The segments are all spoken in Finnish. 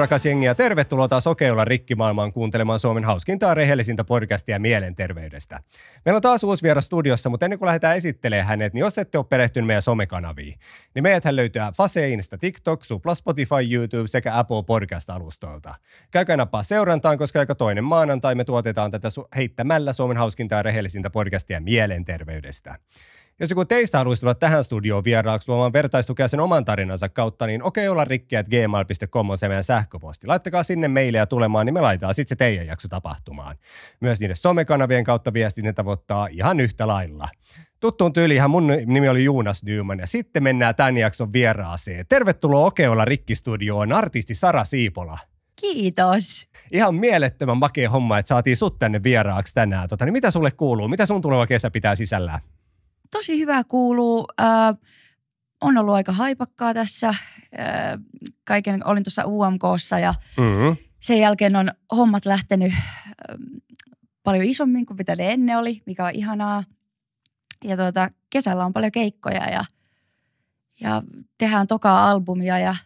rakas jengi ja tervetuloa taas Okei olla rikkimaailmaan kuuntelemaan Suomen hauskinta ja rehellisintä podcastia mielenterveydestä. Meillä on taas uusi vieras studiossa, mutta ennen kuin lähdetään esittelemään hänet, niin jos ette ole perehtynyt meidän somekanaviin, niin meidäthän löytyy Fase, Insta, TikTok, Supla, Spotify, YouTube sekä Apple Podcast-alustoilta. Käykää nappaa seurantaan, koska aika toinen maanantai me tuotetaan tätä heittämällä Suomen hauskinta ja rehellisintä podcastia mielenterveydestä. Jos joku teistä haluaisi tulla tähän studioon vieraaksi luomaan vertaistukea sen oman tarinansa kautta, niin okeiolarikki@gmail.com on se meidän sähköposti. Laittakaa sinne meille tulemaan, niin me laitetaan sitten se teidän jakso tapahtumaan. Myös niiden somekanavien kautta viestit ne tavoittaa ihan yhtä lailla. Tuttuun tyyliinhän mun nimi oli Jonas Nyman ja sitten mennään tämän jakson vieraaseen. Tervetuloa Okeolla Rikki-studioon artisti Sara Siipola. Kiitos. Ihan mielettömän makea homma, että saatiin sut tänne vieraaksi tänään. Niin mitä sulle kuuluu? Mitä sun tuleva kesä pitää sisällään? Tosi hyvää kuuluu. On ollut aika haipakkaa tässä. Olin tuossa UMK:ssa ja sen jälkeen on hommat lähtenyt paljon isommin kuin mitä ne ennen oli, mikä on ihanaa. Ja kesällä on paljon keikkoja ja tehdään tokaa albumia ja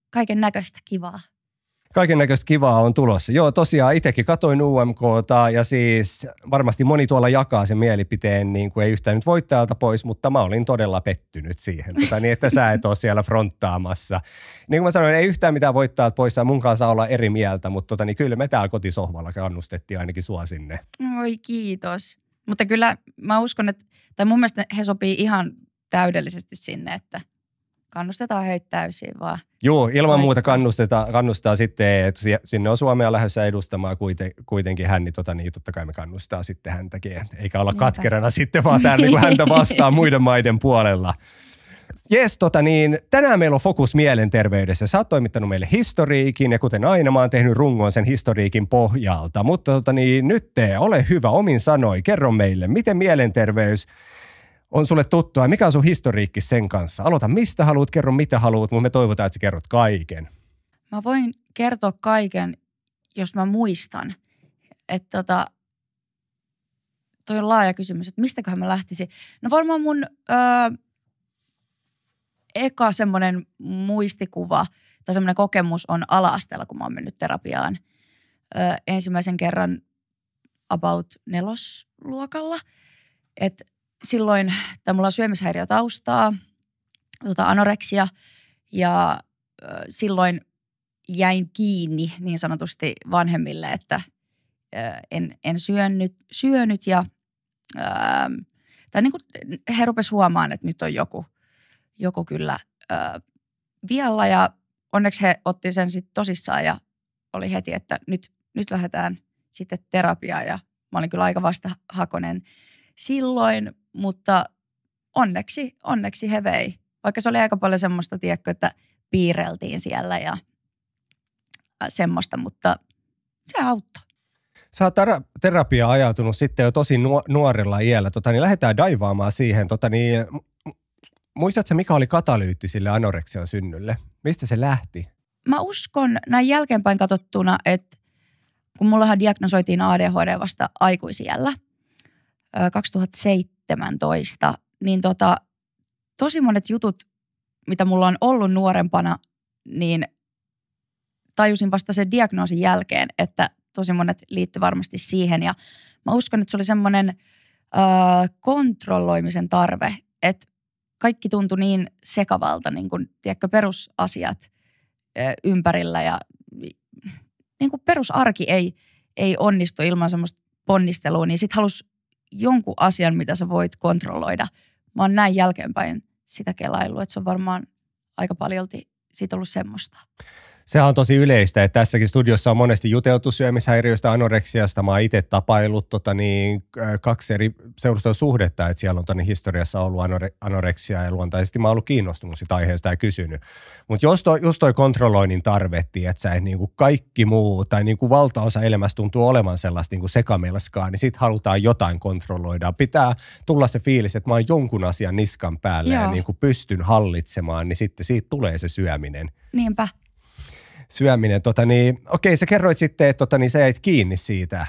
kaiken näköistä kivaa. Kaiken näköistä kivaa on tulossa. Joo, tosiaan itsekin katoin UMK:ta ja siis varmasti moni tuolla jakaa sen mielipiteen, niin kuin ei yhtään nyt voittajalta pois, mutta mä olin todella pettynyt siihen, niin että sä et ole siellä fronttaamassa. Niin kuin mä sanoin, ei yhtään mitään voittajalta pois, ja mun kanssa olla eri mieltä, mutta niin kyllä me täällä kotisohvalla kannustettiin ainakin sua sinne. Oi kiitos. Mutta kyllä mä uskon, tai mun mielestä he sopii ihan täydellisesti sinne, että kannustetaan heitä täysin vaan. Joo, ilman muuta kannustaa sitten, että sinne on Suomea lähdössä edustamaan kuitenkin hän, niin totta kai me kannustaa sitten häntäkin. Eikä olla katkerana sitten vaan täällä niin kuin häntä vastaan muiden maiden puolella. Jes, tänään meillä on fokus mielenterveydessä. Sä oot toimittanut meille historiikin ja kuten aina mä oon tehnyt rungon sen historiikin pohjalta. Mutta nyt ole hyvä omin sanoi, kerro meille, miten mielenterveys on sulle tuttua ja mikä on sun historiikki sen kanssa? Aloita mistä haluat, kerro mitä haluat, mutta me toivotaan, että sä kerrot kaiken. Mä voin kertoa kaiken, jos mä muistan. Että toi on laaja kysymys, että mistäköhän mä lähtisin. No varmaan mun eka semmoinen muistikuva tai semmoinen kokemus on ala-asteella, kun mä oon mennyt terapiaan ensimmäisen kerran about 4-luokalla. Että silloin mulla on syömishäiriötaustaa, anoreksia ja silloin jäin kiinni niin sanotusti vanhemmille, että en syönyt ja tai niin kuin he rupesivat huomaamaan, että nyt on joku kyllä vialla ja onneksi he otti sen sitten tosissaan ja oli heti, että nyt lähdetään sitten terapiaan ja mä olin kyllä aika vastahakoinen silloin, mutta onneksi he vei. Vaikka se oli aika paljon semmoista, tiedätkö, että piirreltiin siellä ja semmoista, mutta se auttoi. Sä oot terapiaan ajautunut sitten jo tosi nuorella iällä. Niin lähdetään daivaamaan siihen. Muistatko, mikä oli katalyytti sille anoreksian synnylle? Mistä se lähti? Mä uskon näin jälkeenpäin katsottuna, että kun mullahan diagnosoitiin ADHD vasta aikuisiällä, 2017, niin tosi monet jutut, mitä mulla on ollut nuorempana, niin tajusin vasta sen diagnoosin jälkeen, että tosi monet liittyi varmasti siihen. Ja mä uskon, että se oli semmoinen kontrolloimisen tarve, että kaikki tuntui niin sekavalta, niin kuin tiedätkö, perusasiat ympärillä ja niin kuin perusarki ei onnistu ilman semmoista ponnistelua, niin sit halusi jonkun asian, mitä sä voit kontrolloida. Mä oon näin jälkeenpäin sitä kelaillut, että se on varmaan aika paljolti siitä ollut semmoista. Sehän on tosi yleistä, että tässäkin studiossa on monesti juteltu syömishäiriöistä, anoreksiasta. Mä oon itse tapaillut 2 eri seurustelusuhdetta, että siellä on historiassa ollut anoreksia ja luontaisesti mä oon ollut kiinnostunut sitä aiheesta ja kysynyt. Mutta just toi kontrolloinnin tarvetti, että sä et niinku kaikki muu tai niinku valtaosa elämästä tuntuu olevan sellaista niinku sekamelskaa, niin sit halutaan jotain kontrolloida. Pitää tulla se fiilis, että mä oon jonkun asian niskan päällä ja niinku pystyn hallitsemaan, niin sitten siitä tulee se syöminen. Niinpä. Syöminen, okei, sä kerroit sitten, että sä jäit kiinni siitä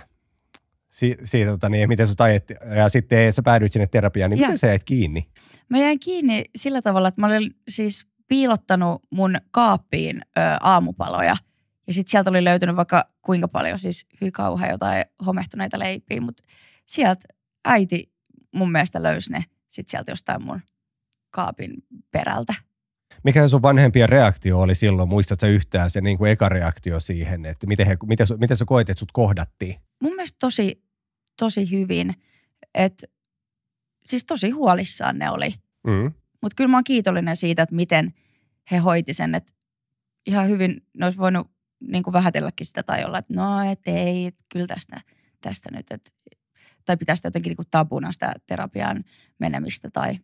miten sut ajettiin, ja sitten sä päädyit sinne terapiaan, niin miten sä jäit kiinni? Mä jäin kiinni sillä tavalla, että mä olin siis piilottanut mun kaappiin aamupaloja, Ja sitten sieltä oli löytynyt vaikka kuinka paljon siis hyvin kauhean jotain homehtuneita leipiä, mutta sieltä äiti mun mielestä löysi ne sitten sieltä jostain mun kaapin perältä. Mikä sun vanhempien reaktio oli silloin? Muistatko yhtään se niin kuin eka reaktio siihen, että miten sä koet, että sut kohdattiin? Mun mielestä tosi hyvin, että siis tosi huolissaan ne oli. Mutta kyllä mä oon kiitollinen siitä, että miten he hoiti sen, että ihan hyvin ne olisi voinut niin kuin vähätelläkin sitä tai olla, että no et ei, et kyllä tästä nyt, tai pitäisi jotenkin niin kuin tabuna sitä terapiaan menemistä tai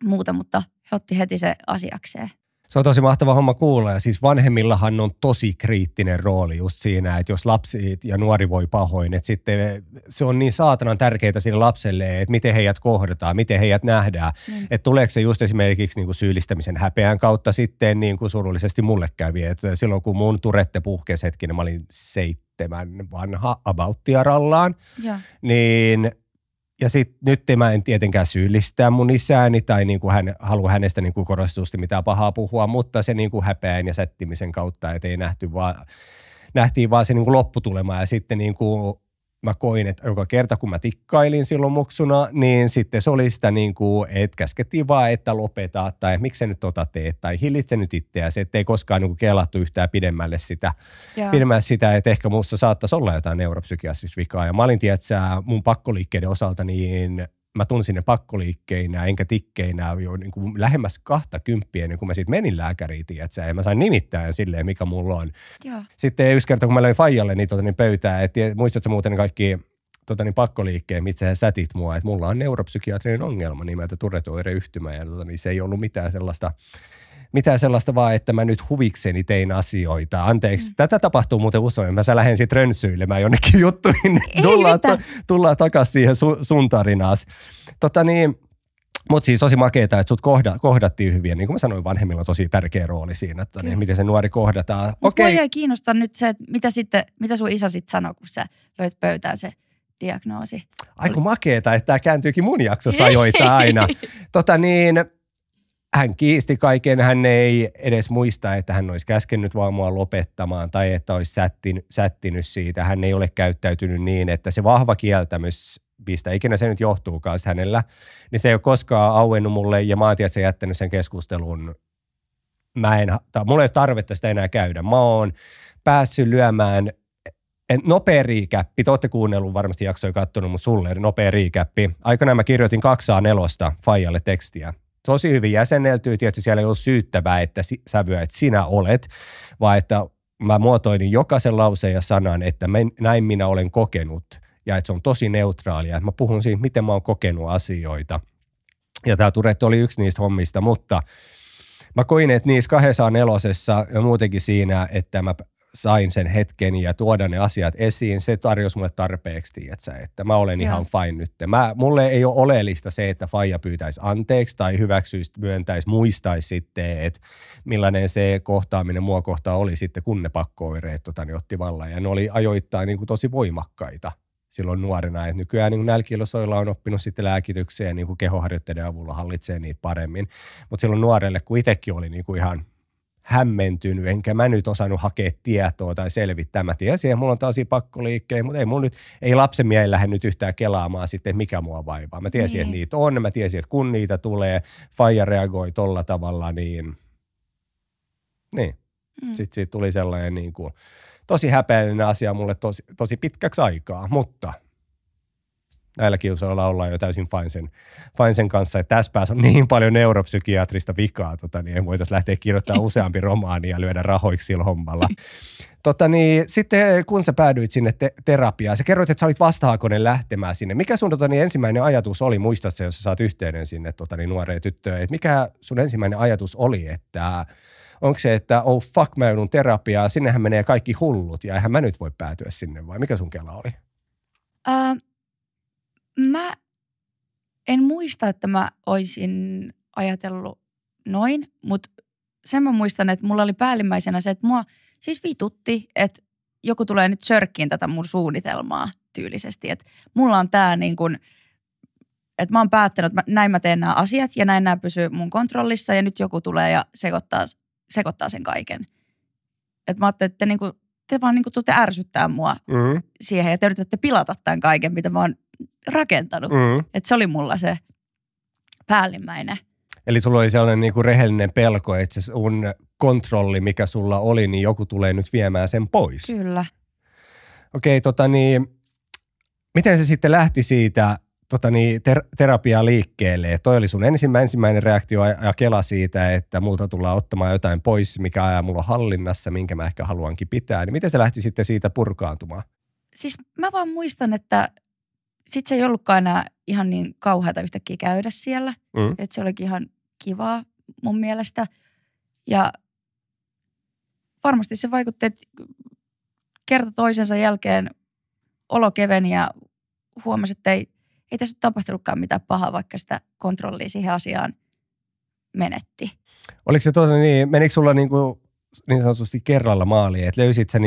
muuta, mutta he otti heti se asiakseen. Se on tosi mahtava homma kuulla ja siis vanhemmillahan on tosi kriittinen rooli just siinä, että jos lapsi ja nuori voi pahoin, että sitten se on niin saatanan tärkeää sille lapselle, että miten heidät kohdataan, miten heidät nähdään. Että tuleeko se just esimerkiksi niin kuin syyllistämisen häpeän kautta sitten niin kuin surullisesti mulle kävi, että silloin kun mun turette puhkesi hetkinen, mä olin 7 vanha about-tiarallaan, niin ja sitten nyt mä en tietenkään syyllistää mun isääni tai niin kuin halua hänestä niin kuin korostusti mitään pahaa puhua, mutta se niin kuin häpeän ja sättimisen kautta, että ei nähtiin vaan se niin kuin lopputulema ja sitten niin kuin mä koin, että joka kerta kun mä tikkailin silloin muksuna, niin sitten se oli sitä niin kuin, että käskettiin vaan, että lopeta tai miksi sä nyt teet tai hillitse nyt itseäsi, ettei koskaan niin kuin kelattu yhtään pidemmälle sitä, että ehkä muussa saattaisi olla jotain neuropsykiatrista vikaa. Ja mä olin, tiedätkö, mun pakkoliikkeiden osalta, niin mä tunsin ne pakkoliikkeinä enkä tikkeinä jo niin kuin lähemmäs 20 ennen kuin mä siitä menin lääkäriin, tiedätkö, ja mä sain nimittäin silleen, mikä mulla on. Ja. Sitten yksi kerta, kun mä löin Faijalle niin pöytää, että muistatko muuten kaikki pakkoliikkeen, mitkä sä sätit mua, että mulla on neuropsykiatrinen ongelma nimeltä Tourette-oireyhtymä, ja se ei ollut mitään sellaista vaan, että mä nyt huvikseni tein asioita. Anteeksi, tätä tapahtuu muuten usein. Mä lähden sitten rönsyilemään jonnekin juttuihin. Tullaan takaisin siihen sun tarinaas. Mutta siis tosi makeeta, että sut kohdattiin hyvin. Niin kuin mä sanoin, vanhemmilla on tosi tärkeä rooli siinä, että miten se nuori kohdataan. Mutta mua jäi kiinnostaa nyt se, että mitä sun isä sitten sanoi, kun sä löit pöytään se diagnoosi. Aiku makeeta, että tämä kääntyykin mun jaksossa ajoittain aina. Hän kiisti kaiken, hän ei edes muista, että hän olisi käskenyt vaan mua lopettamaan tai että olisi sättinyt siitä. Hän ei ole käyttäytynyt niin, että se vahva kieltämys, mistä ikinä se nyt johtuukaan hänellä, niin se ei ole koskaan auennut mulle ja mä oon tietysti jättänyt sen keskustelun. Mulla ei ole tarvetta sitä enää käydä. Mä oon päässyt lyömään nopea riikäppi, te ootte kuunnellut varmasti jaksoja kattonut, mutta sulle nopea riikäppi. Aikanaan mä kirjoitin 2A4 Faijalle tekstiä. Tosi hyvin jäsenneltyy, tietysti siellä ei ollut syyttävää, että sävyä, että sinä olet, vaan että mä muotoilin jokaisen lauseen ja sanan, että näin minä olen kokenut ja että se on tosi neutraalia, että mä puhun siitä, miten mä oon kokenut asioita. Ja tämä Tourette oli yksi niistä hommista, mutta mä koin, että niissä 2A4 ja muutenkin siinä, että mä sain sen hetken ja tuoda ne asiat esiin, se tarjosi mulle tarpeeksi, tiiätsä, että mä olen ihan fine nyt. Mulle ei ole oleellista se, että faija pyytäisi anteeksi tai hyväksyisi, myöntäisi, muistaisi sitten, että millainen se kohtaaminen mua kohtaan oli sitten, kun ne pakko-oireet otti vallan. Ja ne oli ajoittain niin kuin tosi voimakkaita silloin nuorena. Et nykyään niin nälkiilosoilla on oppinut sitten lääkitykseen niin kuin kehoharjoitteiden avulla hallitsee niitä paremmin. Mutta silloin nuorelle, kun itsekin oli niin kuin ihan hämmentynyt, enkä mä nyt osannut hakea tietoa tai selvittää. Mä tiesin, että mulla on taas pakkoliikkeen, mutta ei lapsen mieli lähde nyt yhtään kelaamaan sitten, mikä mua vaivaa. Mä tiesin, että niitä on, mä tiesin, että kun niitä tulee, faija reagoi tolla tavalla, niin. Sitten siitä tuli sellainen niin kuin, tosi häpeällinen asia mulle tosi pitkäksi aikaa, mutta näillä kiusoilla ollaan jo täysin fine sen kanssa, että tässä päässä on niin paljon neuropsykiatrista vikaa, niin voitaisiin lähteä kirjoittamaan useampi romaani ja lyödä rahoiksi sillä hommalla. Sitten kun sä päädyit sinne terapiaan, sä kerroit, että sä olit vastahakoinen lähtemään sinne. Mikä sun ensimmäinen ajatus oli, muistatko, jos sä saat yhteyden sinne nuoreen tyttöön, että mikä sun ensimmäinen ajatus oli, että onko se, että oh fuck, mä joudun terapiaan, sinnehän menee kaikki hullut ja eihän mä nyt voi päätyä sinne, vai mikä sun kela oli? Mä en muista, että mä olisin ajatellut noin, mutta sen mä muistan, että mulla oli päällimmäisenä se, että mua siis vitutti, että joku tulee nyt sörkkiin tätä mun suunnitelmaa tyylisesti. Että mulla on tää niin kuin, että mä oon päättänyt, että näin mä teen nämä asiat ja näin nämä pysyy mun kontrollissa ja nyt joku tulee ja sekoittaa sen kaiken. Että mä ajattelin, että te vaan niinku tuutte ärsyttää mua siihen ja te yritätte pilata tämän kaiken, mitä mä oon rakentanut. Että se oli mulla se päällimmäinen. Eli sulla oli sellainen niinku rehellinen pelko, että se sun kontrolli, mikä sulla oli, niin joku tulee nyt viemään sen pois. Kyllä. Okei, miten se sitten lähti siitä terapiaa liikkeelle? Toi oli sun ensimmäinen reaktio ja kela siitä, että multa tullaan ottamaan jotain pois, mikä ajaa mulla hallinnassa, minkä mä ehkä haluankin pitää. Niin miten se lähti sitten siitä purkaantumaan? Siis mä vaan muistan, että sit se ei ollutkaan enää ihan niin kauheata yhtäkkiä käydä siellä. Että se olikin ihan kivaa mun mielestä. Ja varmasti se vaikutti, että kerta toisensa jälkeen olo keveni ja huomasi, että ei tässä tapahtunutkaan mitään pahaa, vaikka sitä kontrollia siihen asiaan menetti. Oliko se menikö sulla niin sanotusti kerralla maaliin, että löysit sä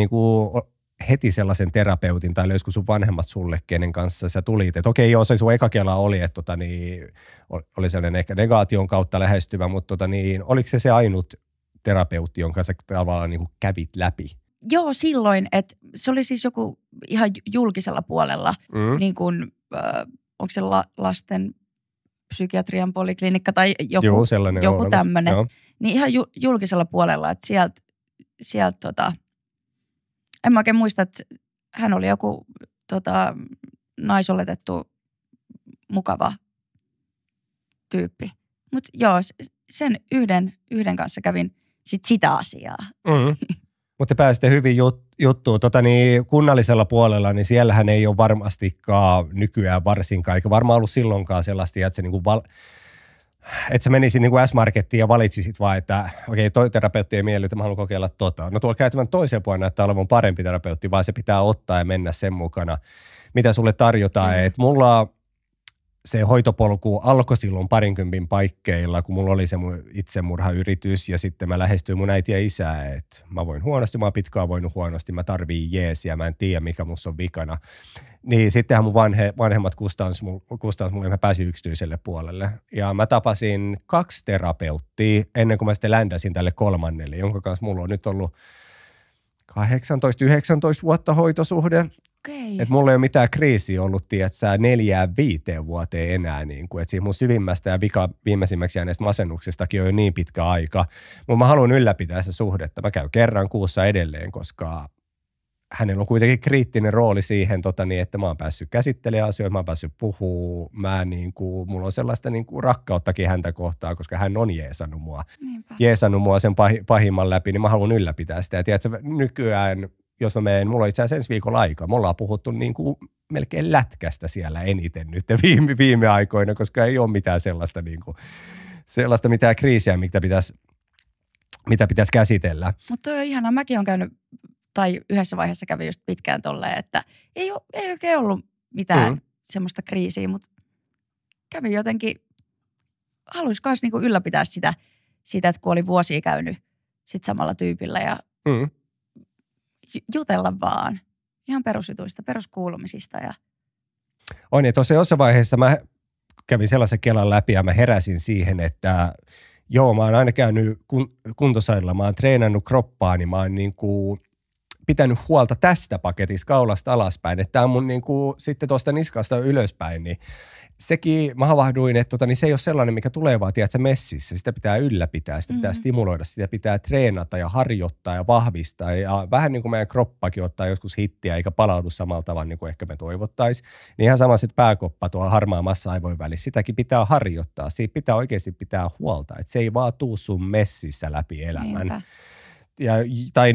heti sellaisen terapeutin tai löysikö sun vanhemmat sulle, kenen kanssa sä tulit? Että okei, joo, se sun eka kela oli, että oli sellainen ehkä negaation kautta lähestyvä, mutta oliko se ainut terapeutti, jonka sä tavallaan kävit läpi? Joo, silloin, että se oli siis joku ihan julkisella puolella, niin kuin, onko se lasten psykiatrian poliklinikka tai joku tämmöinen. Niin ihan julkisella puolella, että sieltä en mä oikein muista, että hän oli joku naisoletettu mukava tyyppi. Mutta joo, sen yhden kanssa kävin sitä asiaa. Mutta te pääsitte hyvin juttuun. Kunnallisella puolella, niin siellähän ei ole varmastikaan nykyään varsinkaan, eikä varmaan ollut silloinkaan sellaista, että että sä menisit S-Markettiin ja valitsisit vaan, että okei, toi terapeutti ei miellytä, mä haluan kokeilla . No tuolla käytävän toiseen puolella näyttää olevan parempi terapeutti, vaan se pitää ottaa ja mennä sen mukana, mitä sulle tarjotaan. Että mulla se hoitopolku alkoi silloin 20 paikkeilla, kun mulla oli se mun itsemurhayritys ja sitten mä lähestyin mun äitiä ja isää, että mä voin huonosti, mä oon pitkään voinut huonosti, mä tarviin jeesiä, mä en tiedä mikä musta on vikana. Niin sittenhän mun vanhemmat kustans mulle ja mä pääsin yksityiselle puolelle. Ja mä tapasin 2 terapeuttia ennen kuin mä sitten ländäsin tälle 3, jonka kanssa mulla on nyt ollut 18-19 vuotta hoitosuhde. Okay. Että mulla ei ole mitään kriisiä ollut, tiedätkö, 4-5 vuoteen enää. Että siitä mun syvimmästä ja viimeisimmäksi jääneestä masennuksestakin on jo niin pitkä aika. Mutta mä haluan ylläpitää se suhdetta. Mä käyn kerran kuussa edelleen, koska hänellä on kuitenkin kriittinen rooli siihen, että mä oon päässyt käsittelemään asioita, mä oon päässyt puhumaan. Mulla on sellaista rakkauttakin häntä kohtaan, koska hän on jeesannut mua sen pahimman läpi, niin mä haluan ylläpitää sitä. Ja tiedätkö, nykyään jos mä menen, mulla on itse asiassa ensi viikolla aikaa. Me ollaan puhuttu melkein lätkästä siellä eniten nyt viime aikoina, koska ei ole mitään sellaista mitään kriisiä, mitä pitäisi käsitellä. Mutta toi on ihanaa. Mäkin olen käynyt, tai yhdessä vaiheessa kävin just pitkään tolleen, että ei oikein ollut mitään semmoista kriisiä, mutta kävin jotenkin, haluaisi myös ylläpitää sitä, että kun oli vuosia käynyt sit samalla tyypillä ja jutella vaan. Ihan perusjutuista, peruskuulumisista. On, ja tuossa jossain vaiheessa mä kävin sellaisen kelan läpi ja mä heräsin siihen, että joo, mä oon aina käynyt kuntosalilla, mä oon treenannut kroppaa, niin mä oon pitänyt huolta tästä paketista kaulasta alaspäin, että tää on mun sitten tuosta niskasta ylöspäin, niin sekin mä havahduin, että se ei ole sellainen, mikä tulee vaan, tiedätkö, messissä. Sitä pitää ylläpitää, sitä pitää stimuloida, sitä pitää treenata ja harjoittaa ja vahvistaa. Ja vähän niin kuin meidän kroppakin ottaa joskus hittiä, eikä palaudu samalla tavalla niin kuin ehkä me toivottaisiin. Niin ihan sama sitten pääkoppa tuolla harmaa massa aivojen välissä. Sitäkin pitää harjoittaa. Siitä pitää oikeasti pitää huolta, että se ei vaan tuu sun messissä läpi elämän. Niinpä. Tai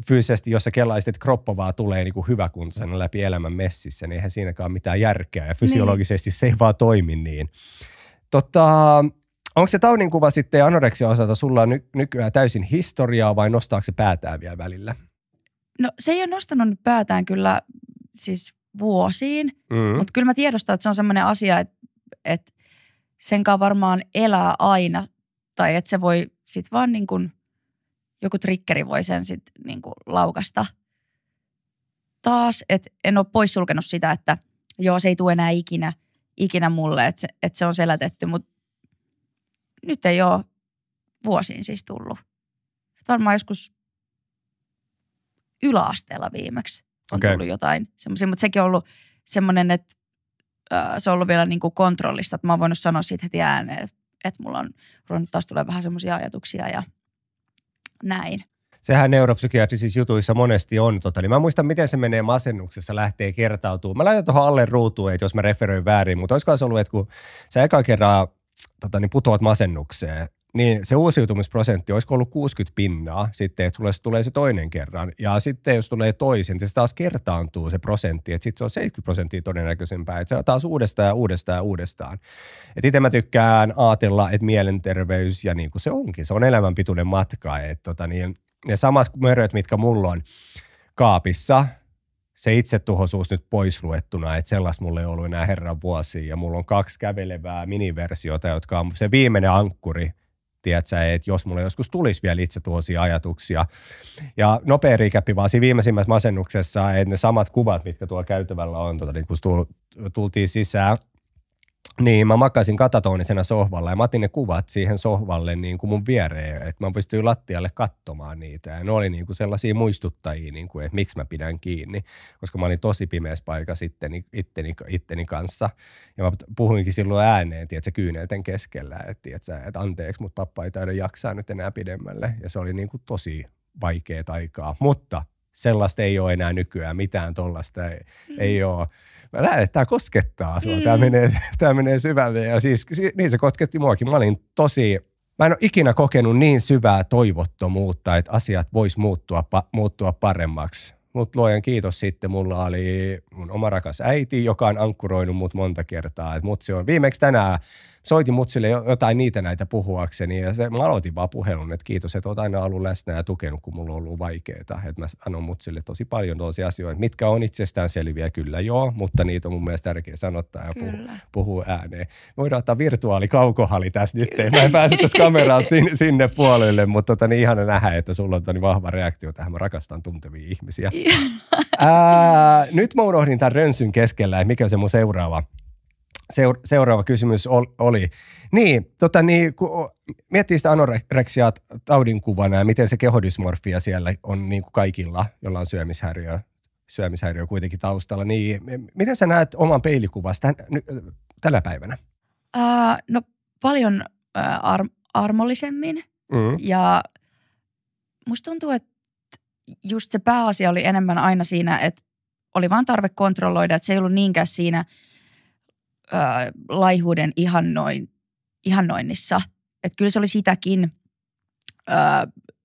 fyysisesti, jos sä kellaisit, että kroppa vaan tulee hyväkuntoisena läpi elämän messissä, niin eihän siinäkään ole mitään järkeä. Ja fysiologisesti se ei vaan toimi niin. Onko se taudinkuva sitten anoreksia osalta sulla nykyään täysin historiaa vai nostaako se päätään vielä välillä? No se ei ole nostanut nyt päätään kyllä siis vuosiin, mutta kyllä mä tiedostan, että se on semmoinen asia, että senkaan varmaan elää aina tai että se voi sit vaan joku triggeri voi sen sitten laukasta taas, että en ole poissulkenut sitä, että joo, se ei tule enää ikinä mulle, että se on selätetty, mutta nyt ei ole vuosiin siis tullut. Et varmaan joskus yläasteella viimeksi on Okei. tullut jotain semmoisia, mutta sekin on ollut semmoinen, että se on ollut vielä niin kuin kontrollissa, että mä oon voinut sanoa siitä heti ääneen, että mulla on ruvennut taas tulee vähän semmoisia ajatuksia ja näin. Sehän neuropsykiatrisissa jutuissa monesti on. Niin mä muistan, miten se menee masennuksessa, lähtee kertautumaan. Mä laitan tuohon alle ruutuun, että jos mä referoin väärin, mutta olisiko se ollut, että kun sä eka kerran niin putoat masennukseen, niin se uusiutumisprosentti olisiko ollut 60% sitten, että sulle tulee se toinen kerran. Ja sitten jos tulee toisen, niin se taas kertaantuu se prosentti, että sitten se on 70% todennäköisempää, että se on taas uudestaan ja uudestaan ja uudestaan. Että itse mä tykkään ajatella, että mielenterveys ja niin kuin se onkin, se on elämänpituinen matka, että ne samat möröt, mitkä mulla on kaapissa, se itsetuhoisuus nyt pois luettuna, että sellaista mulla ei ollut enää herran vuosia. Ja mulla on 2 kävelevää miniversiota, jotka on se viimeinen ankkuri, tiedätkö, että jos mulla joskus tulisi vielä itsetuhoisia ajatuksia. Ja nopea rikäppi vaan siinä viimeisimmässä masennuksessa, että ne samat kuvat, mitkä tuolla käytävällä on, niin kun tultiin sisään, niin mä makasin katatonisena sohvalla ja mä otin ne kuvat siihen sohvalle niin kuin mun viereen, että mä pystyin lattialle katsomaan niitä. Ja ne oli niin kuin sellaisia muistuttajia, niin kuin, että miksi mä pidän kiinni, koska mä olin tosi pimeässä paikassa itteni kanssa. Ja mä puhuinkin silloin ääneen, tiedätkö, kyynelten keskellä, että anteeksi, mutta pappa ei taida jaksaa nyt enää pidemmälle. Ja se oli niin kuin tosi vaikeat aikaa, mutta sellaista ei ole enää nykyään, mitään tollaista ei ole. Mä näen, että tämä koskettaa sua, tämä menee syvälle ja siis niin se kosketti muakin. Mä en ole ikinä kokenut niin syvää toivottomuutta, että asiat vois muuttua paremmaksi. Mutta luojan kiitos sitten, mulla oli mun oma rakas äiti, joka on ankkuroinut mut monta kertaa. Et mutsi on viimeksi tänään, soitin mutsille jotain näitä puhuakseni ja mä aloitin vaan puhelun, että kiitos, että oot aina ollut läsnä ja tukenut, kun mulla on ollut vaikeaa. Että mä sanon mutsille tosi paljon tosia asioita, mitkä on itsestään selviä, kyllä joo, mutta niitä on mun mielestä tärkeä sanottaa ja puhua ääneen. Voidaan ottaa virtuaalikaukohali tässä nyt, mä en pääse tästä kameralta sinne puolelle, mutta niin ihana nähdä, että sulla on vahva reaktio tähän, mä rakastan tuntevia ihmisiä. Nyt mä unohdin tämän rönsyn keskellä, että mikä se mun seuraava kysymys oli. Niin, kun miettii sitä anoreksiaa taudinkuvana ja miten se kehodysmorfia siellä on niin kuin kaikilla, jolla on syömishäiriö kuitenkin taustalla, niin miten sä näet oman peilikuvasta tänä päivänä? No paljon armollisemmin ja musta tuntuu, että just se pääasia oli enemmän aina siinä, että oli vaan tarve kontrolloida, että se ei ollut niinkään siinä laihuuden ihannoinnissa. Että kyllä se oli sitäkin,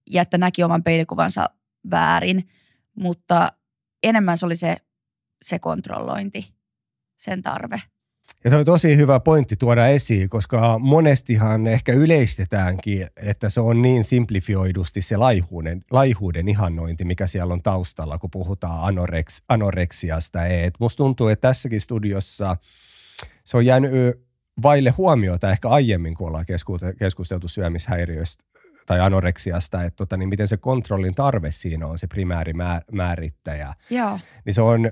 ja että näki oman peilikuvansa väärin, mutta enemmän se oli se kontrollointi, sen tarve. Ja se on tosi hyvä pointti tuoda esiin, koska monestihan ehkä yleistetäänkin, että se on niin simplifioidusti se laihuuden ihannointi, mikä siellä on taustalla, kun puhutaan anoreksiasta. Et musta tuntuu, että tässäkin studiossa se on jäänyt vaille huomiota ehkä aiemmin, kun ollaan keskusteltu syömishäiriöistä tai anoreksiasta, että niin miten se kontrollin tarve siinä on se primäärimäärittäjä. Joo. Niin se on,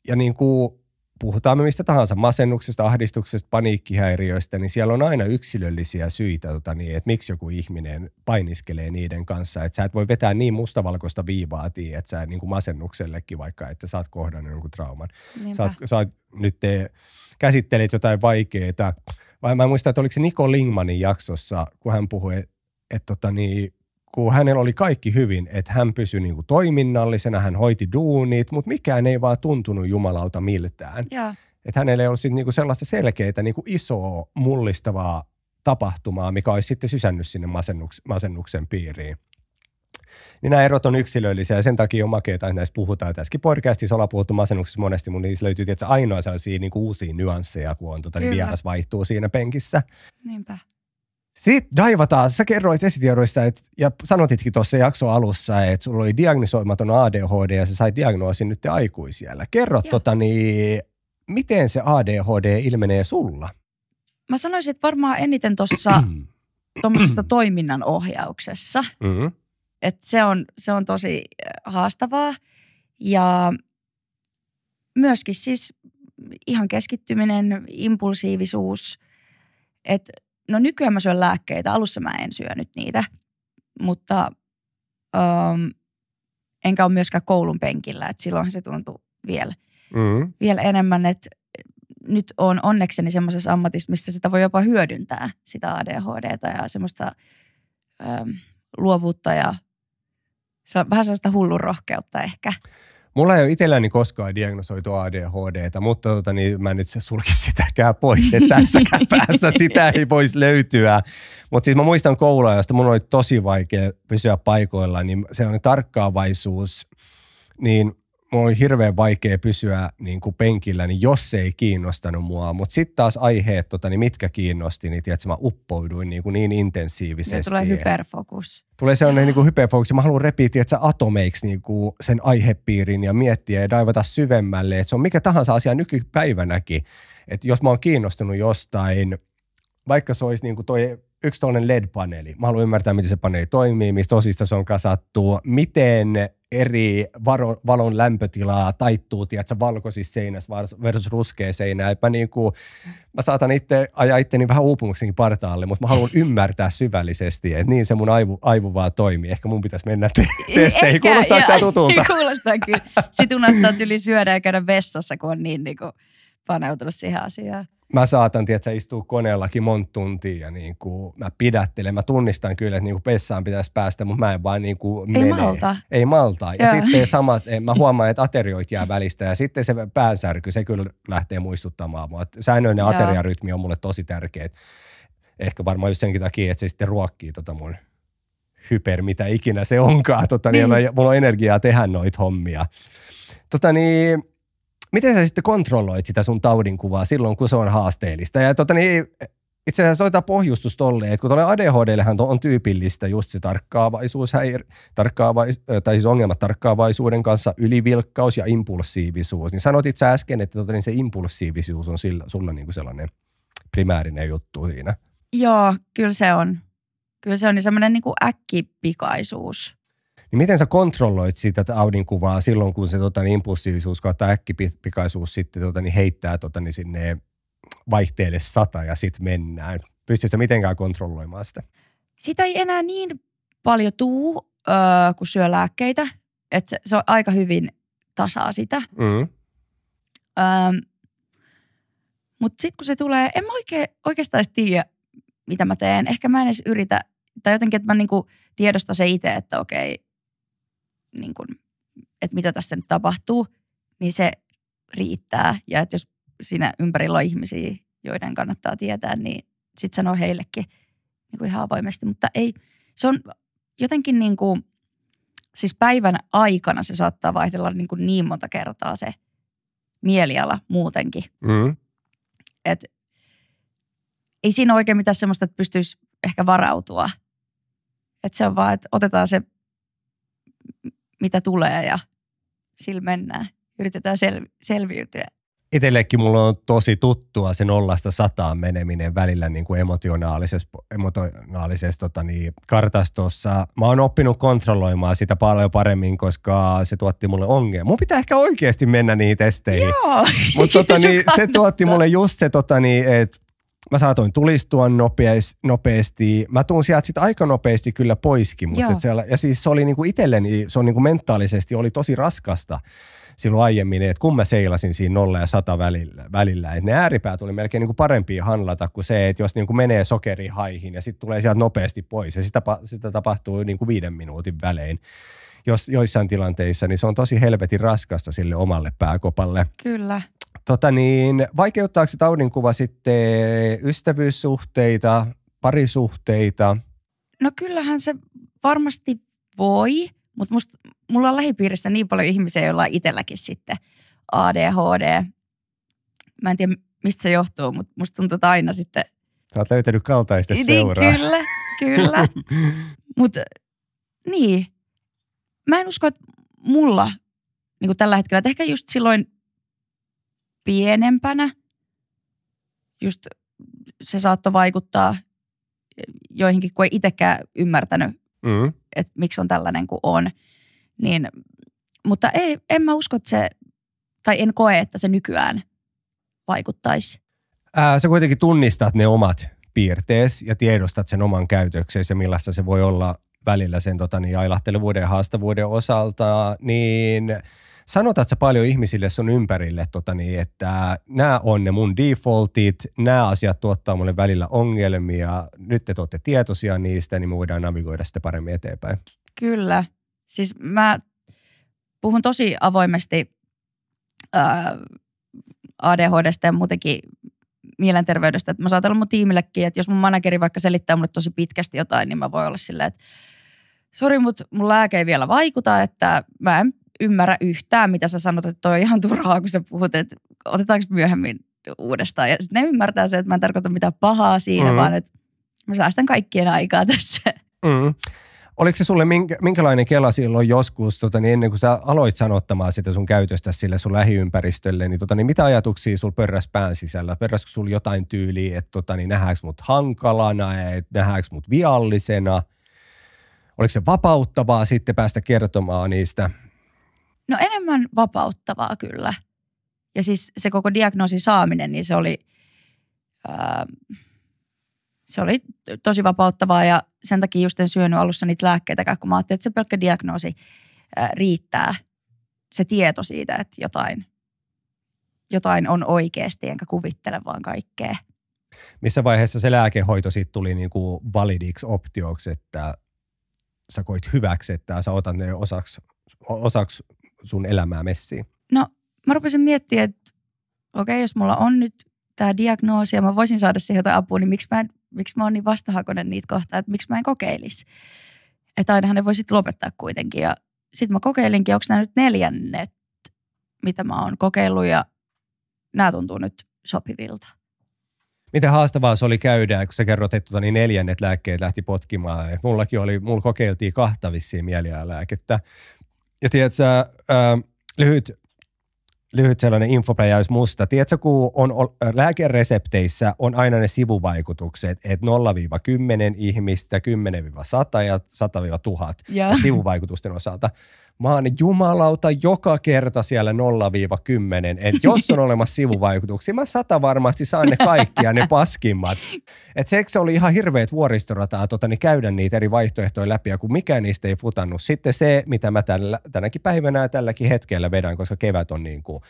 ja niin kuin puhutaan me mistä tahansa, masennuksesta, ahdistuksesta, paniikkihäiriöistä, niin siellä on aina yksilöllisiä syitä, että miksi joku ihminen painiskelee niiden kanssa. Että sä et voi vetää niin mustavalkoista viivaa, että sä niin kuin masennuksellekin vaikka, että sä oot kohdannut jonkun trauman. Sä oot nyt käsittelit jotain vaikeaa. Vai mä muistan, että oliko se Niko Lingmanin jaksossa, kun hän puhui, että kun hänellä oli kaikki hyvin, että hän pysyi niin kuin toiminnallisena, hän hoiti duunit, mutta mikään ei vaan tuntunut jumalauta miltään. Yeah. Että hänellä ei ollut sit niin kuin sellaista selkeää niin kuin isoa mullistavaa tapahtumaa, mikä olisi sitten sysännyt sinne masennuksen piiriin. Niin nämä erot on yksilöllisiä ja sen takia on makeata, että näistä puhutaan. Tässäkin podcastissa ollaan puhuttu masennuksessa monesti, mutta niissä löytyy tietysti ainoa sellaisia niin kuin uusia nyansseja, kun on vieras vaihtuu siinä penkissä. Niinpä. Sitten daivataan. Sä kerroit esitiedoista ja sanotitkin tuossa jakson alussa, että sulla oli diagnosoimaton ADHD ja sä sait diagnoosin nyt aikuisiellä. Kerro, miten se ADHD ilmenee sulla? Mä sanoisin, että varmaan eniten tuossa tuommoisessa toiminnan ohjauksessa. Mm-hmm. Että se on tosi haastavaa ja myöskin siis ihan keskittyminen, impulsiivisuus, että no nykyään mä syön lääkkeitä, alussa mä en syönyt niitä, mutta enkä ole myöskään koulun penkillä, että silloinhan se tuntuu vielä enemmän, että nyt on onnekseni semmoisessa ammatissa, missä sitä voi jopa hyödyntää, sitä ADHDta ja semmoista luovuutta ja vähän sellaista hullun rohkeutta ehkä. Mulla ei ole itselläni koskaan diagnosoitu ADHDta, mutta mä nyt sulkin sitäkään pois, että tässäkään päässä sitä ei voisi löytyä. Mutta siis mä muistan koulua, josta mun oli tosi vaikea pysyä paikoilla, niin sellainen tarkkaavaisuus, niin mulla oli hirveän vaikea pysyä niin kuin penkillä, niin jos se ei kiinnostanut mua. Mutta sitten taas aiheet, mitkä kiinnosti, niin tiedätkö, mä uppouduin niin intensiivisesti. Ja tulee hyperfokus. Tulee sellainen niin kuin hyperfokus. Mä haluan repiä, tiedätkö, atomeiksi niin kuin sen aihepiirin ja miettiä ja daivata syvemmälle. Että se on mikä tahansa asia nykypäivänäkin. Että jos mä oon kiinnostunut jostain, vaikka se olisi niin kuin yksi toinen LED-paneeli. Mä haluan ymmärtää, miten se paneeli toimii, mistä osista se on kasattu, miten eri valon lämpötilaa taittuu, tiedätkö, valkoisissa seinässä versus ruskea seinä. Mä saatan ajaa itteni vähän uupumuksenkin partaalle, mutta mä haluan ymmärtää syvällisesti, että niin se mun aivo vaan toimii. Ehkä mun pitäisi mennä testeihin. Kuulostaako tämä tutulta? Kuulostaa kyllä. Sitten unohtaa yli syödä ja käydä vessassa, kun on niin kuin paneutunut siihen asiaan. Mä saatan, tiedätkö, istua koneellakin monta tuntia ja niin kuin mä pidättelen. Mä tunnistan kyllä, että niin kuin vessaan pitäisi päästä, mutta mä en vaan niin kuin mene. Ei malta. Ja sitten samat, mä huomaan, että aterioit jää välistä ja sitten se päänsärky, se kyllä lähtee muistuttamaan mua. Säännöllinen ateriarytmi on mulle tosi tärkeä. Ehkä varmaan just senkin takia, että se sitten ruokkii mun hyper, mitä ikinä se onkaan. Niin. Mulla on energiaa tehdä noita hommia. Miten sä sitten kontrolloit sitä sun taudinkuvaa silloin, kun se on haasteellista? Ja itse asiassa soitetaan pohjustus tolleen, että kun tuolle ADHDllähän on tyypillistä just se tarkkaavaisuus, tai siis ongelmat tarkkaavaisuuden kanssa, ylivilkkaus ja impulsiivisuus. Niin sanotit sä äsken, että se impulsiivisuus on sulla niin kuin sellainen primäärinen juttu siinä. Joo, kyllä se on. Kyllä se on niin semmoinen niin kuin äkkipikaisuus. Niin miten sä kontrolloit sitä taudinkuvaa silloin, kun se impulsiivisuus kautta äkkipikaisuus sitten heittää sinne vaihteelle 100 ja sitten mennään? Pystytkö sä mitenkään kontrolloimaan sitä? Sitä ei enää niin paljon tuu, kun syö lääkkeitä, että se on aika hyvin tasaa sitä. Mutta sitten kun se tulee, en mä oikeastaan edes tiedä, mitä mä teen. Ehkä mä en edes yritä, tai jotenkin, että mä niinku tiedostan se itse, että okei, niin kuin, että mitä tässä nyt tapahtuu, niin se riittää. Ja että jos siinä ympärillä on ihmisiä, joiden kannattaa tietää, niin sitten sanoo heillekin niin kuin ihan avoimesti. Mutta ei, se on jotenkin niin kuin, siis päivän aikana se saattaa vaihdella niin monta kertaa se mieliala muutenkin. Että ei siinä ole oikein mitään semmoista, että pystyisi ehkä varautua. Että se on vaan, että otetaan se mitä tulee ja sillä mennään. Yritetään selviytyä. Itsellekin mulla on tosi tuttua se 0–100 meneminen välillä niin kuin emotionaalisessa kartastossa. Mä oon oppinut kontrolloimaan sitä paljon paremmin, koska se tuotti mulle ongelmia. Mun pitää ehkä oikeasti mennä niihin testeihin. Joo. Mutta se tuotti mulle just se, että mä saatoin tulistua nopeasti. Mä tuun sieltä sitten aika nopeasti kyllä poiskin. Ja siis se oli niinku itselleni, se on niinku mentaalisesti oli tosi raskasta silloin aiemmin, että kun mä seilasin siinä 0 ja 100 välillä. Että ne ääripäät oli melkein niinku parempia handlata kuin se, että jos niinku menee sokerihaihin ja sitten tulee sieltä nopeasti pois. Ja sitä tapahtuu niinku 5 minuutin välein. Joissain tilanteissa, niin se on tosi helvetin raskasta sille omalle pääkopalle. Kyllä. Vaikeuttaako se taudinkuva sitten ystävyyssuhteita, parisuhteita? No kyllähän se varmasti voi, mutta mulla on lähipiirissä niin paljon ihmisiä, joilla on itselläkin sitten ADHD. Mä en tiedä, mistä se johtuu, mutta musta tuntuu, että aina sitten... Sä oot löytänyt kaltaista seuraa. Kyllä. Mutta niin, mä en usko, että mulla niin kuin tällä hetkellä, että ehkä just silloin pienempänä just se saattoi vaikuttaa joihinkin, kun ei itsekään ymmärtänyt, että miksi on tällainen kuin on. Niin, mutta en mä usko, että se, tai en koe, että se nykyään vaikuttaisi. Sä kuitenkin tunnistat ne omat piirteesi ja tiedostat sen oman käytöksesi ja millaista se voi olla välillä sen ailahtelevuuden ja haastavuuden osalta, niin sanotatko sä paljon ihmisille sun ympärille, että nämä on ne mun defaultit, nämä asiat tuottaa mulle välillä ongelmia, nyt te olette tietoisia niistä, niin me voidaan navigoida sitä paremmin eteenpäin. Kyllä. Siis mä puhun tosi avoimesti ADHDsta ja muutenkin mielenterveydestä. Että mä saatan olla mun tiimillekin, että jos mun manageri vaikka selittää mulle tosi pitkästi jotain, niin mä voin olla silleen, että sori, mutta mun lääke ei vielä vaikuta, että mä en ymmärrä yhtään, mitä sä sanot, että toi on ihan turhaa, kun sä puhut, että otetaanko myöhemmin uudestaan. Ja sitten ne ymmärtää se, että mä en tarkoita mitään pahaa siinä, vaan että mä säästän kaikkien aikaa tässä. Oliko se sulle minkälainen kela silloin joskus, niin ennen kuin sä aloit sanottamaan sitä sun käytöstä sille sun lähiympäristölle, niin mitä ajatuksia sul pörräs pään sisällä? Pörräskö sul jotain tyyliä, että niin nähdäänkö mut hankalana, että nähdäänkö mut viallisena? Oliko se vapauttavaa sitten päästä kertomaan niistä? No enemmän vapauttavaa kyllä. Ja siis se koko diagnoosin saaminen, niin se oli tosi vapauttavaa ja sen takia just en syönyt alussa niitä lääkkeitäkään, kun mä ajattelin, että se pelkkä diagnoosi riittää. Se tieto siitä, että jotain on oikeasti, enkä kuvittele vaan kaikkea. Missä vaiheessa se lääkehoito sitten tuli niinku validiksi optioksi, että sä koit hyväksi, että sä otat ne osaksi sun elämää messiin? No mä rupesin miettimään, että okei, jos mulla on nyt tämä diagnoosi ja mä voisin saada siihen jotain apua, niin miksi mä oon niin vastahakoinen niitä kohtaa, että miksi mä en kokeilisi. Että ainahan ne voi sitten lopettaa kuitenkin. Ja sitten mä kokeilinkin, onko nämä nyt 4, mitä mä oon kokeillut ja nämä tuntuu nyt sopivilta. Miten haastavaa se oli käydä, kun sä kerrot, että 4 lääkkeet lähti potkimaan. Et mulla kokeiltiin 2 vissiin mielialalääkettä. Ja tiedätkö, lyhyt sellainen infopläjäys musta. Tiedätkö, kun on lääkeresepteissä on aina ne sivuvaikutukset, että 0-10 ihmistä, 10-100 ja 100-1000 sivuvaikutusten osalta. Mä oon jumalauta joka kerta siellä 0-10, että jos on olemassa sivuvaikutuksia, mä 100 varmasti saan ne kaikki ja ne paskimmat. Että se oli ihan hirveät vuoristorataa niin käydä niitä eri vaihtoehtoja läpi, ja kun mikään niistä ei futannut. Sitten se, mitä mä tänäkin päivänä ja tälläkin hetkellä vedän, koska kevät on niin kuin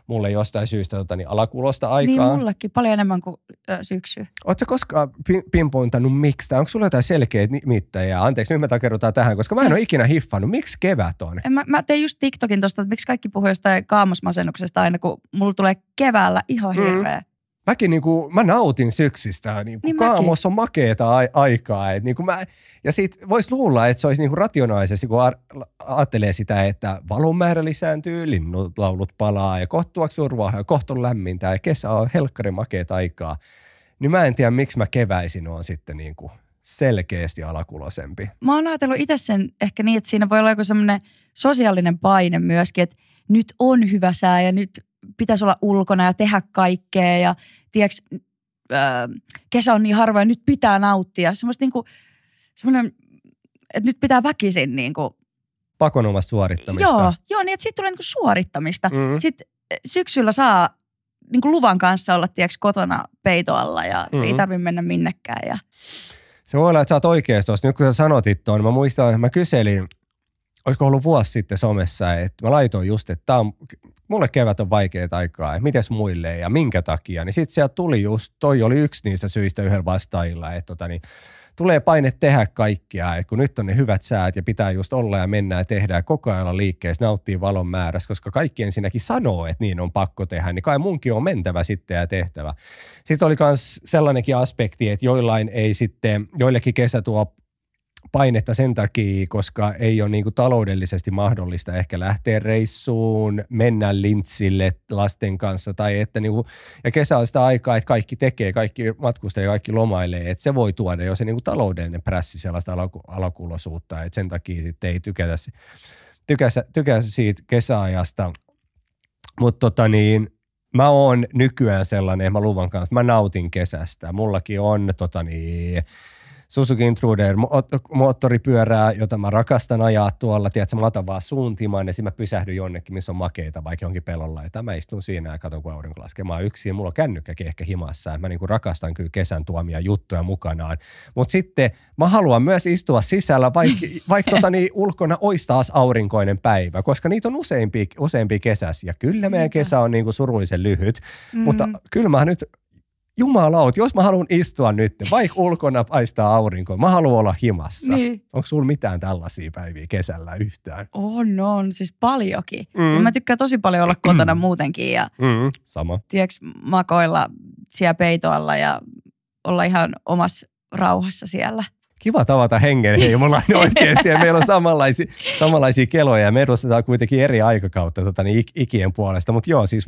mulle jostain syystä alakulosta aikaa. Niin mullekin, paljon enemmän kuin syksy. Ootko koska pinpointannut miksi? Onko sulla jotain selkeitä nimittäjää? Anteeksi, nyt me takerrutaan tähän, koska mä en ole ikinä hiffannut. Miksi kevät on? Mä tein just TikTokin tosta, että miksi kaikki puhuu jostain kaamosmasennuksesta aina, kun mulla tulee keväällä ihan hirveä. Mäkin mä nautin syksistä. Niin kaamos on makeeta aikaa. Ja sit vois luulla, että se olisi rationaalisesti, kun ajattelee sitä, että valon määrä lisääntyy, linnunlaulut palaa ja kohta tuoksuu ruohaa ja kohta on lämmintä ja kesä on helkkari makeeta aikaa. Niin mä en tiedä, miksi mä keväisin on sitten selkeästi alakuloisempi. Mä oon ajatellut itse sen ehkä niin, että siinä voi olla joku semmoinen sosiaalinen paine myöskin, että nyt on hyvä sää ja nyt pitäisi olla ulkona ja tehdä kaikkea ja tiedätkö, kesä on niin harvoin ja nyt pitää nauttia. Semmoista semmoinen, että nyt pitää väkisin pakonomasta suorittamista. Joo, niin että siitä tulee suorittamista. Sitten syksyllä saa luvan kanssa olla kotona peitoalla ja ei tarvitse mennä minnekään. Ja se voi olla, että sä oot oikeassa tuossa. Nyt kun sä sanotit tuon, mä muistan, että mä kyselin, olisiko ollut vuosi sitten somessa, että mä laitoin just, että mulle kevät on vaikeaa aikaa, että mites muille ja minkä takia. Niin sitten sieltä tuli just, toi oli yksi niistä syistä yhdellä vastaajilla, että tulee paine tehdä kaikkia, että kun nyt on ne hyvät säät ja pitää just olla ja mennä ja tehdä koko ajan liikkeessä, nauttii valon määrässä, koska kaikki ensinnäkin sanoo, että niin on pakko tehdä, niin kai munkin on mentävä sitten ja tehtävä. Sitten oli myös sellainenkin aspekti, että joillekin kesä tuo painetta sen takia, koska ei ole taloudellisesti mahdollista ehkä lähteä reissuun, mennä lintsille lasten kanssa tai että ja kesä on sitä aikaa, että kaikki tekee, kaikki matkustaa ja kaikki lomailee, että se voi tuoda jo se taloudellinen prässi sellaista alakuloisuutta, että sen takia sitten ei tykätä siitä kesäajasta, mutta mä oon nykyään sellainen, mä luvan kanssa, mä nautin kesästä, mullakin on Suzuki Intruder moottoripyörää, jota mä rakastan ajaa tuolla. Tiedätkö, mä otan vaan suuntimaan ja sitten mä pysähdyn jonnekin, missä on makeita, vaikka johonkin pelolla. Ja mä istun siinä ja katson, kun aurinko laskee. Mä oon yksin, mulla on kännykkäkin ehkä himassa. Ja mä niinku rakastan kyllä kesän tuomia juttuja mukanaan. Mutta sitten mä haluan myös istua sisällä, vaikka ulkona olisi taas aurinkoinen päivä, koska niitä on useampia kesässä. Ja kyllä meidän kesä on niinku surullisen lyhyt. Mutta kyllä mä nyt jumalaut, jos mä haluan istua nyt, vaikka ulkona paistaa aurinko, mä haluan olla himassa. Niin. Onko sulla mitään tällaisia päiviä kesällä yhtään? On, siis paljonkin. Mä tykkään tosi paljon olla kotona muutenkin ja sama. Tiedätkö, makoilla siellä peitoalla ja olla ihan omassa rauhassa siellä. Kiva tavata hengen heimolainen oikeasti ja meillä on samanlaisia keloja ja me edustetaan kuitenkin eri aikakautta ikien puolesta. Mutta joo, siis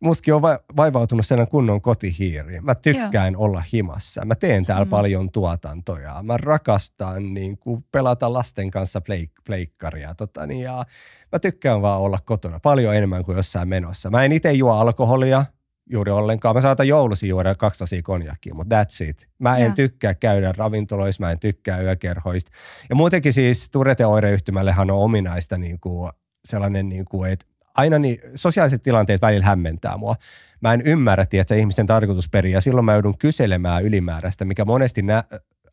mustakin on vaivautunut sellainen kunnon kotihiiri. Mä tykkään olla himassa. Mä teen täällä paljon tuotantoja. Mä rakastan niin kuin pelata lasten kanssa pleikkaria. Ja mä tykkään vaan olla kotona paljon enemmän kuin jossain menossa. Mä en itse juo alkoholia juuri ollenkaan. Mä saatan joulusi juoda 2 lasia konjakkia, mutta that's it. Mä en tykkää käydä ravintoloissa, mä en tykkää yökerhoista. Ja muutenkin siis Touretten oireyhtymällehän on ominaista niin kuin sellainen, niin kuin, että aina sosiaaliset tilanteet välillä hämmentää mua. Mä en ymmärrä, että ihmisten tarkoitusperiä. Silloin mä joudun kyselemään ylimääräistä, mikä monesti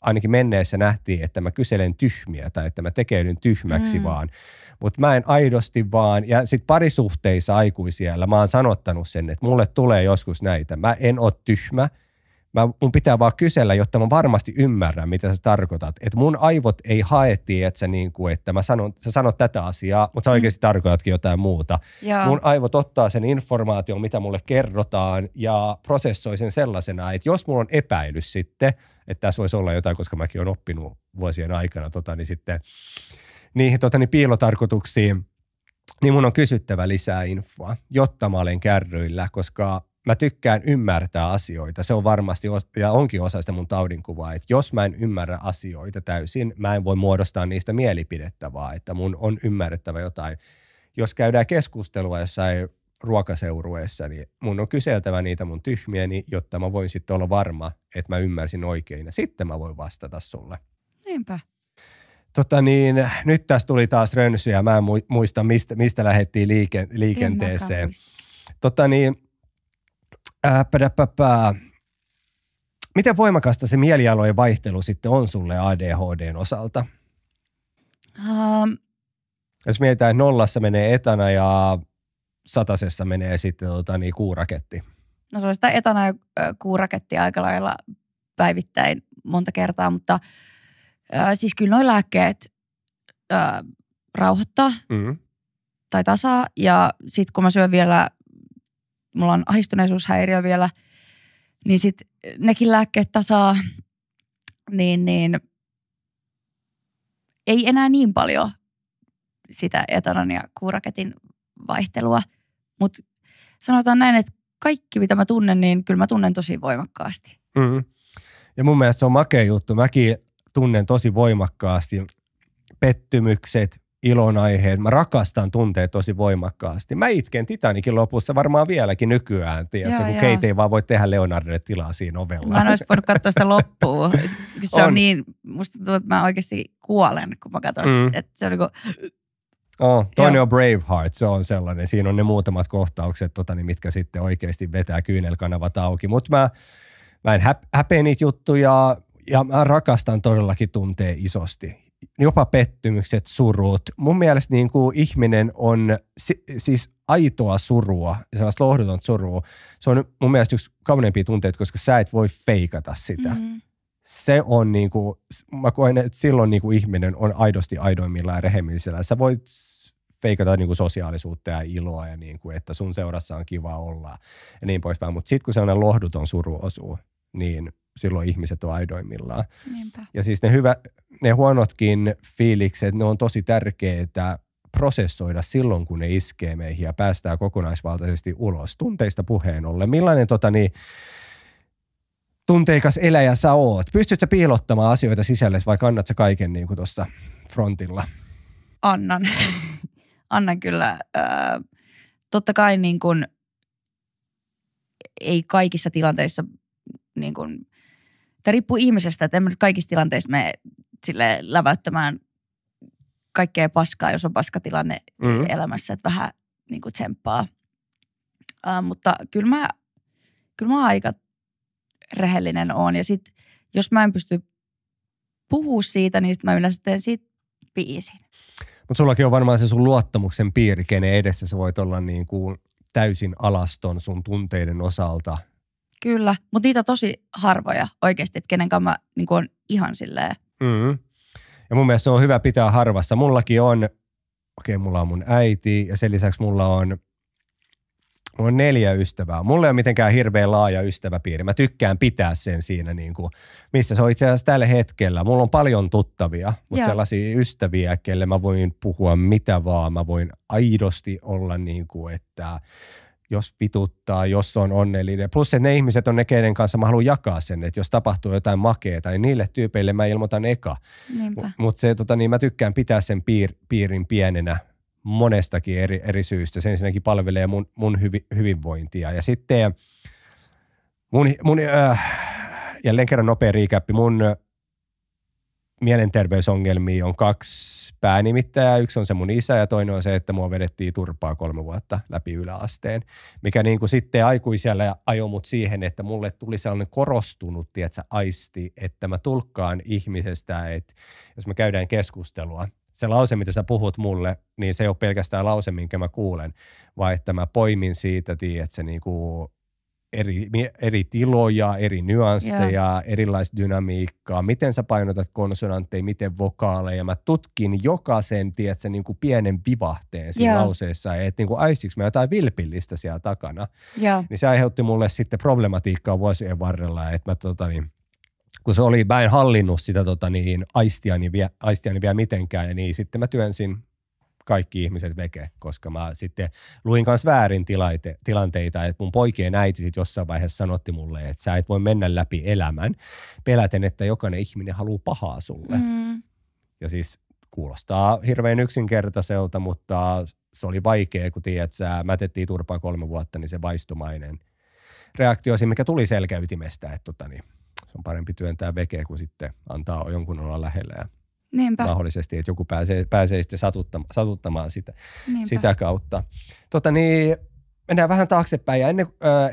ainakin menneessä nähtiin, että mä kyselen tyhmiä tai että mä tekeydyn tyhmäksi vaan. Mutta mä en aidosti vaan, ja sitten parisuhteissa aikuisiellä mä oon sanottanut sen, että mulle tulee joskus näitä. Mä en ole tyhmä. Mun pitää vaan kysellä, jotta mä varmasti ymmärrän, mitä sä tarkoitat. Että mun aivot ei haettiin, että sä sanot tätä asiaa, mutta sä oikeasti tarkoitatkin jotain muuta. Ja. Mun aivot ottaa sen informaation, mitä mulle kerrotaan ja prosessoi sen sellaisena, että jos mulla on epäilys sitten, että tässä voisi olla jotain, koska mäkin olen oppinut vuosien aikana niin sitten niihin piilotarkoituksiin, niin mun on kysyttävä lisää infoa, jotta mä olen kärryillä, koska mä tykkään ymmärtää asioita. Se on varmasti ja onkin osa sitä mun taudinkuvaa, että jos mä en ymmärrä asioita täysin, mä en voi muodostaa niistä mielipidettä, vaan että mun on ymmärrettävä jotain. Jos käydään keskustelua jossain ruokaseurueessa, niin mun on kyseltävä niitä mun tyhmiäni, jotta mä voin sitten olla varma, että mä ymmärsin oikein ja sitten mä voin vastata sulle. Niinpä. Nyt tässä tuli taas rönsyjä ja mä en muista, mistä lähdettiin liikenteeseen. Miten voimakasta se mielialojen vaihtelu sitten on sulle ADHDn osalta? Jos mietitään, että 0 menee etana ja 100 menee sitten kuuraketti. No se on sitä etana ja kuurakettia aika lailla päivittäin monta kertaa, mutta siis kyllä nuo lääkkeet rauhoittaa tai tasaa ja sitten kun mä syön vielä, mulla on ahdistuneisuushäiriö vielä, niin sitten nekin lääkkeet tasaa, niin ei enää niin paljon sitä etanan ja kuuraketin vaihtelua. Mutta sanotaan näin, että kaikki mitä mä tunnen, niin kyllä mä tunnen tosi voimakkaasti. Ja mun mielestä se on makea juttu. Mäkin tunnen tosi voimakkaasti pettymykset, ilonaiheet. Mä rakastan tunteet tosi voimakkaasti. Mä itken Titanicin lopussa varmaan vieläkin nykyään, tiedätkö, kun Kate ei vaan voi tehdä Leonardolle tilaa siinä ovella. Mä en olisi voinut katsoa sitä loppuun. Se on niin, musta tuntuu, että mä oikeasti kuolen, kun mä katson sitä. Että se on niin kuin... Toinen on Braveheart, se on sellainen. Siinä on ne muutamat kohtaukset, mitkä sitten oikeasti vetää kyynelkanavat auki. Mutta mä en häpeä niitä juttuja ja mä rakastan todellakin tuntea isosti. Jopa pettymykset, surut. Mun mielestä niin kuin ihminen on siis aitoa surua, sellaista lohdutonta surua. Se on mun mielestä yksi kauneimpia tunteita, koska sä et voi feikata sitä. Se on niin kuin, mä koen, että silloin niin kuin ihminen on aidosti aidoimmillaan ja rehemmisellä. Sä voit feikata niin kuin sosiaalisuutta ja iloa ja niin kuin, että sun seurassa on kiva olla ja niin poispäin. Mutta sitten kun sellainen lohduton suru osuu, niin silloin ihmiset on aidoimmillaan. Niinpä. Ja siis ne huonotkin fiilikset, ne on tosi tärkeää prosessoida silloin, kun ne iskee meihin ja päästään kokonaisvaltaisesti ulos. Tunteista puheen ollen. Millainen tunteikas eläjä sä oot? Pystytkö sä piilottamaan asioita sisällesi vai kannat sä kaiken niin kuin tuossa frontilla? Annan kyllä. Totta kai niin kuin, ei kaikissa tilanteissa niin kuin tämä riippuu ihmisestä, että en mä nyt kaikissa tilanteissa mene silleen läväyttämään kaikkea paskaa, jos on paskatilanne elämässä, että vähän niin kuin tsemppaa. Mutta kyllä mä aika rehellinen oon. Ja sitten jos mä en pysty puhua siitä, niin sitten mä yleensä teen siitä biisin. Mutta sullakin on varmaan se sun luottamuksen piiri, kenen edessä sä voit olla niin kuin täysin alaston sun tunteiden osalta. Kyllä, mutta niitä on tosi harvoja oikeasti, että kenen kanssa mä niin kuin on ihan silleen. Ja mun mielestä se on hyvä pitää harvassa. Mullakin on, mulla on mun äiti ja sen lisäksi mulla on 4 ystävää. Mulla ei ole mitenkään hirveän laaja ystäväpiiri. Mä tykkään pitää sen siinä, niin kuin, missä se on itse asiassa tällä hetkellä. Mulla on paljon tuttavia, mutta sellaisia ystäviä, kelle mä voin puhua mitä vaan. Mä voin aidosti olla niin kuin, että jos vituttaa, jos on onnellinen. Plus, että ne ihmiset on ne, keiden kanssa mä haluan jakaa sen, että jos tapahtuu jotain makeeta, niin niille tyypeille mä ilmoitan eka. Mutta niin mä tykkään pitää sen piirin pienenä monestakin eri syystä. Se ensinnäkin palvelee mun hyvinvointia. Ja sitten jälleen kerran nopea riikäppi, mun mielenterveysongelmia on 2 päänimittäjää. Yksi on se mun isä ja toinen on se, että mua vedettiin turpaa 3 vuotta läpi yläasteen. Mikä niin kuin sitten aikuisella ajoi mut siihen, että mulle tuli sellainen korostunut, aisti, että mä tulkkaan ihmisestä, että jos me käydään keskustelua, se lause, mitä sä puhut mulle, niin se ei ole pelkästään lause, minkä mä kuulen, vaan että mä poimin siitä, että niinku eri tiloja, eri nyansseja, erilaista dynamiikkaa, miten sä painotat konsonantteja, miten vokaaleja. Mä tutkin jokaisen, niinku pienen vivahteen siinä lauseessa, että niinku aistiks mä jotain vilpillistä siellä takana. Niin se aiheutti mulle sitten problematiikkaa vuosien varrella, että kun mä en hallinnut sitä aistiani vielä mitenkään, niin sitten mä työnsin kaikki ihmiset veke, koska mä sitten luin kanssa väärin tilanteita, että mun poikien äiti sitten jossain vaiheessa sanotti mulle, että sä et voi mennä läpi elämän peläten, että jokainen ihminen haluaa pahaa sulle. Ja siis kuulostaa hirveän yksinkertaiselta, mutta se oli vaikea, kun tiedät, sä mätettiin turpaa 3 vuotta, niin se vaistomainen reaktio, mikä tuli selkäytimestä, että se on parempi työntää vekeä, kuin sitten antaa jonkun olla lähellä ja mahdollisesti, että joku pääsee sitten satuttamaan sitä kautta. Mennään vähän taaksepäin ja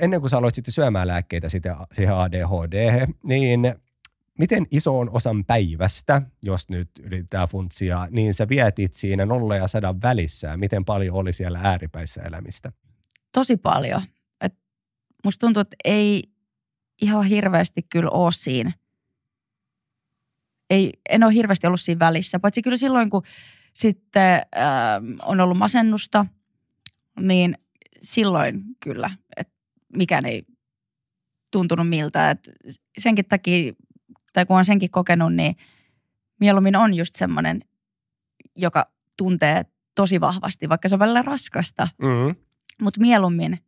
ennen kuin sä aloit sitten syömään lääkkeitä siihen ADHD, niin miten isoon osan päivästä, jos nyt yritetään funtsia, niin sä vietit siinä 0 ja 100 välissä? Miten paljon oli siellä ääripäissä elämistä? Tosi paljon. Musta tuntuu, että ei ihan hirveästi kyllä ole siinä. En ole hirveästi ollut siinä välissä, paitsi kyllä silloin, kun sitten on ollut masennusta, niin silloin kyllä, että mikään ei tuntunut miltä. Et senkin takia, tai kun on senkin kokenut, niin mieluummin on just semmoinen, joka tuntee tosi vahvasti, vaikka se on välillä raskasta, mutta mieluummin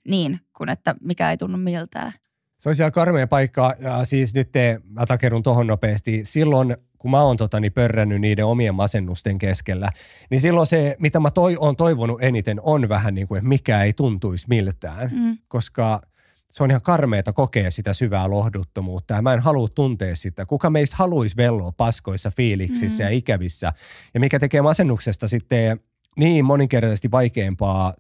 niin, kuin että mikä ei tunnu miltään. Se on siellä karmea paikka, ja siis nyt mä takerun tohon nopeasti. Silloin, kun mä oon pörrännyt niiden omien masennusten keskellä, niin silloin se, mitä mä oon toivonut eniten, on vähän niin kuin, että mikä ei tuntuisi miltään. Koska se on ihan karmeeta kokea sitä syvää lohduttomuutta, ja mä en halua tuntea sitä. Kuka meistä haluaisi velloa paskoissa, fiiliksissä ja ikävissä, ja mikä tekee masennuksesta sitten niin moninkertaisesti vaikeampaa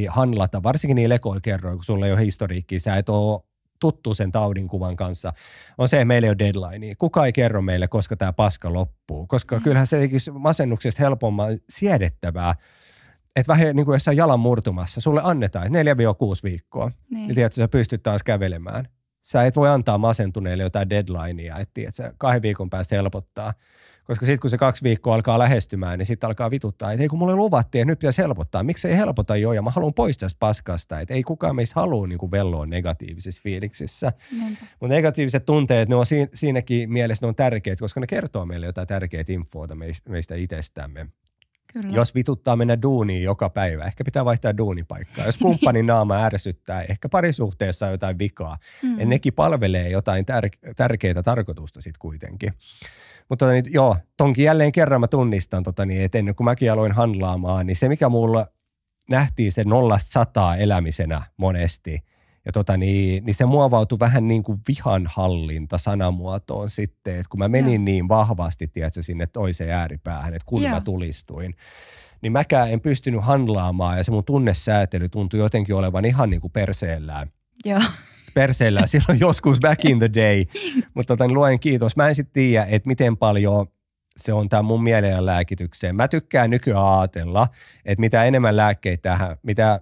handlata, varsinkin niin lekoilkerroin, kun sulla ei ole historiikkiä, sä et ole tuttu sen taudinkuvan kanssa, on se, että meillä ei ole deadlinea. Kuka ei kerro meille, koska tämä paska loppuu. Koska kyllähän se tekisi masennuksesta helpomman siedettävää, että vähän niin kuin jossain jalan murtumassa, sulle annetaan 4-6 viikkoa. Niin tiedät, että sä pystyt taas kävelemään. Sä et voi antaa masentuneille jotain deadlinea, että tiedät, 2 viikon päästä helpottaa. Koska sitten kun se 2 viikkoa alkaa lähestymään, niin sitten alkaa vituttaa, että ei kun mulle luvattiin, että nyt pitäisi helpottaa. Miksi ei helpota jo? Ja mä haluan pois tästä paskasta. Että ei kukaan meistä halua niin kuin velloa negatiivisissa fiiliksissä. Mutta negatiiviset tunteet, ne on siinäkin mielessä ne on tärkeät, koska ne kertoo meille jotain tärkeää infoa meistä itsestämme. Kyllä. Jos vituttaa mennä duuniin joka päivä, ehkä pitää vaihtaa duunipaikkaa. Jos kumppanin naama ärsyttää, ehkä parisuhteessa on jotain vikaa. Ja nekin palvelee jotain tärkeää tarkoitusta sitten kuitenkin. Mutta tonkin jälleen kerran mä tunnistan, että ennen kuin mäkin aloin handlaamaan, niin se mikä mulla nähtiin se 0-100 elämisenä monesti, Ja niin se muovautui vähän niin kuin vihanhallinta sanamuotoon sitten, että kun mä menin niin vahvasti, tiedätkö, sinne toiseen ääripäähän, että kun mä tulistuin, niin mäkään en pystynyt handlaamaan ja se mun tunnesäätely tuntui jotenkin olevan ihan niin kuin perseellään. Joo. Perseellään silloin joskus back in the day, mutta niin luojen kiitos. Mä en sitten tiedä, että miten paljon se on tämä mun mielenlääkitykseen. Mä tykkään nykyään ajatella, että mitä enemmän lääkkeitä tähän, mitä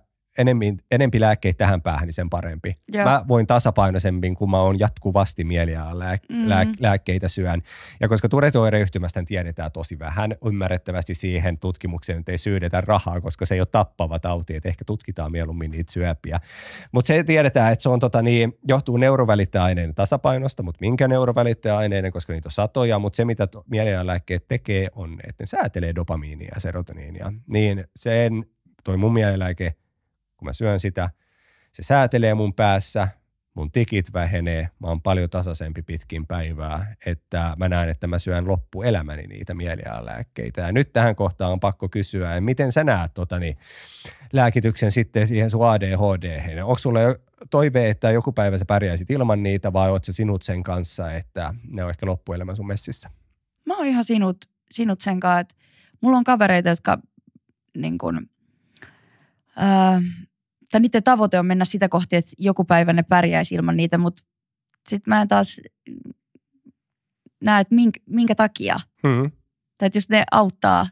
enempi lääkkeitä tähän päähän, niin sen parempi. Joo. Mä voin tasapainoisemmin, kun mä oon jatkuvasti lääkkeitä syön. Ja koska Tourette-oireyhtymästä tiedetään tosi vähän, ymmärrettävästi siihen tutkimukseen nyt ei syydetä rahaa, koska se ei ole tappava tauti, että ehkä tutkitaan mieluummin niitä syöpiä. Mutta se tiedetään, että se on johtuu neurovälittäjäaineiden tasapainosta, mutta minkä neurovälittäjäaineiden, koska niitä on satoja, mutta se mitä mielenlääkkeet tekee on, että ne säätelee dopamiinia ja serotoniinia. Niin sen toi mun mielenlääke, kun mä syön sitä, se säätelee mun päässä, mun tikit vähenee, mä oon paljon tasaisempi pitkin päivää, että mä näen, että mä syön loppuelämäni niitä mielialalääkkeitä. Ja nyt tähän kohtaan on pakko kysyä, että miten sä näet lääkityksen sitten siihen sun ADHD-hen? Onko sulla toive, että joku päivä sä pärjäisit ilman niitä vai oot sä sinut sen kanssa, että ne on ehkä loppuelämän sun messissä? Mä oon ihan sinut sen kanssa, että mulla on kavereita, jotka niin kun, tai niiden tavoite on mennä sitä kohti, että joku päivä ne pärjäisi ilman niitä, mutta sitten mä en taas näe, että minkä takia. Tai että jos ne auttaa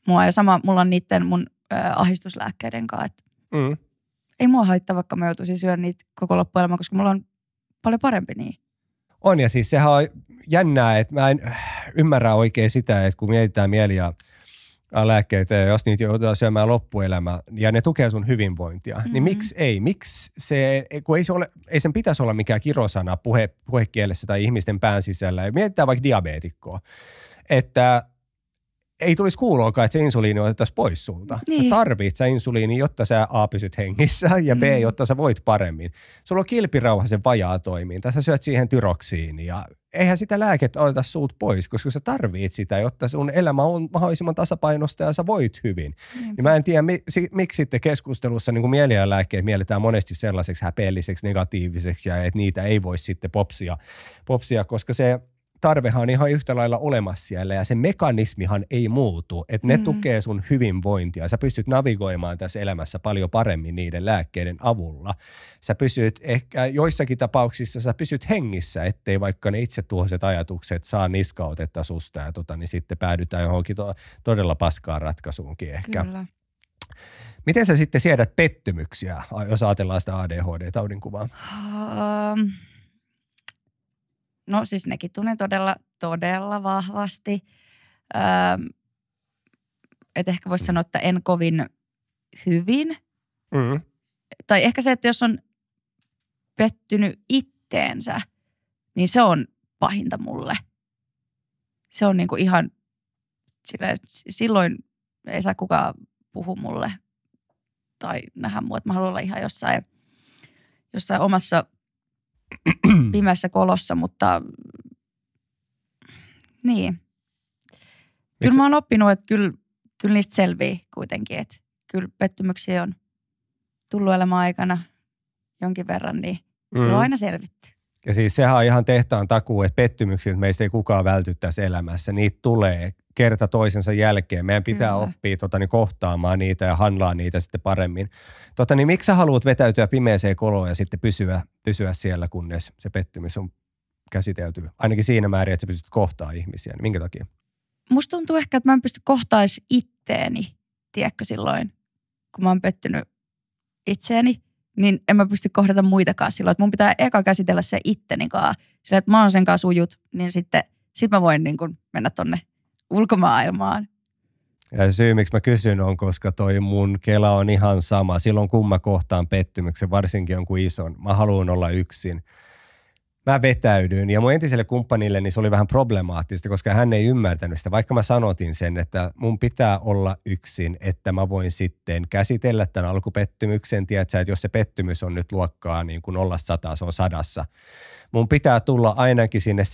mua ja sama mulla on niiden mun ahdistuslääkkeiden kanssa, että ei mua haittaa, vaikka mä joutuisin syödä niitä koko loppuelämä, koska mulla on paljon parempi niin. On ja siis sehän on jännää, että mä en ymmärrä oikein sitä, että kun mietitään mieliä lääkkeitä ja jos niitä joudutaan syömään loppuelämä ja ne tukee sun hyvinvointia, niin miksi ei? Miksi se, kun ei sen pitäisi olla mikään kirosana puhekielessä tai ihmisten pään sisällä. Mietitään vaikka diabeetikkoa, että ei tulisi kuuloakaan, että se insuliini otettaisiin pois sulta. Niin. Sä tarvitset sä insuliini, jotta sä A, pysyt hengissä ja B, jotta sä voit paremmin. Sulla on kilpirauhasen vajaa toiminta, sä syöt siihen tyroksiin ja eihän sitä lääkettä oteta sulta pois, koska sä tarvitset sitä, jotta sun elämä on mahdollisimman tasapainosta ja sä voit hyvin. Niin mä en tiedä, miksi sitten keskustelussa niin mielialalääkkeet mielletään monesti sellaiseksi häpeälliseksi, negatiiviseksi ja että niitä ei voi sitten popsia, koska se tarvehan on ihan yhtä lailla olemassa siellä ja se mekanismihan ei muutu, että ne tukee sun hyvinvointia. Sä pystyt navigoimaan tässä elämässä paljon paremmin niiden lääkkeiden avulla. Sä pysyt ehkä joissakin tapauksissa sä pysyt hengissä, ettei vaikka ne itsetuhoiset ajatukset saa niskautetta susta ja niin sitten päädytään johonkin todella paskaan ratkaisuunkin ehkä. Kyllä. Miten sä sitten siedät pettymyksiä, jos ajatellaan sitä ADHD-taudinkuvaa? No siis nekin tunnen todella vahvasti. Et ehkä voisi sanoa, että en kovin hyvin. Tai ehkä se, että jos on pettynyt itteensä, niin se on pahinta mulle. Se on niinku ihan, silloin ei saa kukaan puhua mulle tai nähdä mua, että mä haluan olla ihan jossain omassa pimeässä kolossa, mutta niin. Kyllä mä oon oppinut, että kyllä niistä selvii kuitenkin, että kyllä pettymyksiä on tullut elämän aikana jonkin verran, niin kyllä on aina selvitty. Ja siis sehän on ihan tehtaan takuu, että pettymyksiä meistä ei kukaan välty tässä elämässä. Niitä tulee kerta toisensa jälkeen. Meidän pitää oppia kohtaamaan niitä ja handlaa niitä sitten paremmin. Niin miksi sä haluat vetäytyä pimeäseen koloon ja sitten pysyä siellä, kunnes se pettymys on käsitelty? Ainakin siinä määrin, että sä pystyt kohtaamaan ihmisiä. Niin minkä takia? Musta tuntuu ehkä, että mä en pysty kohtaamaan itteeni, tiedätkö silloin, kun mä oon pettynyt itseäni. Niin en mä pysty kohdata muitakaan silloin. Että mun pitää eka käsitellä se itteni kanssa. Sillä, että mä oon sen kanssa sujut, niin sitten mä voin niin kuin mennä tonne ulkomaailmaan. Ja syy, miksi mä kysyn, on, koska toi mun kela on ihan sama. Silloin kun mä kohtaan pettymyksen, varsinkin jonkun ison, mä haluan olla yksin. Mä vetäydyin ja mun entiselle kumppanille niin se oli vähän problemaattista, koska hän ei ymmärtänyt sitä. Vaikka mä sanotin sen, että mun pitää olla yksin, että mä voin sitten käsitellä tämän alkupettymyksen. Tiedätkö, että jos se pettymys on nyt luokkaa niin kuin 0-100, se on 100. Mun pitää tulla ainakin sinne 7-60,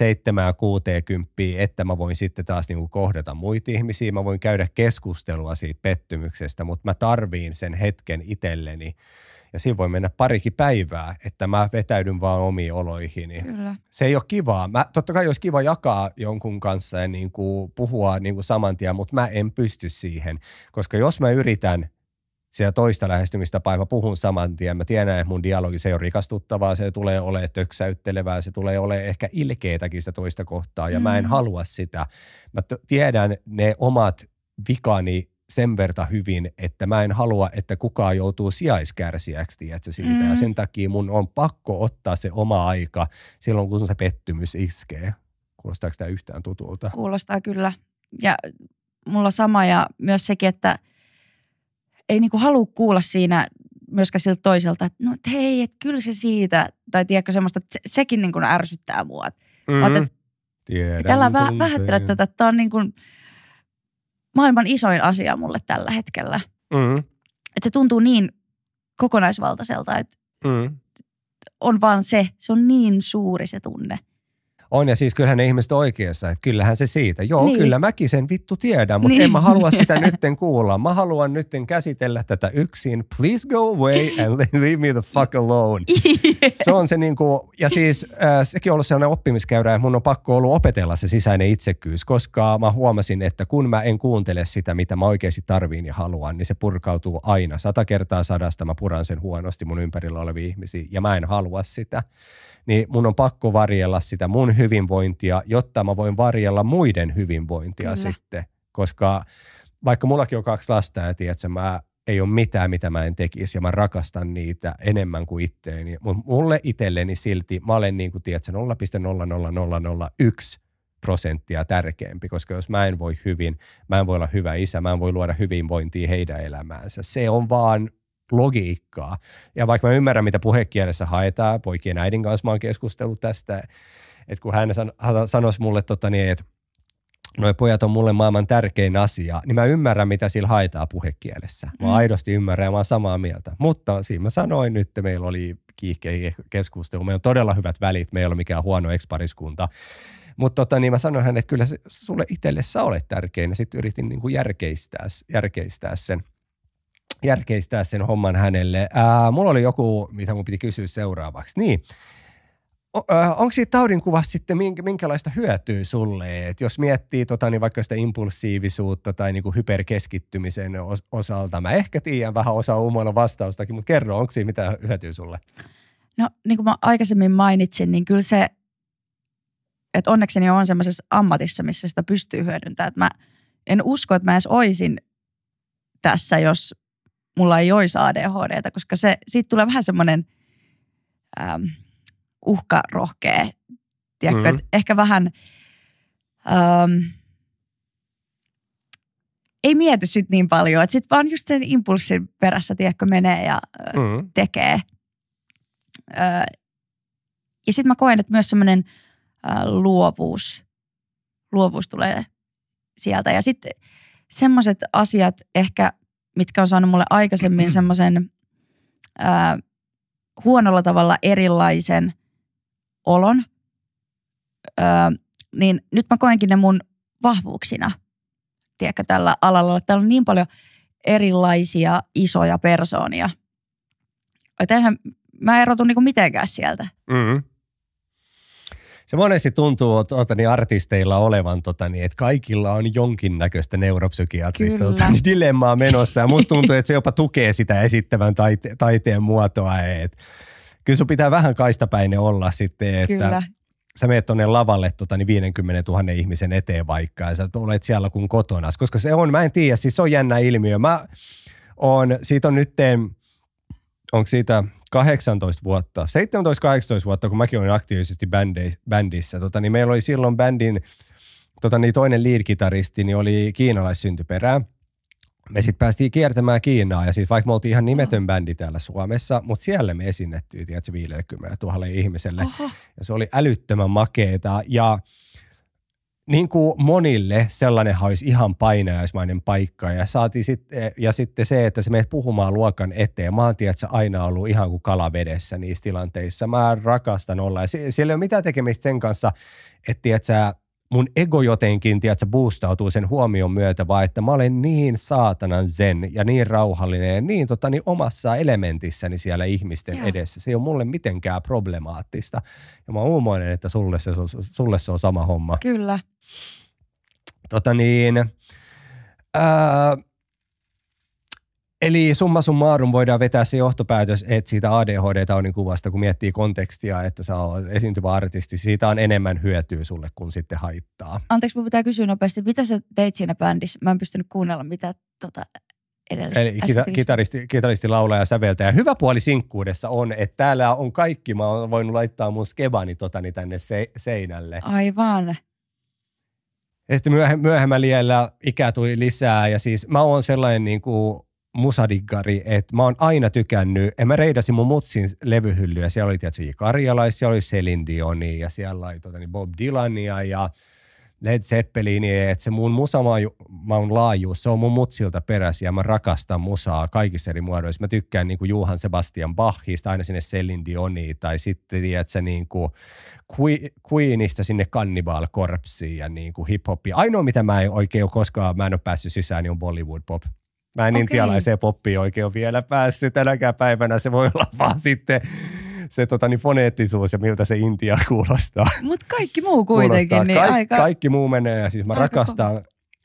että mä voin sitten taas niin kuin kohdata muita ihmisiä. Mä voin käydä keskustelua siitä pettymyksestä, mutta mä tarviin sen hetken itselleni. Ja siinä voi mennä parikin päivää, että mä vetäydyn vaan omiin oloihini. Kyllä. Se ei ole kivaa. Totta kai olisi kiva jakaa jonkun kanssa ja niin kuin puhua niin kuin saman tien, mutta mä en pysty siihen. Koska jos mä yritän siellä toista lähestymistapaa, mä puhun saman tien, mä tiedän, että mun dialogi se ei ole rikastuttavaa, se tulee olemaan töksäyttelevää, se tulee olemaan ehkä ilkeetäkin sitä toista kohtaa ja mä en halua sitä. Mä tiedän ne omat vikani sen verta hyvin, että mä en halua, että kukaan joutuu sijaiskärsijäksi, tiedätkö, siitä. Ja sen takia mun on pakko ottaa se oma aika silloin, kun se pettymys iskee. Kuulostaako tämä yhtään tutulta? Kuulostaa kyllä. Ja mulla sama ja myös sekin, että ei niinku halua kuulla siinä myöskään siltä toiselta, että no et hei, että kyllä se siitä. Tai tiedätkö semmoista, että sekin niinku ärsyttää mua. Tiedän. Älä vähättele tätä, että tämä on niinku maailman isoin asia mulle tällä hetkellä. Että se tuntuu niin kokonaisvaltaiselta, että on vaan se on niin suuri se tunne. On, ja siis kyllähän ne ihmiset on oikeassa, että kyllähän se siitä. Joo, niin. Kyllä mäkin sen vittu tiedän, mutta en mä halua sitä nytten kuulla. Mä haluan nytten käsitellä tätä yksin. Please go away and leave me the fuck alone. Yeah. Se on se niinku, ja siis sekin on ollut sellainen oppimiskäyrä, että mun on pakko ollut opetella se sisäinen itsekkyys, koska mä huomasin, että kun mä en kuuntele sitä, mitä mä oikeasti tarviin ja haluan, niin se purkautuu aina. 100 kertaa 100 mä puran sen huonosti mun ympärillä olevia ihmisiä, ja mä en halua sitä. Niin mun on pakko varjella sitä mun hyvinvointia, jotta mä voin varjella muiden hyvinvointia sitten. Koska vaikka mullakin on 2 lasta ja tiedätkö, mä ei ole mitään, mitä mä en tekisi ja mä rakastan niitä enemmän kuin itteeni. Mutta mulle itselleni silti mä olen niin kuin tiedätkö 0,00001% tärkeämpi, koska jos mä en voi hyvin, mä en voi olla hyvä isä, mä en voi luoda hyvinvointia heidän elämäänsä. Se on vaan logiikkaa. Ja vaikka mä ymmärrän, mitä puhekielessä haetaan, poikien äidin kanssa mä oon keskustellut tästä, että kun hän sanoisi mulle, että noi pojat on mulle maailman tärkein asia, niin mä ymmärrän, mitä sillä haetaan puhekielessä. Mä aidosti ymmärrän ja mä oon samaa mieltä. Mutta siinä mä sanoin nyt, että meillä oli kiihkeä keskustelu, meillä on todella hyvät välit, me ei ole mikään huono ex-pariskunta. Mutta niin mä sanoin hänelle, että kyllä sulle itselle sä olet tärkein, ja sitten yritin niin kuin järkeistää sen homman hänelle. Mulla oli joku, mitä mun piti kysyä seuraavaksi. Niin, onko siitä taudinkuvasta sitten minkälaista hyötyä sulle? Et jos miettii niin vaikka sitä impulsiivisuutta tai niin kuin hyperkeskittymisen osalta, mä ehkä tiedän vähän osaa umoilla vastaustakin, mutta kerro, onko siinä mitään hyötyä sulle? No niin kuin mä aikaisemmin mainitsin, niin kyllä se, että onnekseni on semmoisessa ammatissa, missä sitä pystyy hyödyntämään. Mä en usko, että mä edes oisin tässä, jos mulla ei olisi ADHD:tä, koska siitä tulee vähän semmoinen uhkarohkea, tiedätkö, että ehkä vähän ei mieti sit niin paljon, että sit vaan just sen impulssin perässä, tiedätkö, menee ja tekee. Ja sit mä koen, että myös semmoinen luovuus tulee sieltä. Ja sitten semmoiset asiat ehkä, mitkä on saanut mulle aikaisemmin semmoisen huonolla tavalla erilaisen olon, niin nyt mä koenkin ne mun vahvuuksina, tiedätkö, tällä alalla. Täällä on niin paljon erilaisia isoja persoonia. Että enhän mä erotu niinku mitenkään sieltä. Se monesti tuntuu artisteilla olevan, että kaikilla on jonkinnäköistä neuropsykiatrista dilemmaa menossa. Ja musta tuntuu, että se jopa tukee sitä esittävän taiteen muotoa. Kyllä sun pitää vähän kaistapäinen olla sitten, että kyllä. Sä menet tuonne lavalle 50 000 ihmisen eteen vaikka ja sä olet siellä kuin kotona. Koska se on, mä en tiedä, siis se on jännä ilmiö. Siitä on nyt, onko siitä 18 vuotta, 17-18 vuotta, kun mäkin olin aktiivisesti bändissä, niin meillä oli silloin bändin toinen lead-kitaristi, niin oli kiinalaissyntyperää. Me sitten päästiin kiertämään Kiinaa ja sitten vaikka me oltiin ihan nimetön bändi täällä Suomessa, mutta siellä me esinnettiin, tiedätkö, 50 000 ihmiselle. Ja se oli älyttömän makeeta ja niin kuin monille sellainen olisi ihan painajaismainen paikka ja sitten se, että se menet puhumaan luokan eteen. Mä oon tiedätkö, aina ollut ihan kuin kala vedessä niissä tilanteissa. Mä rakastan olla ja siellä ei ole mitään tekemistä sen kanssa, että tiedätkö, mun ego jotenkin, tiedätkö, boostautuu sen huomion myötä, vaan että mä olen niin saatanan zen ja niin rauhallinen ja niin, niin omassa elementissäni siellä ihmisten edessä. Se ei ole mulle mitenkään problemaattista. Ja mä oon uumoinen, että sulle se on sama homma. Kyllä. Eli summa summarum voidaan vetää se johtopäätös, että siitä ADHD-taudin kuvasta, kun miettii kontekstia, että sä oot esiintyvä artisti, siitä on enemmän hyötyä sulle kuin sitten haittaa. Anteeksi, mun pitää kysyä nopeasti, mitä sä teit siinä bändissä? Mä en pystynyt kuunnella, mitä edellistä. Eli kitaristi, laulaja ja säveltäjä. Hyvä puoli sinkkuudessa on, että täällä on kaikki. Mä oon voinut laittaa mun skebani tänne seinälle. Aivan. Ja sitten myöhemmällä iällä ikää tuli lisää ja siis mä oon sellainen niin kuin musadiggari, että mä oon aina tykännyt, mä reidasin mun mutsin levyhyllyä, siellä oli tietysti Karjalais, siellä oli Celine Dionia ja siellä oli Bob Dylania ja Led Zeppelinia, että se mun musamaun laajuus, se on mun mutsilta peräisin ja mä rakastan musaa kaikissa eri muodoissa. Mä tykkään niin kuin Johann Sebastian Bachista aina sinne Celine Dioniin tai sitten tiedätkö niin kuin Queenista sinne Cannibal Corpseen ja niin kuin hip-hopia. Ainoa mitä mä en oikein ole koskaan, mä en ole päässyt sisään, niin on Bollywood pop. Mä en intialaiseen poppiin oikein ole vielä päässyt tänäkään päivänä. Se voi olla vaan sitten se foneettisuus ja miltä se Intia kuulostaa. Mutta kaikki muu kuitenkin. Niin kaikki muu menee ja siis mä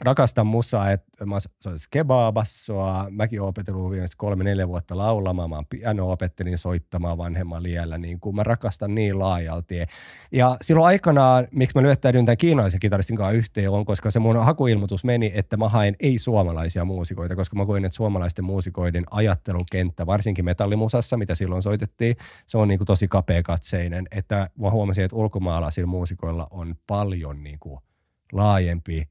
rakastan musaa, että mä soitan skebaa, bassoa. Mäkin oon opetellut viimeiset 3-4 vuotta laulamaan. Mä opettelin soittamaan vanhemmalla iällä. Niin kuin mä rakastan niin laajalti. Ja silloin aikanaan, miksi mä lyöttäydyin tämän kiinalaisen kitaristin kanssa yhteen, on, koska se mun hakuilmoitus meni, että mä haen ei-suomalaisia muusikoita, koska mä koin, että suomalaisten muusikoiden ajattelukenttä, varsinkin metallimusassa, mitä silloin soitettiin, se on niin kuin tosi kapeakatseinen. Että mä huomasin, että ulkomaalaisilla muusikoilla on paljon niin kuin laajempi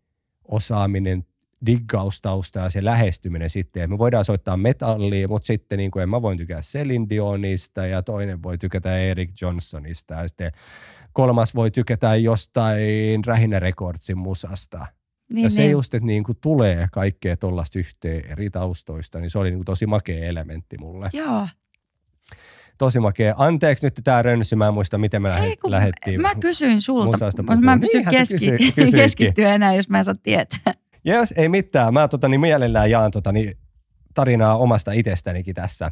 osaaminen, diggaustausta ja se lähestyminen sitten. Me voidaan soittaa metallia, mutta sitten niin kuin mä voin tykätä Celine Dionista ja toinen voi tykätä Eric Johnsonista ja sitten kolmas voi tykätä jostain Rähinä Recordsin musasta. Niin, ja se just, että niin kuin tulee kaikkea tollaista yhteen eri taustoista, niin se oli niin kuin tosi makea elementti mulle. Joo. Tosi makea. Anteeksi nyt tää rönsy, mä en muista, miten me lähdettiin. Mä kysyin sulta, mä en pysty keskittyä enää, jos mä en saa tietää. Jes, ei mitään. Mä mielellään jaan tarinaa omasta itsestänikin tässä.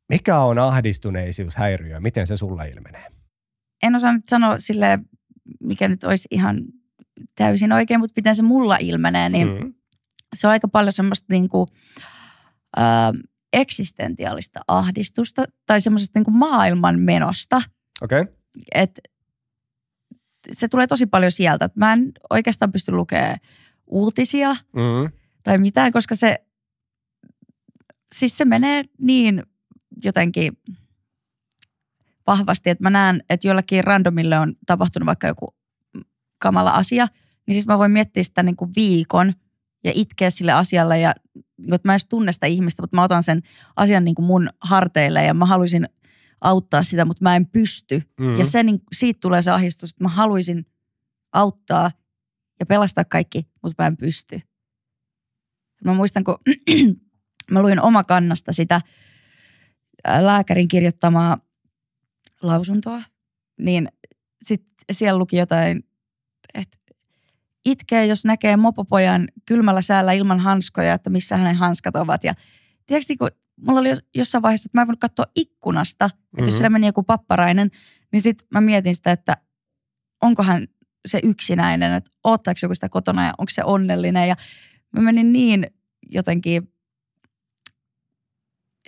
Mikä on ahdistuneisuushäiriö? Miten se sulla ilmenee? En osaa nyt sanoa silleen, mikä nyt olisi ihan täysin oikein, mutta miten se mulla ilmenee, niin se on aika paljon semmoista niinku eksistentiaalista ahdistusta tai semmoisesta niin kuin maailman menosta. Okei. Okay. Että se tulee tosi paljon sieltä. Että mä en oikeastaan pysty lukemaan uutisia tai mitään, koska se menee niin jotenkin vahvasti, että mä näen, että jollakin randomille on tapahtunut vaikka joku kamala asia, niin siis mä voin miettiä sitä niin kuin viikon ja itkeä sille asialle ja että mä en edes tunne sitä ihmistä, mutta mä otan sen asian niin kuin mun harteille ja mä haluaisin auttaa sitä, mutta mä en pysty. Ja siitä tulee se ahdistus, että mä haluaisin auttaa ja pelastaa kaikki, mutta mä en pysty. Mä muistan, kun mä luin Omakannasta sitä lääkärin kirjoittamaa lausuntoa, niin sitten siellä luki jotain, että itkee, jos näkee mopopojan kylmällä säällä ilman hanskoja, että missä hänen hanskat ovat. Ja tiedätkö, kun mulla oli jossain vaiheessa, että mä en voinut katsoa ikkunasta, että jos siellä meni joku papparainen, niin sitten mä mietin sitä, että onkohan se yksinäinen, että oottaako joku sitä kotona ja onko se onnellinen. Ja mä menin niin jotenkin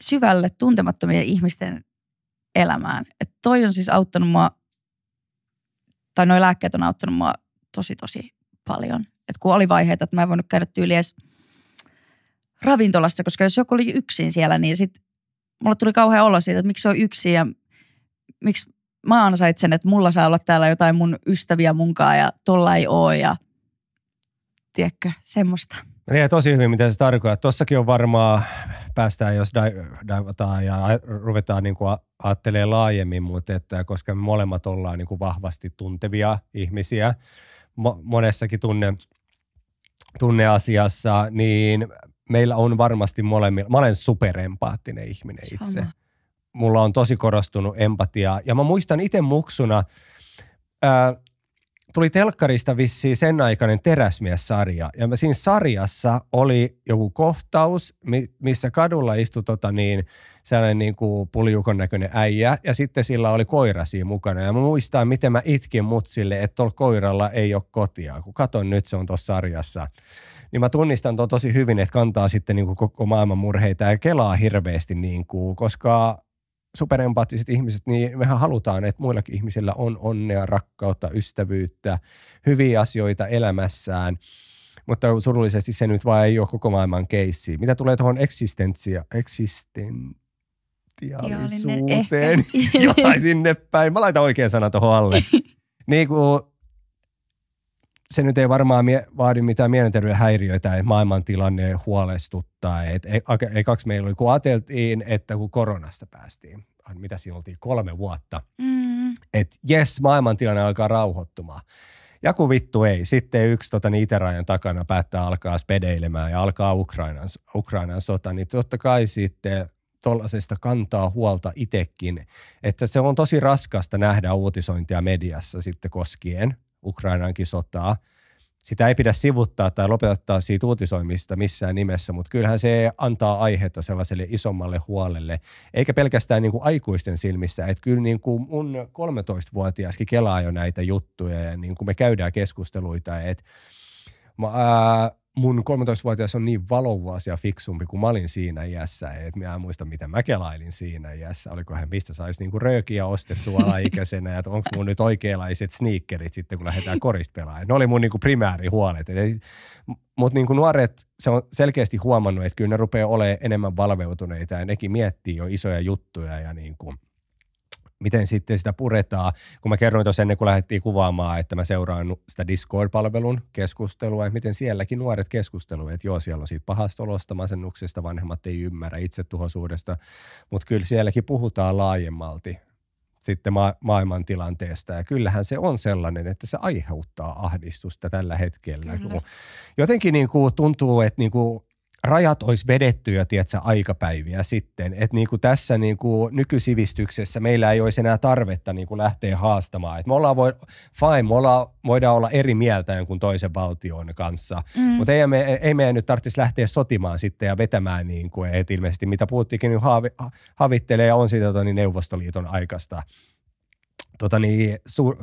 syvälle tuntemattomien ihmisten elämään. Että toi on siis auttanut mua, tai noi lääkkeet on auttanut mua tosi paljon. Että kun oli vaiheita, että mä en voinut käydä tyyliin edes ravintolassa, koska jos joku oli yksin siellä, niin sitten mulla tuli kauhean olo siitä, että miksi se on yksin ja miksi mä ansaitsen, että mulla saa olla täällä jotain mun ystäviä munkaan ja tolla ei oo ja tiedätkö, semmoista. Niin, tosi hyvin, mitä se tarkoittaa. Tossakin on varmaan, päästään jos daivataan ja ruvetaan niin kuin ajattelemaan laajemmin, mutta että koska me molemmat ollaan niin kuin vahvasti tuntevia ihmisiä, monessakin tunneasiassa, niin meillä on varmasti molemmilla. Mä olen superempaattinen ihminen itse. Sama. Mulla on tosi korostunut empatia. Ja mä muistan itse muksuna, tuli telkkarista vissiin sen aikainen Teräsmies-sarja. Ja siinä sarjassa oli joku kohtaus, missä kadulla istui sellainen niin kuin puljukon näköinen äijä. Ja sitten sillä oli koira siinä mukana. Ja mä muistan, miten mä itkin mutsille, että tuolla koiralla ei ole kotia. Kun katon nyt, se on tuossa sarjassa. Niin mä tunnistan tuon tosi hyvin, että kantaa sitten niin kuin koko maailman murheita ja kelaa hirveästi, niin kuin, koska superempaattiset ihmiset, niin mehän halutaan, että muillakin ihmisillä on onnea, rakkautta, ystävyyttä, hyviä asioita elämässään, mutta surullisesti se nyt vaan ei ole koko maailman keissi. Mitä tulee tuohon eksistentiaalisuuteen, jotain sinne päin. Mä laitan oikean sanan tuohon alle. Niin kuin se nyt ei varmaan vaadi mitään mielenterveyden häiriöitä, että maailmantilanne huolestuttaa. Ekaksi meillä kun ajateltiin, että kun koronasta päästiin, mitä siinä oltiin, 3 vuotta, että jes, maailmantilanne alkaa rauhoittumaan. Ja kun vittu ei, sitten yksi itärajan takana päättää alkaa spedeilemään ja alkaa Ukrainan sota, niin totta kai sitten tuollaisesta kantaa huolta itsekin, että se on tosi raskasta nähdä uutisointia mediassa sitten koskien Ukrainankin sotaa. Sitä ei pidä sivuttaa tai lopettaa siitä uutisoimista missään nimessä, mutta kyllähän se antaa aihetta sellaiselle isommalle huolelle, eikä pelkästään niin kuin aikuisten silmissä, että kyllä niin kuin mun 13-vuotiaaskin kelaa jo näitä juttuja ja niin kuin me käydään keskusteluita, että mun 13-vuotias on niin valovuosia fiksumpi, kun mä olin siinä iässä, että mä en muista, mitä mä kelailin siinä iässä. Olikohan mistä saisi niinku röökiä ostettua alaikäisenä, että onko mun nyt oikeanlaiset sneakerit sitten, kun lähdetään korista pelaamaan. Ne oli mun niinku primäärihuolet. Mutta niinku nuoret, se on selkeästi huomannut, että kyllä ne rupeaa olemaan enemmän valveutuneita ja nekin miettii jo isoja juttuja ja niinku miten sitten sitä puretaan. Kun mä kerroin tuossa ennen kuin lähdettiin kuvaamaan, että mä seuraan sitä Discord-palvelun keskustelua, että miten sielläkin nuoret keskusteluja, että joo, siellä on siitä pahasta olosta, masennuksesta, vanhemmat ei ymmärrä itsetuhoisuudesta, mutta kyllä sielläkin puhutaan laajemmalti sitten maailman tilanteesta. Ja kyllähän se on sellainen, että se aiheuttaa ahdistusta tällä hetkellä. Jotenkin niin kuin tuntuu, että niin kuin rajat olisi vedetty jo, tiedätkö, aikapäiviä sitten. Että niin kuin tässä niin kuin nykysivistyksessä meillä ei olisi enää tarvetta niin kuin lähteä haastamaan. Että me ollaan voidaan olla eri mieltä jonkun toisen valtion kanssa, mutta ei meidän nyt tarvitsisi lähteä sotimaan sitten ja vetämään, niin kuin, että ilmeisesti mitä Putinkin nyt havittelee ja on siitä Neuvostoliiton aikaista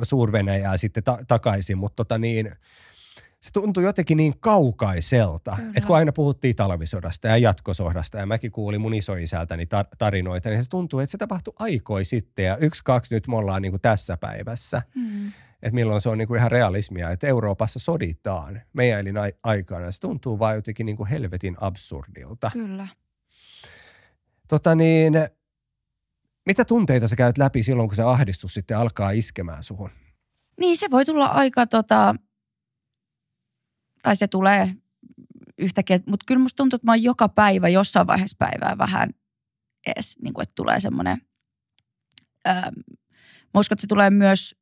Suur-Venäjää sitten takaisin, mutta se tuntui jotenkin niin kaukaiselta, että kun aina puhuttiin talvisodasta ja jatkosodasta ja mäkin kuulin mun isoisältäni tarinoita, niin se tuntuu, että se tapahtui aikoi sitten ja 1-2 nyt me ollaan niin kuin tässä päivässä. Että milloin se on niin kuin ihan realismia, että Euroopassa soditaan meidän elinaikana. Se tuntuu vaan jotenkin niin kuin helvetin absurdilta. Kyllä. Mitä tunteita sä käyt läpi silloin, kun se ahdistus sitten alkaa iskemään suhun? Niin se voi tulla aika tai se tulee yhtäkkiä, mutta kyllä musta tuntuu, että mä oon joka päivä jossain vaiheessa päivää vähän edes, niin kuin, että tulee semmoinen, mä uskon, että se tulee myös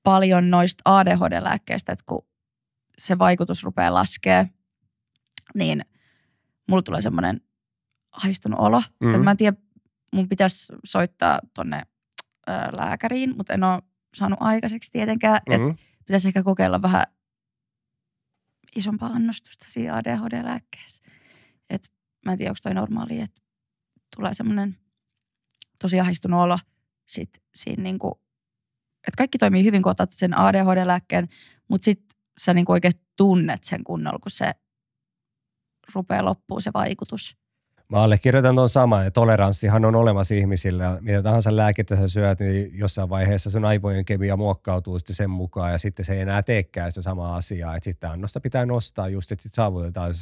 paljon noista ADHD-lääkkeistä, että kun se vaikutus rupeaa laskee, niin mulla tulee semmoinen ahdistunut olo. Että mä en tiedä, mun pitäisi soittaa tonne lääkäriin, mutta en ole saanut aikaiseksi tietenkään, että pitäisi ehkä kokeilla vähän isompaa annostusta siinä ADHD-lääkkeessä. Et mä en tiedä, onko toi normaali, että tulee semmoinen tosi ahdistunut olo sit siinä niinku, että kaikki toimii hyvin, kun otat sen ADHD-lääkkeen, mutta sit sä niinku oikein tunnet sen kunnolla, kun se rupeaa loppuun se vaikutus. Mä allekirjoitan tuon saman, ja toleranssihan on olemassa ihmisillä. Mitä tahansa lääkettä sä syöt, niin jossain vaiheessa sun aivojen kemia muokkautuu sitten sen mukaan, ja sitten se ei enää teekään sitä samaa asiaa. Että sitten annosta pitää nostaa just, että sitten saavutetaan se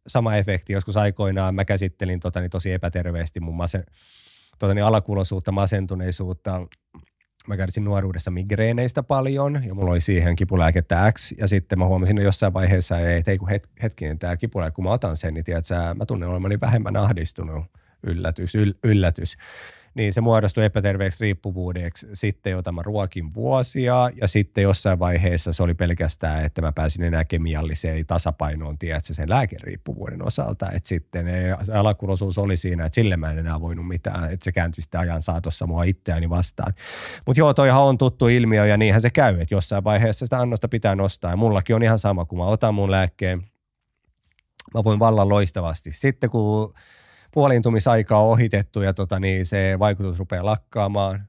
sama efekti. Joskus aikoinaan mä käsittelin tosi epäterveesti mun alakuloisuutta, masentuneisuutta. Mä kärsin nuoruudessa migreeneistä paljon ja mulla oli siihen kipulääkettä X ja sitten mä huomasin jossain vaiheessa, että ei kun hetkinen tämä kipulääke, kun mä otan sen, niin tiedätkö, mä tunnen olemani vähemmän ahdistunut, yllätys. niin se muodostui epäterveeksi riippuvuudeksi sitten, jota mä ruokin vuosia, ja sitten jossain vaiheessa se oli pelkästään, että mä pääsin enää kemialliseen tasapainoon, tiedätkö, sen lääkeriippuvuuden osalta, että sitten se alakuloisuus oli siinä, että sille mä en enää voinut mitään, että se kääntyi sitten ajan saatossa mua itseäni vastaan. Mutta joo, toihan on tuttu ilmiö, ja niinhän se käy, että jossain vaiheessa sitä annosta pitää nostaa, ja mullakin on ihan sama, kun mä otan mun lääkkeen, mä voin vallan loistavasti. Sitten kun puoliintumisaika on ohitettu ja se vaikutus rupeaa lakkaamaan,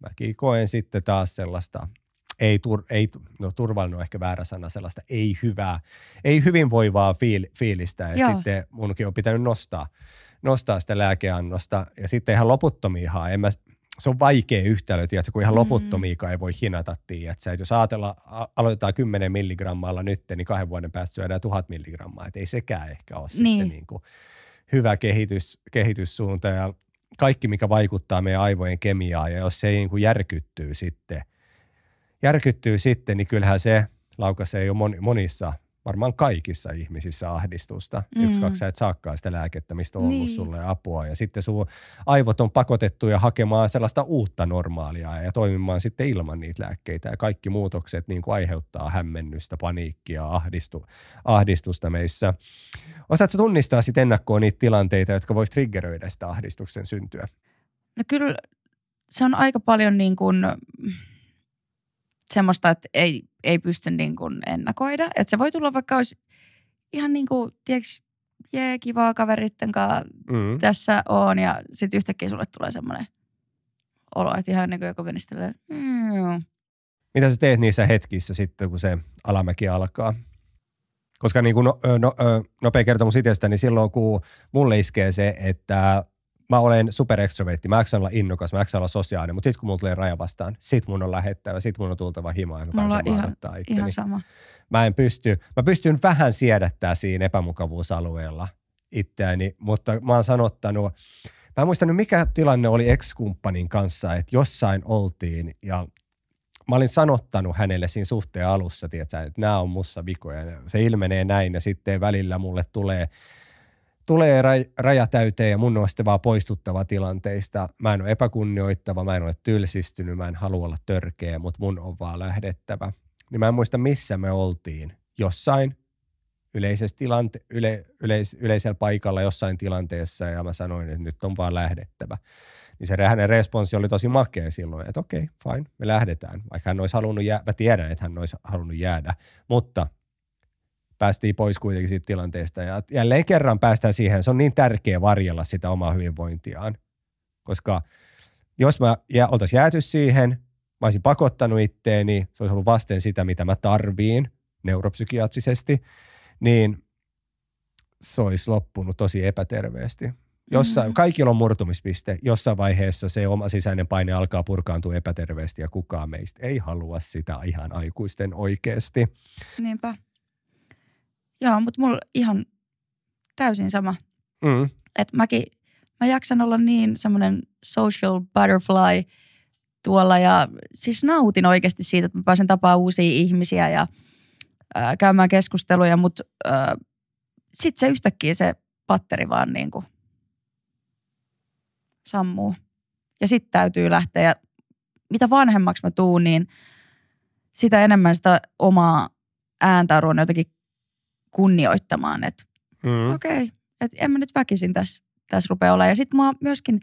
mäkin koen sitten taas sellaista, turvallinen on ehkä väärä sana, sellaista ei hyvinvoivaa fiilistä. Että sitten munkin on pitänyt nostaa sitä lääkeannosta ja sitten ihan loputtomiahan. Se on vaikea yhtälö, tiedätkö, kun ihan loputtomiikaan ei voi hinata, tiedätkö. Jos aloitetaan 10 milligrammalla nyt, niin 2 vuoden päästä syödään 1000 milligrammaa. Että ei sekään ehkä ole sitten niin kuin hyvä kehityssuunta ja kaikki, mikä vaikuttaa meidän aivojen kemiaan. Ja jos se ei niin kuin järkyttyy sitten, niin kyllähän se laukaisee jo monissa, varmaan kaikissa ihmisissä ahdistusta. 1-2 sä et saakaan sitä lääkettä, mistä on ollut sulle apua. Ja sitten sun aivot on pakotettuja hakemaan sellaista uutta normaalia ja toimimaan sitten ilman niitä lääkkeitä. Ja kaikki muutokset niin kuin aiheuttaa hämmennystä, paniikkia, ahdistusta meissä. Osaatko tunnistaa sitten ennakkoon niitä tilanteita, jotka vois triggeröidä sitä ahdistuksen syntyä? No kyllä se on aika paljon niin kuin semmoista, että ei pysty niin kuin ennakoida. Että se voi tulla vaikka olisi ihan niin kuin, tiedätkö, kivaa kaveritten kanssa tässä on. Ja sitten yhtäkkiä sulle tulee semmoinen olo, että ihan niin kuin joku menisi tälleen. Mitä sä teet niissä hetkissä sitten, kun se alamäki alkaa? Koska niin kuin nopea kertomus itsestäni, niin silloin kun mulle iskee se, että mä olen superextrovertti, mä jaksan olla innokas, mä jaksan olla sosiaalinen, mutta sitten kun mulla tulee raja vastaan, sit mun on lähettävä, sit mun on tultava himaan ja mä pääsen maadottaa itteni. Ihan sama. Mä pystyn vähän siedättää siinä epämukavuusalueella itseäni, mutta mä oon sanottanut, mä en muistanut mikä tilanne oli ex-kumppanin kanssa, että jossain oltiin ja mä olin sanottanut hänelle siinä suhteen alussa, tiedätkö, että nämä on mussa vikoja, se ilmenee näin ja sitten välillä mulle tulee raja täyteen ja mun on sitten vaan poistuttava tilanteista. Mä en ole epäkunnioittava, mä en ole tylsistynyt, mä en halua olla törkeä, mutta mun on vaan lähdettävä. Niin mä en muista missä me oltiin. Jossain yleisellä paikalla jossain tilanteessa ja mä sanoin, että nyt on vaan lähdettävä. Niin se hänen responssi oli tosi makea silloin, että okei, fine, me lähdetään. Vaikka hän olisi halunnut jäädä, mä tiedän, että hän olisi halunnut jäädä, mutta päästiin pois kuitenkin siitä tilanteesta ja jälleen kerran päästään siihen, se on niin tärkeä varjella sitä omaa hyvinvointiaan, koska jos mä oltaisiin jääty siihen, mä olisin pakottanut itteeni, se olisi ollut vasten sitä, mitä mä tarviin neuropsykiatrisesti, niin se olisi loppunut tosi epäterveesti. Kaikilla on murtumispiste, jossain vaiheessa se oma sisäinen paine alkaa purkaantua epäterveesti ja kukaan meistä ei halua sitä ihan aikuisten oikeasti. Niinpä. Joo, mutta mulla ihan täysin sama. Että mä jaksan olla niin semmoinen social butterfly tuolla ja siis nautin oikeasti siitä, että mä pääsen tapaamaan uusia ihmisiä ja käymään keskusteluja, mutta sitten se yhtäkkiä se patteri vaan niin kuin sammuu. Ja sitten täytyy lähteä ja mitä vanhemmaksi mä tuun, niin sitä enemmän sitä omaa ääntä on jotenkin kunnioittamaan, että okei, että en mä nyt väkisin tässä rupea olla. Ja sitten mua myöskin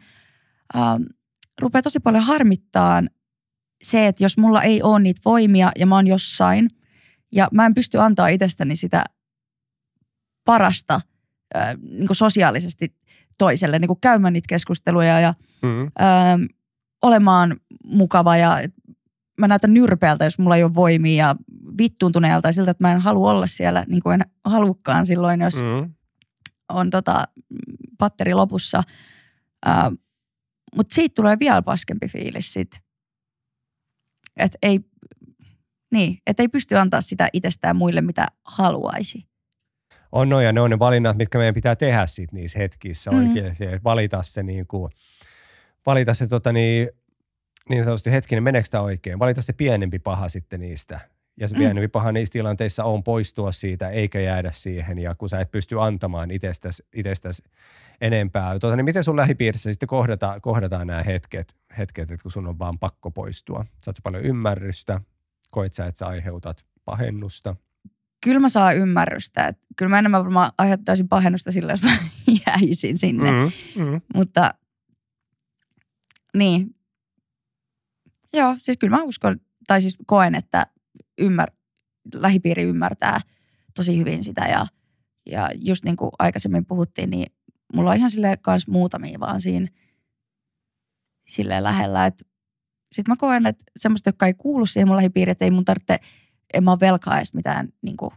rupeaa tosi paljon harmittaa se, että jos mulla ei ole niitä voimia ja mä oon jossain ja mä en pysty antaa itsestäni sitä parasta niin kuin sosiaalisesti toiselle, niin kuin käymään niitä keskusteluja ja olemaan mukava ja mä näytän nyrpeältä, jos mulla ei ole voimia ja vittuuntuneelta siltä, että mä en halua olla siellä, niin kuin en halukkaan silloin, jos on patteri lopussa. Mutta siitä tulee vielä paskempi fiilis sit. Että ei pysty antaa sitä itsestään muille, mitä haluaisi. On ja ne on ne valinnat, mitkä meidän pitää tehdä sit niissä hetkissä oikein. Valita se niin sanotusti hetkinen, meneekö tämä oikein? Valita se pienempi paha sitten niistä. Ja se pienempi paha niissä tilanteissa on poistua siitä, eikä jäädä siihen. Ja kun sä et pysty antamaan itsestäsi enempää. Niin miten sun lähipiirissä sitten kohdataan nämä hetket, että kun sun on vaan pakko poistua? Saat sä paljon ymmärrystä? Koet sä, että sä aiheutat pahennusta? Kyllä mä saan ymmärrystä. Kyllä mä enemmän varmaan aiheuttaisin pahennusta sillä, jos mä jäisin sinne. Mutta niin. Joo, siis kyllä mä uskon, tai siis koen, että lähipiiri ymmärtää tosi hyvin sitä. Ja just niin kuin aikaisemmin puhuttiin, niin mulla on ihan silleen kans muutamia vaan siinä silleen lähellä. Sitten mä koen, että semmoista, jotka ei kuulu siihen mun lähipiiriin, että ei mun tarvitse, en mä ole velkaa edes mitään niin kuin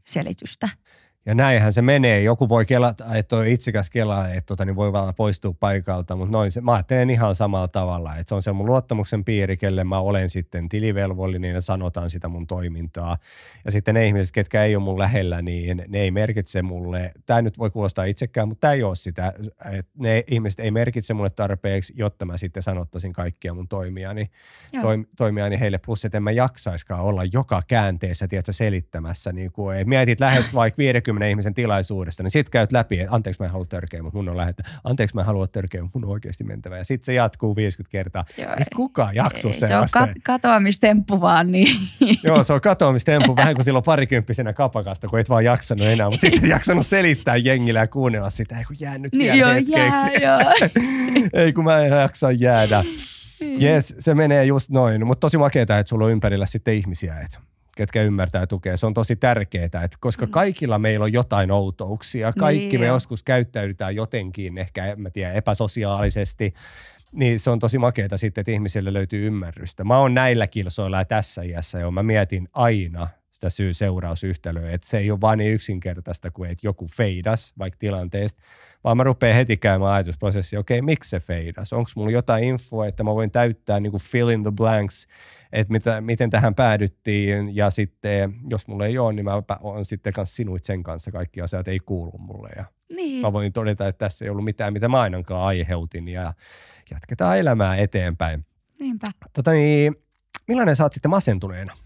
selitystä. Ja näinhän se menee. Joku voi kelata, että on itsekäs kelaa, että niin voi vaan poistua paikalta, mutta mä ajattelen ihan samalla tavalla. Että se on se mun luottamuksen piiri, kelle mä olen sitten tilivelvollinen ja sanotaan sitä mun toimintaa. Ja sitten ne ihmiset, ketkä ei ole mun lähellä, niin ne ei merkitse mulle. Tämä nyt voi kuulostaa itsekään, mutta tämä ei ole sitä. Että ne ihmiset ei merkitse mulle tarpeeksi, jotta mä sitten sanottaisin kaikkia mun toimiani heille. Plus, että en mä jaksaiskaan olla joka käänteessä, tiedätkö, selittämässä. Niin kuin, mietit, lähdet vaikka 50 ihmisen tilaisuudesta, niin sit käyt läpi, että anteeksi mä en halua törkeä, mutta mun on lähdetty. Anteeksi mä en halua törkeä, mutta mun on oikeasti mentävä. Ja sit se jatkuu 50 kertaa. Joo, ei kukaan jakso sellaista. Se on katoamistemppu vaan. Niin. Joo, se on katoamistemppu vähän kuin silloin parikymppisenä kapakasta, kun et vaan jaksanut enää. Mutta sitten jaksanut selittää jengille ja kuunnella sitä, ei kun jää nyt vielä hetkeksi. Ei kun mä en jaksa jäädä. Jes, se menee just noin. Mutta tosi makeeta, että sulla on ympärillä sitten ihmisiä, ketkä ymmärtää ja tukee. Se on tosi tärkeää, että koska kaikilla meillä on jotain outouksia. Kaikki me joskus käyttäydytään jotenkin, ehkä en mä tiedä, epäsosiaalisesti. Niin se on tosi makeata sitten, että ihmisille löytyy ymmärrystä. Mä oon näillä kilsoilla ja tässä iässä jo. Mä mietin aina sitä syy-seurausyhtälöä, että se ei ole vaan niin yksinkertaista kuin, että joku feidas vaikka tilanteesta, vaan mä rupean heti käymään ajatusprosessia, okei, miksi se feidas? Onko mulla jotain infoa, että mä voin täyttää niin kuin fill in the blanks, että miten tähän päädyttiin, ja sitten jos mulla ei ole, niin mä oon sitten kanssa sinuit sen kanssa, kaikki asiat ei kuulu mulle, ja niin. Mä voin todeta, että tässä ei ollut mitään, mitä mä ainakaan aiheutin, ja jatketaan elämää eteenpäin. Niinpä. Millainen sä oot sitten masentuneena?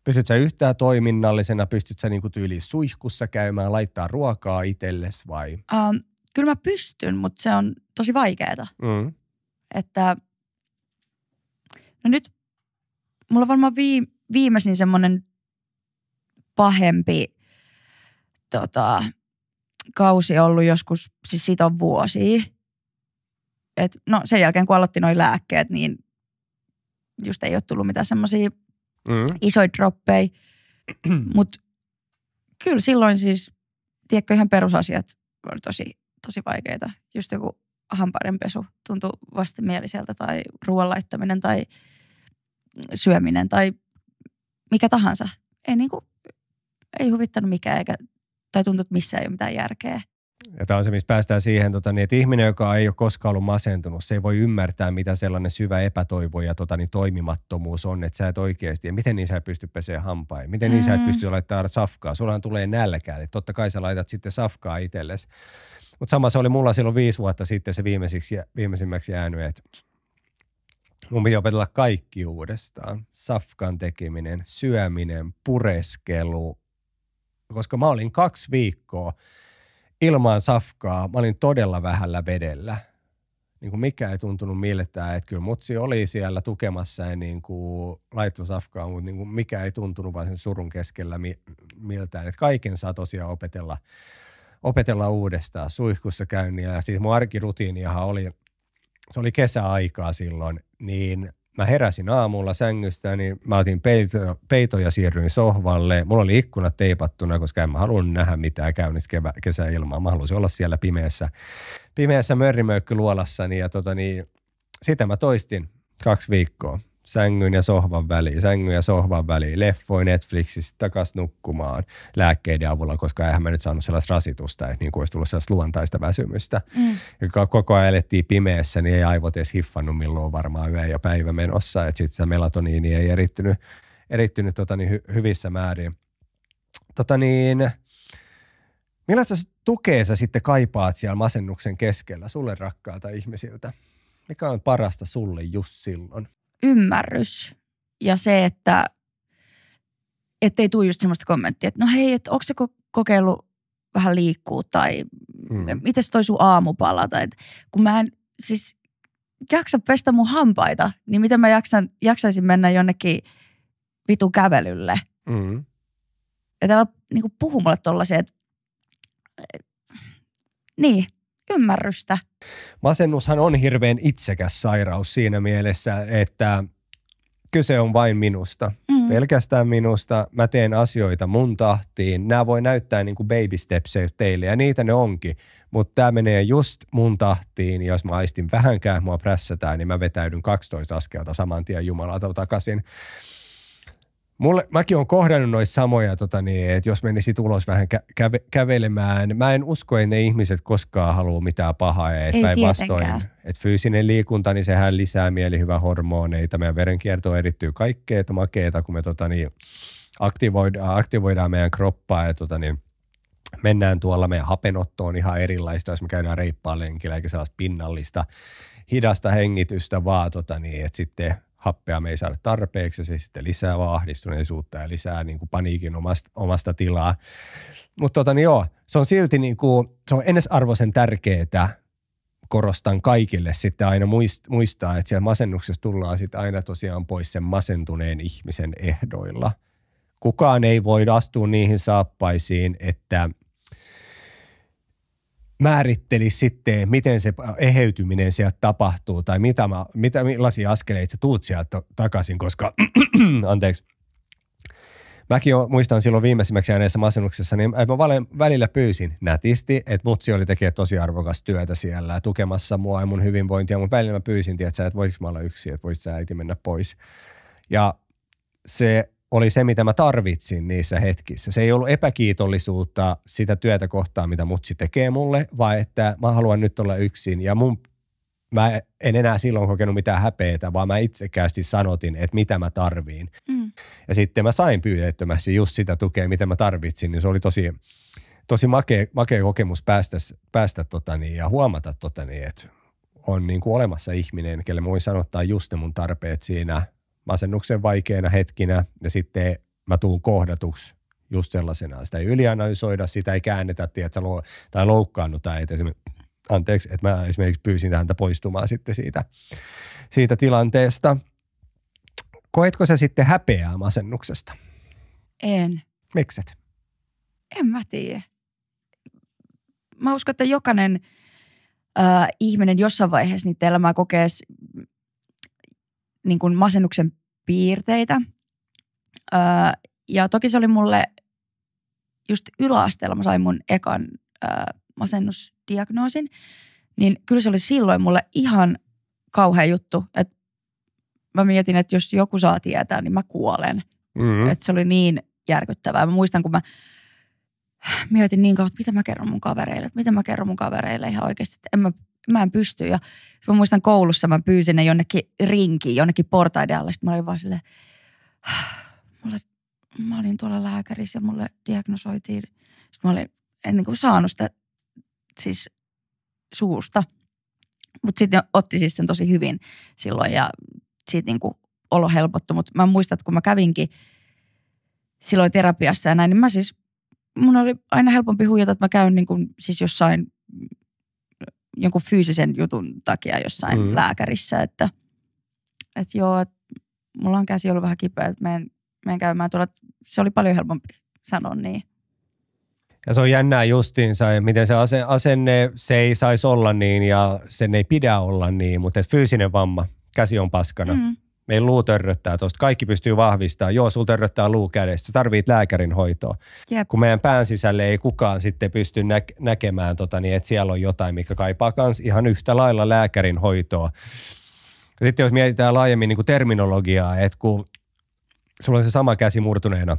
Pystyt sä yhtään toiminnallisena, pystyt sä niinku tyyliin suihkussa käymään, laittaa ruokaa itsellesi vai? Kyllä mä pystyn, mutta se on tosi vaikeaa. Että no nyt mulla on varmaan viimeisin semmoinen pahempi kausi ollut joskus, siis siitä on vuosia. Et no sen jälkeen kun aloitti noi lääkkeet, niin just ei ole tullut mitään semmoisia isoja droppeja. Mutta kyllä silloin siis, tiedätkö, ihan perusasiat oli tosi vaikeita. Just joku hampaidenpesu tuntui vastenmieliseltä tai ruoan laittaminen tai syöminen tai mikä tahansa. Ei huvittanut mikään tai tuntui, että missään ei ole mitään järkeä. Ja tämä on se, missä päästään siihen, että ihminen, joka ei ole koskaan ollut masentunut, se ei voi ymmärtää, mitä sellainen syvä epätoivo ja toimimattomuus on, että sä et oikeasti, ja miten niin sä et pysty pesemään hampain, miten niin sä et pysty laittamaan safkaa, sullahan tulee nälkää, että totta kai sä laitat sitten safkaa itsellesi. Mutta sama se oli mulla silloin 5 vuotta sitten se viimeisimmäksi jäänyt, että mun piti opetella kaikki uudestaan. Safkan tekeminen, syöminen, pureskelu, koska mä olin 2 viikkoa ilman safkaa, mä olin todella vähällä vedellä. Niin kuin mikä ei tuntunut miltään, että kyllä mutsi oli siellä tukemassa ja niin kuin laittoi safkaa, mutta niin kuin mikä ei tuntunut vaan sen surun keskellä miltään. Että kaiken saa tosiaan opetella uudestaan. Suihkussa käynnin ja siis mun arkirutiiniahan se oli kesäaikaa silloin, niin mä heräsin aamulla sängystä, niin mä otin peiton ja siirryin sohvalle. Mulla oli ikkunat teipattuna, koska en mä halunnut nähdä mitään käynnistä kesäilmaa. Mä halusin olla siellä pimeässä mörrimöykkyluolassani ja sitä mä toistin 2 viikkoa. Sängyn ja sohvan väliin, leffoi Netflixistä takas nukkumaan lääkkeiden avulla, koska eihän mä nyt saanut sellaista rasitusta, että niin kuin olisi tullut sellaista luontaista väsymystä. Ja koko ajan elettiin pimeässä, niin ei aivot edes hiffannut, milloin on varmaan yö ja päivä menossa, että sitten sitä melatoniinia ei erittynyt hyvissä määrin. Millaista tukea sä sitten kaipaat siellä masennuksen keskellä sulle rakkaalta ihmisiltä? Mikä on parasta sulle just silloin? Ymmärrys ja se, että ettei tule just semmoista kommenttia, että no hei, että onko se kokeillut vähän liikkuu tai mites toi sun aamupala tai kun mä en siis jaksa pestä mun hampaita, niin miten mä jaksaisin mennä jonnekin vitun kävelylle. Ja täällä niinku puhuu mulle tollaisia, että niin, ymmärrystä. Masennushan on hirveän itsekäs sairaus siinä mielessä, että kyse on vain minusta. Pelkästään minusta. Mä teen asioita mun tahtiin. Nämä voi näyttää niin kuin baby stepsia teille ja niitä ne onkin. Mutta tämä menee just mun tahtiin. Jos mä aistin vähänkään, mua prässätään, niin mä vetäydyn 12 askelta saman tien jumalauta takaisin. Mäkin olen kohdannut noita samoja, että jos menisit ulos vähän kävelemään. Mä en usko, että ne ihmiset koskaan haluaa mitään pahaa. Ei päinvastoin, että fyysinen liikunta, niin sehän lisää mielihyvähormoneita. Meidän verenkierto erittyy kaikkea makeeta, kun me aktivoidaan meidän kroppaa ja mennään tuolla meidän hapenottoon ihan erilaista, jos me käydään reippaan lenkillä, eikä sellaista pinnallista, hidasta hengitystä vaan, että sitten happea me ei saada tarpeeksi ja se sitten lisää vaan ahdistuneisuutta ja lisää niin kuin paniikin omasta tilaa. Mutta se on silti niin kuin, se on ensarvoisen tärkeää, korostan kaikille sitten aina muistaa, että siellä masennuksessa tullaan sitten aina tosiaan pois sen masentuneen ihmisen ehdoilla. Kukaan ei voi astua niihin saappaisiin, että määrittelisi sitten, miten se eheytyminen sieltä tapahtuu tai millaisia askeleita sä tuut sieltä takaisin, koska anteeksi, mäkin muistan silloin viimeisimmäksi jääneessä masennuksessa, niin mä välillä pyysin nätisti, että mutsi oli tekemään tosi arvokas työtä siellä tukemassa mua ja mun hyvinvointia, mutta välillä mä pyysin, että voisiko mä olla yksin, että voisit sä äiti mennä pois. Ja se oli se, mitä mä tarvitsin niissä hetkissä. Se ei ollut epäkiitollisuutta sitä työtä kohtaan, mitä mutsi tekee mulle, vaan että mä haluan nyt olla yksin. Ja mä en enää silloin kokenut mitään häpeätä, vaan mä itsekkäästi sanotin, että mitä mä tarviin. Ja sitten mä sain pyyteettömästi just sitä tukea, mitä mä tarvitsin. Niin se oli tosi makea kokemus päästä ja huomata, että on niin kuin olemassa ihminen, kelle mä voin sanottaa just ne mun tarpeet siinä masennuksen vaikeina hetkinä ja sitten mä tuun kohdatuksi just sellaisena. Sitä ei ylianalysoida, sitä ei käännetä, tai loukkaannuta. Anteeksi, että mä esimerkiksi pyysin häntä poistumaan sitten siitä tilanteesta. Koetko sä sitten häpeää masennuksesta? En. Mikset? En mä tiedä. Mä uskon, että jokainen ihminen jossain vaiheessa niitä elämää kokee niin kuin masennuksen piirteitä. Ja toki se oli mulle just yläasteella, mä sain mun ekan masennusdiagnoosin, niin kyllä se oli silloin mulle ihan kauhea juttu, että mä mietin, että jos joku saa tietää, niin mä kuolen. Että se oli niin järkyttävää. Mä muistan, kun mä mietin niin kauan, että mitä mä kerron mun kavereille ihan oikeasti, että mä en pysty. Ja mä muistan koulussa, mä pyysin ne jonnekin rinkiin, jonnekin portaiden alle. Sitten mä olin vaan silleen, mä olin tuolla lääkärissä ja mulle diagnosoitiin. Sitten mä en niin kuin saanut sitä siis suusta. Mutta sitten otti siis sen tosi hyvin silloin ja siitä niin kuin olo helpottui. Mutta mä muistan, että kun mä kävinkin silloin terapiassa ja näin, niin mun oli aina helpompi huijata, että mä käyn niin kuin siis jossain jonkun fyysisen jutun takia jossain lääkärissä, että joo, että mulla on käsi ollut vähän kipeä, että menen käymään tuolla. Se oli paljon helpompi sanoa niin. Ja se on jännää justiinsa, miten se asenne, se ei saisi olla niin ja sen ei pidä olla niin, mutta fyysinen vamma, käsi on paskana. Meidän luu törröttää tuosta. Kaikki pystyy vahvistamaan. Joo, sulla törröttää luu kädestä. Sä tarvit lääkärin hoitoa. Jep. Kun meidän pään sisälle ei kukaan sitten pysty näkemään, niin että siellä on jotain, mikä kaipaa myös ihan yhtä lailla lääkärin hoitoa. Sitten jos mietitään laajemmin niin kuin terminologiaa, että kun sulla on se sama käsi murtuneena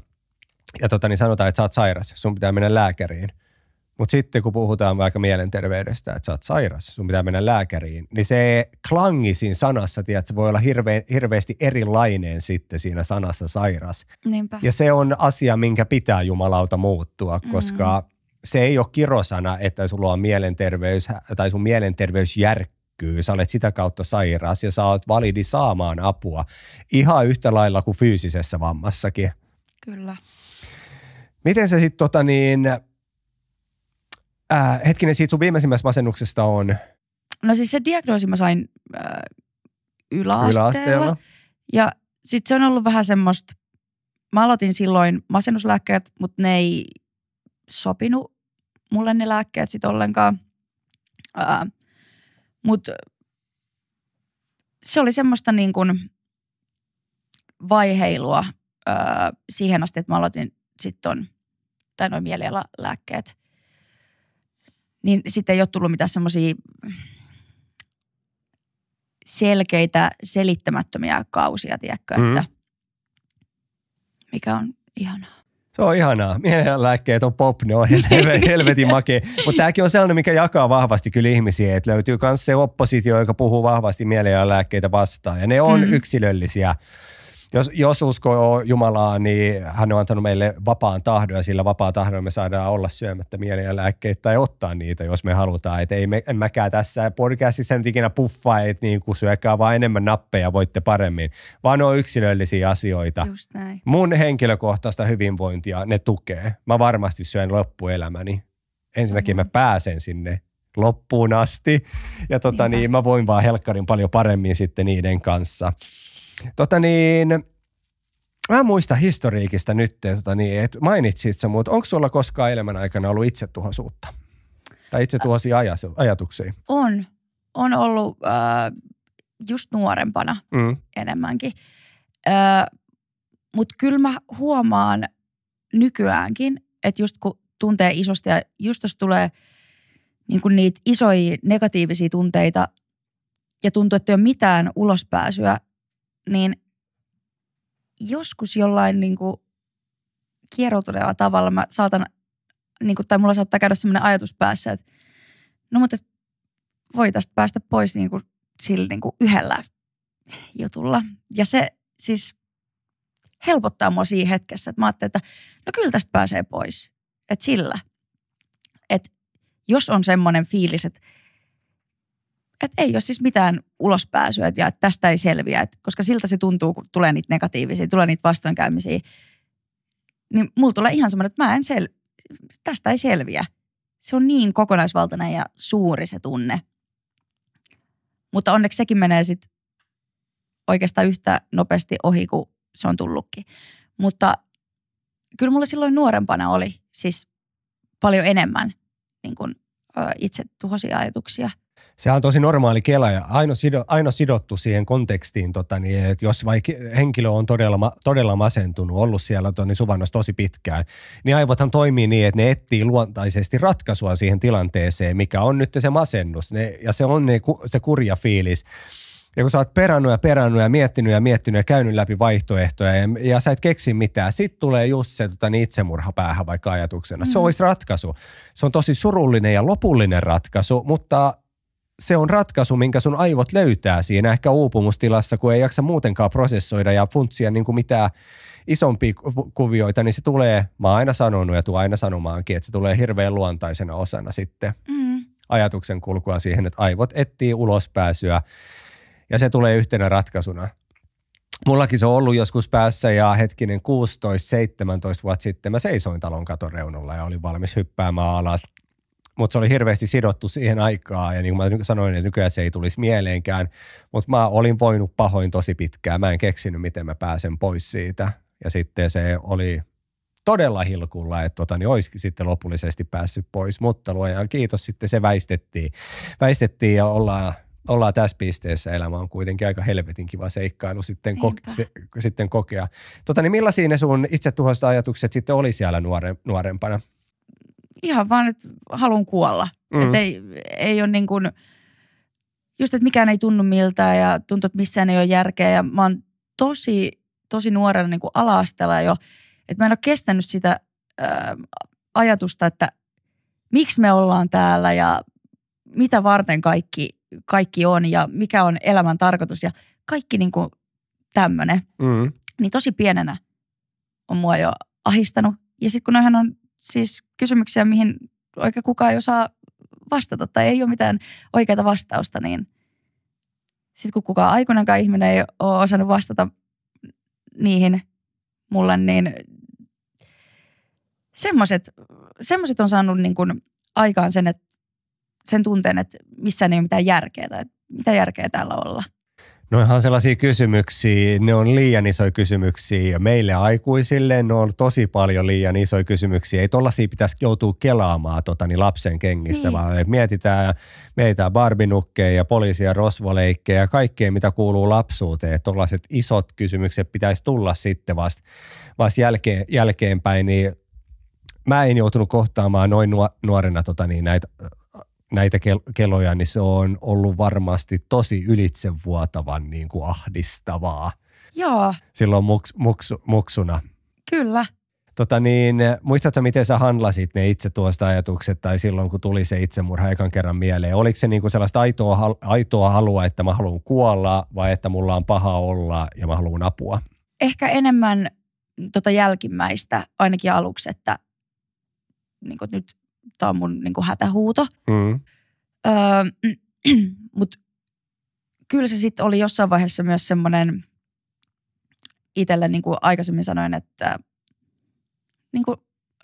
ja niin sanotaan, että sä oot sairas, sun pitää mennä lääkäriin. Mutta sitten kun puhutaan vaikka mielenterveydestä, että sä oot sairas, sun pitää mennä lääkäriin, niin se klangi siinä sanassa, tiedät, se voi olla hirveästi erilainen sitten siinä sanassa sairas. Niinpä. Ja se on asia, minkä pitää jumalauta muuttua, koska se ei ole kirosana, että sulla on mielenterveys tai sun mielenterveys järkkyy. Sä olet sitä kautta sairas ja sä oot validi saamaan apua ihan yhtä lailla kuin fyysisessä vammassakin. Kyllä. Miten se sitten hetkinen siitä sun viimeisimmästä masennuksesta on? No siis se diagnoosi mä sain yläasteella. Ja sitten se on ollut vähän semmoista, mä aloitin silloin masennuslääkkeet, mutta ne ei sopinut mulle ne lääkkeet sit ollenkaan. Mutta se oli semmoista niin kuin vaiheilua siihen asti, että mä aloitin sitten noin mielialalääkkeet. Niin sitten ei ole tullut mitään semmoisia selkeitä, selittämättömiä kausia, tiedätkö, että mikä on ihanaa. Se on ihanaa. Mielialalääkkeet on pop, ne on helvetin makea. Mutta tämäkin on sellainen, mikä jakaa vahvasti kyllä ihmisiä, että löytyy myös se oppositio, joka puhuu vahvasti mielialalääkkeitä vastaan. Ja ne on yksilöllisiä. Jos uskoo Jumalaa, niin hän on antanut meille vapaan tahdon ja sillä vapaa tahdon me saadaan olla syömättä mielialalääkkeitä tai ottaa niitä, jos me halutaan. Että en mäkään tässä podcastissa nyt ikinä puffaa, että niin kuin syökää vaan enemmän nappeja, voitte paremmin, vaan ne on yksilöllisiä asioita. Just näin. Mun henkilökohtaista hyvinvointia ne tukee. Mä varmasti syön loppuelämäni. Ensinnäkin mä pääsen sinne loppuun asti ja niin mä voin vaan helkkarin paljon paremmin sitten niiden kanssa. Mä en muista historiikista nyt, että mainitsit sä, mutta onko sulla koskaan elämän aikana ollut itsetuhoisuutta? Tai itsetuhoisia ajatuksia? On ollut just nuorempana enemmänkin. Mutta kyllä mä huomaan nykyäänkin, että just kun tuntee isosti ja just jos tulee niinku niitä isoja negatiivisia tunteita ja tuntuu, että ei ole mitään ulospääsyä, niin joskus jollain niinku kieroutuneella tavalla mä saatan, niinku, tai mulla saattaa käydä sellainen ajatus päässä, että no mutta voi tästä päästä pois niinku, sillä niinku yhdellä jutulla. Ja se siis helpottaa mua siinä hetkessä, että mä ajattelin, että no kyllä tästä pääsee pois. Että sillä. Että jos on semmoinen fiilis, että ei ole siis mitään ulospääsyä ja että tästä ei selviä, koska siltä se tuntuu, kun tulee niitä negatiivisia, tulee niitä vastoinkäymisiä, niin mulla tulee ihan semmoinen, että tästä ei selviä. Se on niin kokonaisvaltainen ja suuri se tunne. Mutta onneksi sekin menee sitten oikeastaan yhtä nopeasti ohi, kuin se on tullutkin. Mutta kyllä mulla silloin nuorempana oli siis paljon enemmän niin kuin, itsetuhoisia ajatuksia. Se on tosi normaali kela ja aina sidottu siihen kontekstiin, että jos vaikka henkilö on todella masentunut, ollut siellä suvannossa tosi pitkään, niin aivothan toimii niin, että ne etsii luontaisesti ratkaisua siihen tilanteeseen, mikä on nyt se masennus. Ja se on se kurja fiilis. Ja kun sä oot perannut ja miettinyt ja käynyt läpi vaihtoehtoja ja sä et keksi mitään, sit tulee just se itsemurha päähän vaikka ajatuksena. Se olisi ratkaisu. Se on tosi surullinen ja lopullinen ratkaisu, mutta se on ratkaisu, minkä sun aivot löytää siinä ehkä uupumustilassa, kun ei jaksa muutenkaan prosessoida ja funtsia niin kuin mitään isompia kuvioita, niin se tulee, mä oon aina sanonut ja tuun aina sanomaankin, että se tulee hirveän luontaisena osana sitten ajatuksen kulkua siihen, että aivot etsii ulospääsyä ja se tulee yhtenä ratkaisuna. Mullakin se on ollut joskus päässä ja 16-17 vuotta sitten mä seisoin talon katon reunalla ja olin valmis hyppäämään alas. Mutta se oli hirveästi sidottu siihen aikaan ja niin kuin mä sanoin, että nykyään se ei tulisi mieleenkään. Mutta mä olin voinut pahoin tosi pitkään. Mä en keksinyt, miten mä pääsen pois siitä. Ja sitten se oli todella hilkulla, että olisikin sitten lopullisesti päässyt pois. Mutta luojan kiitos, sitten se väistettiin ja ollaan tässä pisteessä. Elämä on kuitenkin aika helvetin kiva seikkailu sitten kokea. Niin millaisia ne sun itsetuhoiset ajatukset sitten oli siellä nuorempana? Ihan vaan, että haluan kuolla. Että ei ole niin kuin, just että mikään ei tunnu miltään ja tuntuu, että missään ei ole järkeä. Ja mä oon tosi nuorena niin kuin ala-asteella jo, että mä en ole kestänyt sitä ajatusta, että miksi me ollaan täällä ja mitä varten kaikki on ja mikä on elämän tarkoitus ja kaikki niin kuin tämmöinen. Niin tosi pienenä on mua jo ahistanut. Ja sitten kun noihän on siis kysymyksiä, mihin oikein kukaan ei osaa vastata tai ei ole mitään oikeaa vastausta, niin sitten kun kukaan aikuinenkaan ihminen ei ole osannut vastata niihin mulle, niin semmoiset on saanut niin kuin aikaan sen tunteen, että missään ei ole mitään järkeä tai mitä järkeä täällä olla. Noihan on sellaisia kysymyksiä, ne on liian isoja kysymyksiä ja meille aikuisille ne on tosi paljon liian isoja kysymyksiä. Ei tollaisia pitäisi joutua kelaamaan lapsen kengissä, vaan mietitään barbinukkeja ja poliisia rosvoleikkejä ja kaikkea, mitä kuuluu lapsuuteen. Tollaiset isot kysymykset pitäisi tulla sitten vasta jälkeenpäin, niin mä en joutunut kohtaamaan noin nuorena näitä keloja, niin se on ollut varmasti tosi ylitsevuotavan niin kuin ahdistavaa. Joo. Silloin muksuna. Kyllä. Muistatko, miten sä handlasit ne itse tuosta ajatukset tai silloin, kun tuli se itsemurha ekan kerran mieleen? Oliko se niin kuin sellaista aitoa halua, että mä haluan kuolla vai että mulla on paha olla ja mä haluan apua? Ehkä enemmän jälkimmäistä, ainakin aluksi, että niin kuin nyt tämä on mun niin kuin hätähuuto. Mutta kyllä se sitten oli jossain vaiheessa myös semmoinen itselle, niin kuin aikaisemmin sanoin, että niin kuin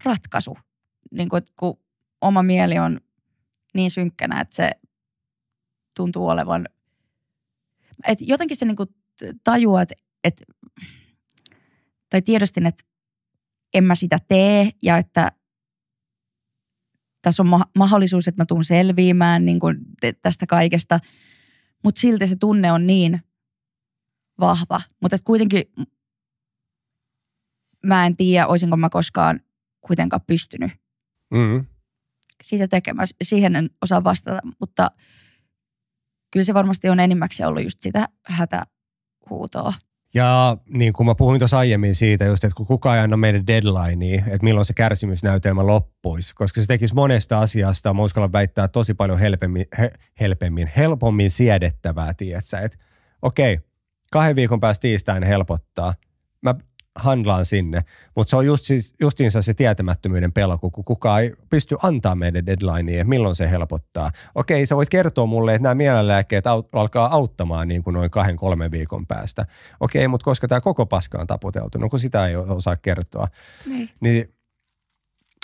ratkaisu. Niin kuin, että kun oma mieli on niin synkkänä, että se tuntuu olevan, että jotenkin se niin kuin tajuaa, tai tiedostin, että en mä sitä tee ja että tässä on mahdollisuus, että mä tuun selviämään niin kuin tästä kaikesta, mutta silti se tunne on niin vahva. Mutta kuitenkin mä en tiedä, olisinko mä koskaan kuitenkaan pystynyt siitä tekemään. Siihen en osaa vastata, mutta kyllä se varmasti on enimmäkseen ollut just sitä hätähuutoa. Ja niin kuin mä puhuin tuossa aiemmin siitä just, että kun kukaan ei anna meidän deadlinea, että milloin se kärsimysnäytelmä loppuisi, koska se tekisi monesta asiasta, mä uskallan väittää tosi paljon helpommin siedettävää, tietsä, että okei, 2 viikon päästä tiistain helpottaa, mä handlaan sinne, mutta se on justiinsa se tietämättömyyden pelko, kun kukaan ei pysty antaa meidän deadlinea, milloin se helpottaa. Okei, sä voit kertoa mulle, että nämä mielenlääkkeet alkaa auttamaan niin kuin noin 2-3 viikon päästä. Okei, mutta koska tämä koko paska on taputeltu, no kun sitä ei osaa kertoa, niin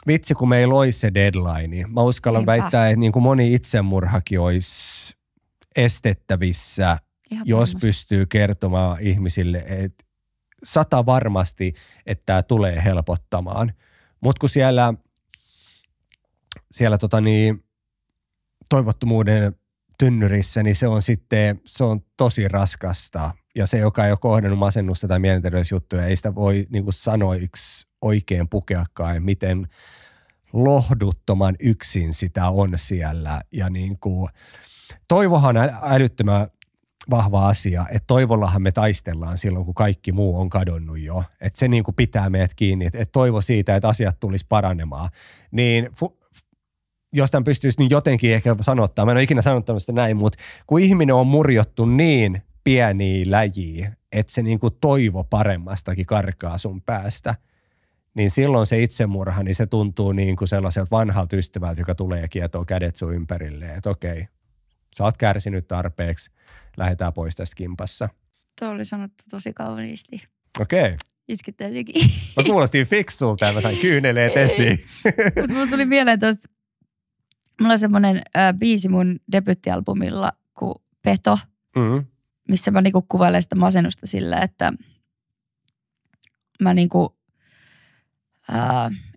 vitsi kun meillä olisi se deadline. Mä uskallan väittää, että niin kuin moni itsemurhakin olisi estettävissä, jos pystyy kertomaan ihmisille, että 100 varmasti, että tämä tulee helpottamaan. Mutta kun siellä toivottomuuden tynnyrissä, niin se on tosi raskasta. Ja se, joka ei ole kohdannut masennusta tai mielenterveysjuttuja, ei sitä voi niin kuin sanoiksi oikein pukeakaan, miten lohduttoman yksin sitä on siellä. Ja niin kuin, toivohan on älyttömän vahva asia, että toivollahan me taistellaan silloin, kun kaikki muu on kadonnut jo. Että se niin kuin pitää meidät kiinni, että toivo siitä, että asiat tulisi paranemaan. Niin jos tämän pystyisi niin jotenkin ehkä sanottaa, mä en ole ikinä sanottanut sitä näin, mutta kun ihminen on murjottu niin pieniä läjiä, että se niin kuin toivo paremmastakin karkaa sun päästä, niin silloin se itsemurha, niin se tuntuu niin kuin sellaiselta vanhalta ystävältä, joka tulee ja kietoo kädet sun ympärille, että okei, sä oot kärsinyt tarpeeksi, lähdetään pois tästä kimpassa. Tuo oli sanottu tosi kauniisti. Okei. Itkettää jotenkin. Mä kuulostin fiksulta ja mä sain kyyneleet esiin. Mutta mulla tuli mieleen tuosta, mulla on semmoinen biisi mun debuittialbumilla kuin Peto, missä mä niinku kuvailen sitä masennusta sillä, että mä niinku,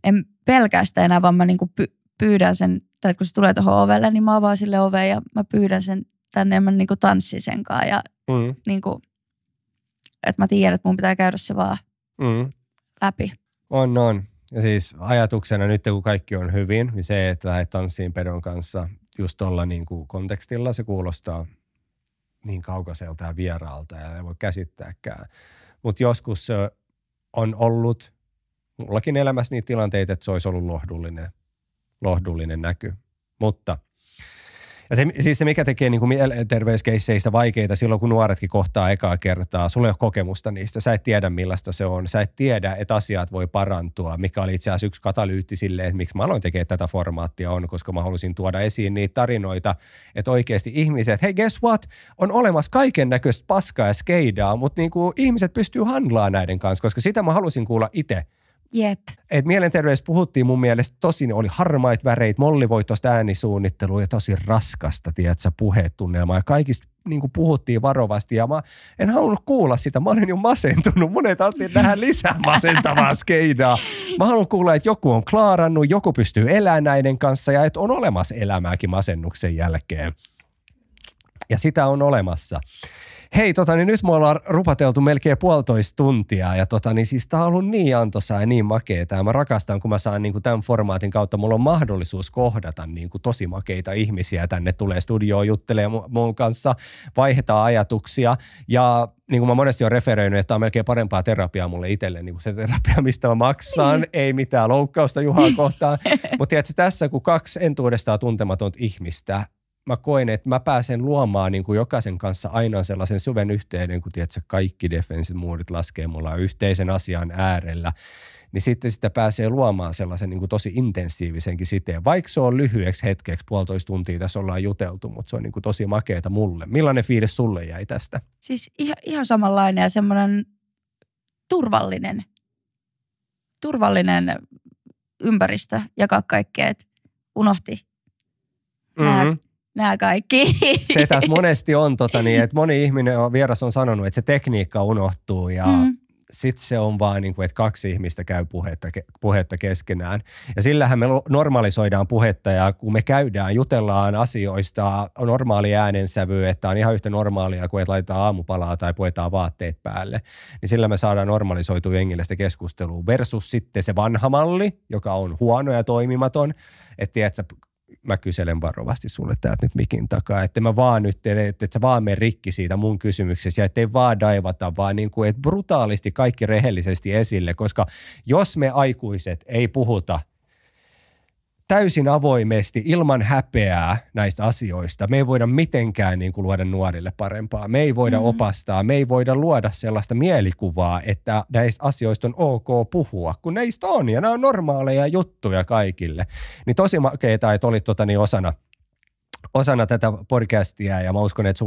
en pelkää sitä enää, vaan mä niinku pyydän sen, tai kun se tulee tuohon ovelle, niin mä avaan sille oveen ja mä pyydän sen tänne ja mä niinku tanssin sen kanssa ja niinku, että mä tiedän, että mun pitää käydä se vaan läpi. On. Ja siis ajatuksena nyt, kun kaikki on hyvin, niin se, että lähdet tanssiin Pedon kanssa just tuolla niinku kontekstilla, se kuulostaa niin kaukaiselta ja vieraalta ja ei voi käsittääkään. Mutta joskus se on ollut mullakin elämässä niitä tilanteita, että se olisi ollut lohdullinen näky. Mutta ja se mikä tekee niin kuin mielenterveyskeisseistä vaikeita silloin, kun nuoretkin kohtaa ekaa kertaa, sulla ei ole kokemusta niistä, sä et tiedä millaista se on, sä et tiedä, että asiat voi parantua, mikä oli itse asiassa yksi katalyytti sille, että miksi mä aloin tekemään tätä formaattia on, koska mä halusin tuoda esiin niitä tarinoita, että oikeasti ihmiset, hei guess what, on olemassa kaiken näköistä paskaa ja skeidaa, mutta niin kuin ihmiset pystyy handlaamaan näiden kanssa, koska sitä mä halusin kuulla itse. Jep. Et mielenterveydessä puhuttiin mun mielestä tosi, oli harmaita väreitä, mollivoitosta äänisuunnittelua ja tosi raskasta, tiedätkö, puheetunnelmaa. Ja kaikista niin kuin puhuttiin varovasti ja mä en halunnut kuulla sitä. Mä olin jo masentunut. Mun ei tarvitse nähdä lisää masentavaa skeidaa. Mä haluan kuulla, että joku on klaarannut, joku pystyy elämään näiden kanssa ja että on olemassa elämääkin masennuksen jälkeen. Ja sitä on olemassa. Hei, niin nyt me ollaan rupateltu melkein 1,5 tuntia ja siis tää on ollut niin antoisaa ja niin makeeta ja mä rakastan, kun mä saan niin kuin tämän formaatin kautta, mulla on mahdollisuus kohdata niin kuin tosi makeita ihmisiä tänne tulee studioon juttelemaan mun kanssa, vaihdetaan ajatuksia ja niin kuin mä monesti olen referoinut, että tämä on melkein parempaa terapiaa mulle itselle, niin kuin se terapia, mistä mä maksan, ei mitään loukkausta Juhaa kohtaan, mutta tiedätkö, tässä kun 2 entuudestaan tuntematonta ihmistä, mä koen, että mä pääsen luomaan niin kuin jokaisen kanssa aina sellaisen syvän yhteyden, kun tiedätkö, kaikki defensive moodit laskee mulla yhteisen asian äärellä, niin sitten sitä pääsee luomaan sellaisen niin kuin tosi intensiivisenkin siteen. Vaikka se on lyhyeksi hetkeksi, 1,5 tuntia tässä ollaan juteltu, mutta se on niin kuin tosi makeeta mulle. Millainen fiilis sulle jäi tästä? Siis ihan samanlainen ja semmoinen turvallinen ympäristö jakaa kaikkea, että unohti nämä kaikki. Se tässä monesti on, että moni ihminen vieras on sanonut, että se tekniikka unohtuu ja sitten se on vaan niin kuin, että 2 ihmistä käy puhetta keskenään. Ja sillähän me normalisoidaan puhetta ja kun me jutellaan asioista normaali äänensävy, että on ihan yhtä normaalia kuin että laitetaan aamupalaa tai puetaan vaatteet päälle, niin sillä me saadaan normalisoitua jengille sitä keskustelua versus sitten se vanha malli, joka on huono ja toimimaton, että tiedätkö, mä kyselen varovasti sulle täältä nyt mikin takaa, että mä vaan nyt, että sä vaan mene rikki siitä mun kysymyksessä ja ettei vaan daivata, vaan niin kuin, että brutaalisti kaikki rehellisesti esille, koska jos me aikuiset ei puhuta täysin avoimesti, ilman häpeää näistä asioista, me ei voida mitenkään niin kuin luoda nuorille parempaa, me ei voida opastaa, me ei voida luoda sellaista mielikuvaa, että näistä asioista on ok puhua, kun näistä on ja nämä on normaaleja juttuja kaikille. Niin tosi makeeta, että olit osana tätä podcastia ja mä uskon, että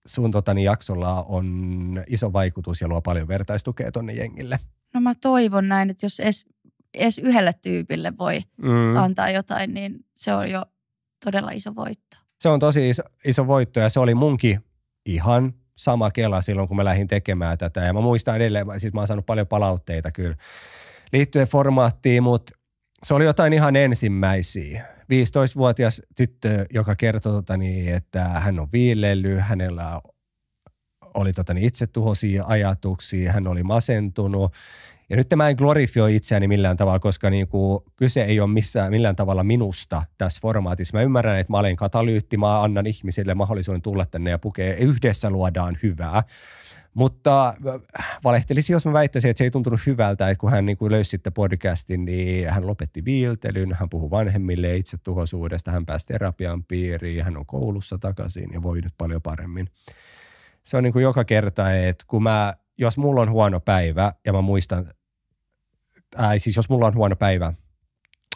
sun jaksolla on iso vaikutus ja luo paljon vertaistukea tonne jengille. No mä toivon näin, että jos edes yhdelle tyypille voi antaa jotain, niin se on jo todella iso voitto. Se on tosi iso voitto ja se oli munkin ihan sama kela silloin, kun mä lähdin tekemään tätä. Ja mä muistan edelleen, siis mä oon saanut paljon palautteita kyllä liittyen formaattiin, mutta se oli jotain ihan ensimmäisiä. 15-vuotias tyttö, joka kertoi, että hän on viilellyt, hänellä oli itsetuhoisia ajatuksia, hän oli masentunut. Ja nyt mä en glorifioi itseäni millään tavalla, koska niinku kyse ei ole millään tavalla minusta tässä formaatissa. Mä ymmärrän, että mä olen katalyytti, mä annan ihmisille mahdollisuuden tulla tänne ja pukea. Yhdessä luodaan hyvää. Mutta valehtelisi, jos mä väittäisin, että se ei tuntunut hyvältä, että kun hän niinku löysi sitten podcastin, niin hän lopetti viiltelyn, hän puhui vanhemmille itsetuhoisuudesta, hän pääsi terapian piiriin, hän on koulussa takaisin ja voi nyt paljon paremmin. Se on niinku joka kerta, että jos mulla on huono päivä ja mä muistan, jos mulla on huono päivä,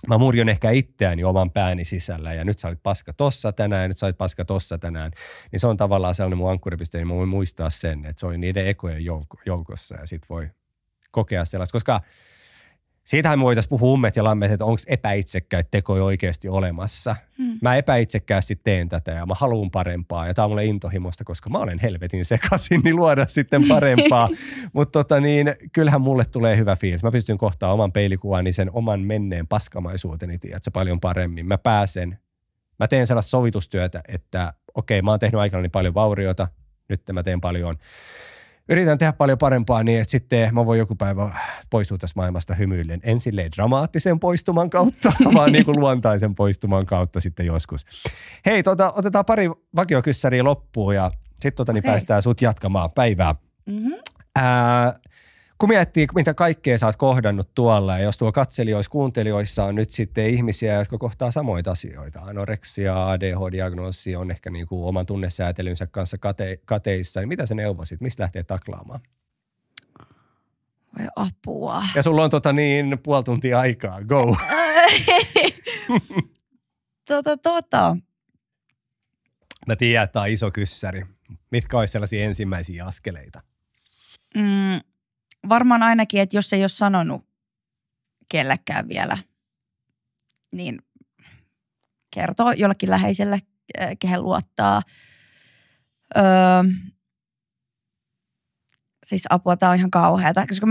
mä murjon ehkä itseäni oman pääni sisällä ja nyt sä olit paska tossa tänään ja nyt sä olit paska tossa tänään, niin se on tavallaan sellainen mun ankkuripiste, niin mä voin muistaa sen, että se oli niiden ekojen joukossa ja sit voi kokea sellaista, koska siitähän me voitaisiin puhua ummet ja lammet, että onko epäitsekkäitä tekoja oikeasti olemassa. Mä epäitsekkäästi teen tätä ja mä haluan parempaa ja tää on mulle intohimosta, koska mä olen helvetin sekaisin, niin luoda sitten parempaa. Mutta kyllähän mulle tulee hyvä fiilis. Mä pystyn kohtaamaan oman peilikuvani, sen oman menneen paskamaisuuteni, tiedätkö, paljon paremmin. Mä teen sellaista sovitustyötä, että okei, mä oon tehnyt aikanani paljon vauriota, nyt mä teen paljon. Yritän tehdä paljon parempaa niin, että sitten mä voin joku päivä poistua tästä maailmasta hymyillen. En silleen dramaattisen poistuman kautta, vaan niin kuin luontaisen poistuman kautta sitten joskus. Hei, otetaan pari vakiokyssäriä loppuun ja sitten päästään sut jatkamaan päivää. Kun miettii, mitä kaikkea sä oot kohdannut tuolla ja jos tuo katselijoissa, kuuntelijoissa on nyt sitten ihmisiä, jotka kohtaa samoita asioita. Anoreksia, ADHD-diagnoosi on ehkä niin kuin oman tunnesäätelynsä kanssa kateissa. Niin mitä sä neuvosit? Mistä lähtee taklaamaan? Voi apua. Ja sulla on 0,5 tuntia aikaa. Go! Mä tiedän, että tää on iso kyssäri. Mitkä olisi sellaisia ensimmäisiä askeleita? Varmaan ainakin, että jos ei ole sanonut kellekään vielä, niin kertoo jollekin läheiselle, kehen luottaa. Siis apua, tää on ihan kauheata, koska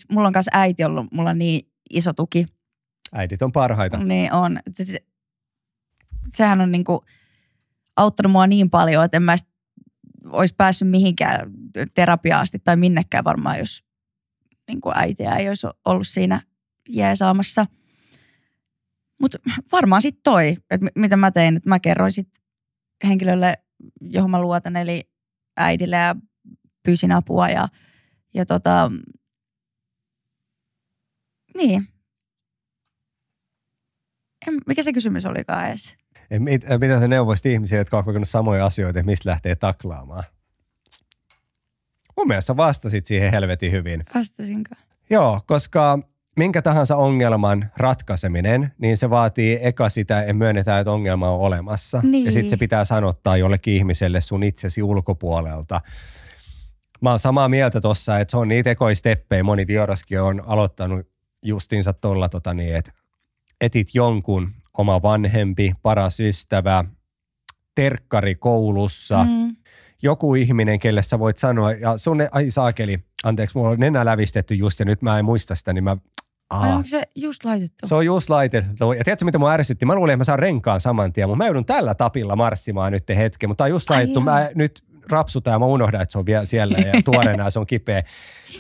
mulla on kanssa äiti ollut, mulla on niin iso tuki. Äidit on parhaita. Niin on. Sehän on niinku auttanut mua niin paljon, että en mä olisi päässyt mihinkään terapiaan asti tai minnekään varmaan, jos niinku äitiä ei olisi ollut siinä jeesaamassa. Mutta varmaan sitten toi, että mitä mä tein, että mä kerroin sitten henkilölle, johon mä luotan, eli äidille ja pyysin apua ja niin. Mikä se kysymys olikaan edes? Mitä sä neuvoisit ihmisiä, jotka on kokenut samoja asioita, että mistä lähtee taklaamaan? Mun mielestä vastasit siihen helvetin hyvin. Vastasinko? Joo, koska minkä tahansa ongelman ratkaiseminen, niin se vaatii eka sitä, että myönnetään, että ongelma on olemassa. Niin. Ja sitten se pitää sanottaa jollekin ihmiselle sun itsesi ulkopuolelta. Mä oon samaa mieltä tossa, että se on niitä ekoisteppejä. Moni vieraskin on aloittanut justiinsa tolla, että etit jonkun, oma vanhempi, paras ystävä, terkkari koulussa, joku ihminen, kelle sä voit sanoa, ja sun, ai saakeli, anteeksi, mulla on nenä lävistetty just ja nyt mä en muista sitä, niin mä... Onko se just laitettu? Se on just laitettu. Ja tiedätkö, mitä mua ärsytti? Mä luulin, että mä saan renkaan saman tien, mutta mä joudun tällä tapilla marssimaan nyt hetken, mutta tää on just laitettu. Mä nyt rapsutan ja mä unohdan, että se on vielä siellä ja tuoreena se on kipeä.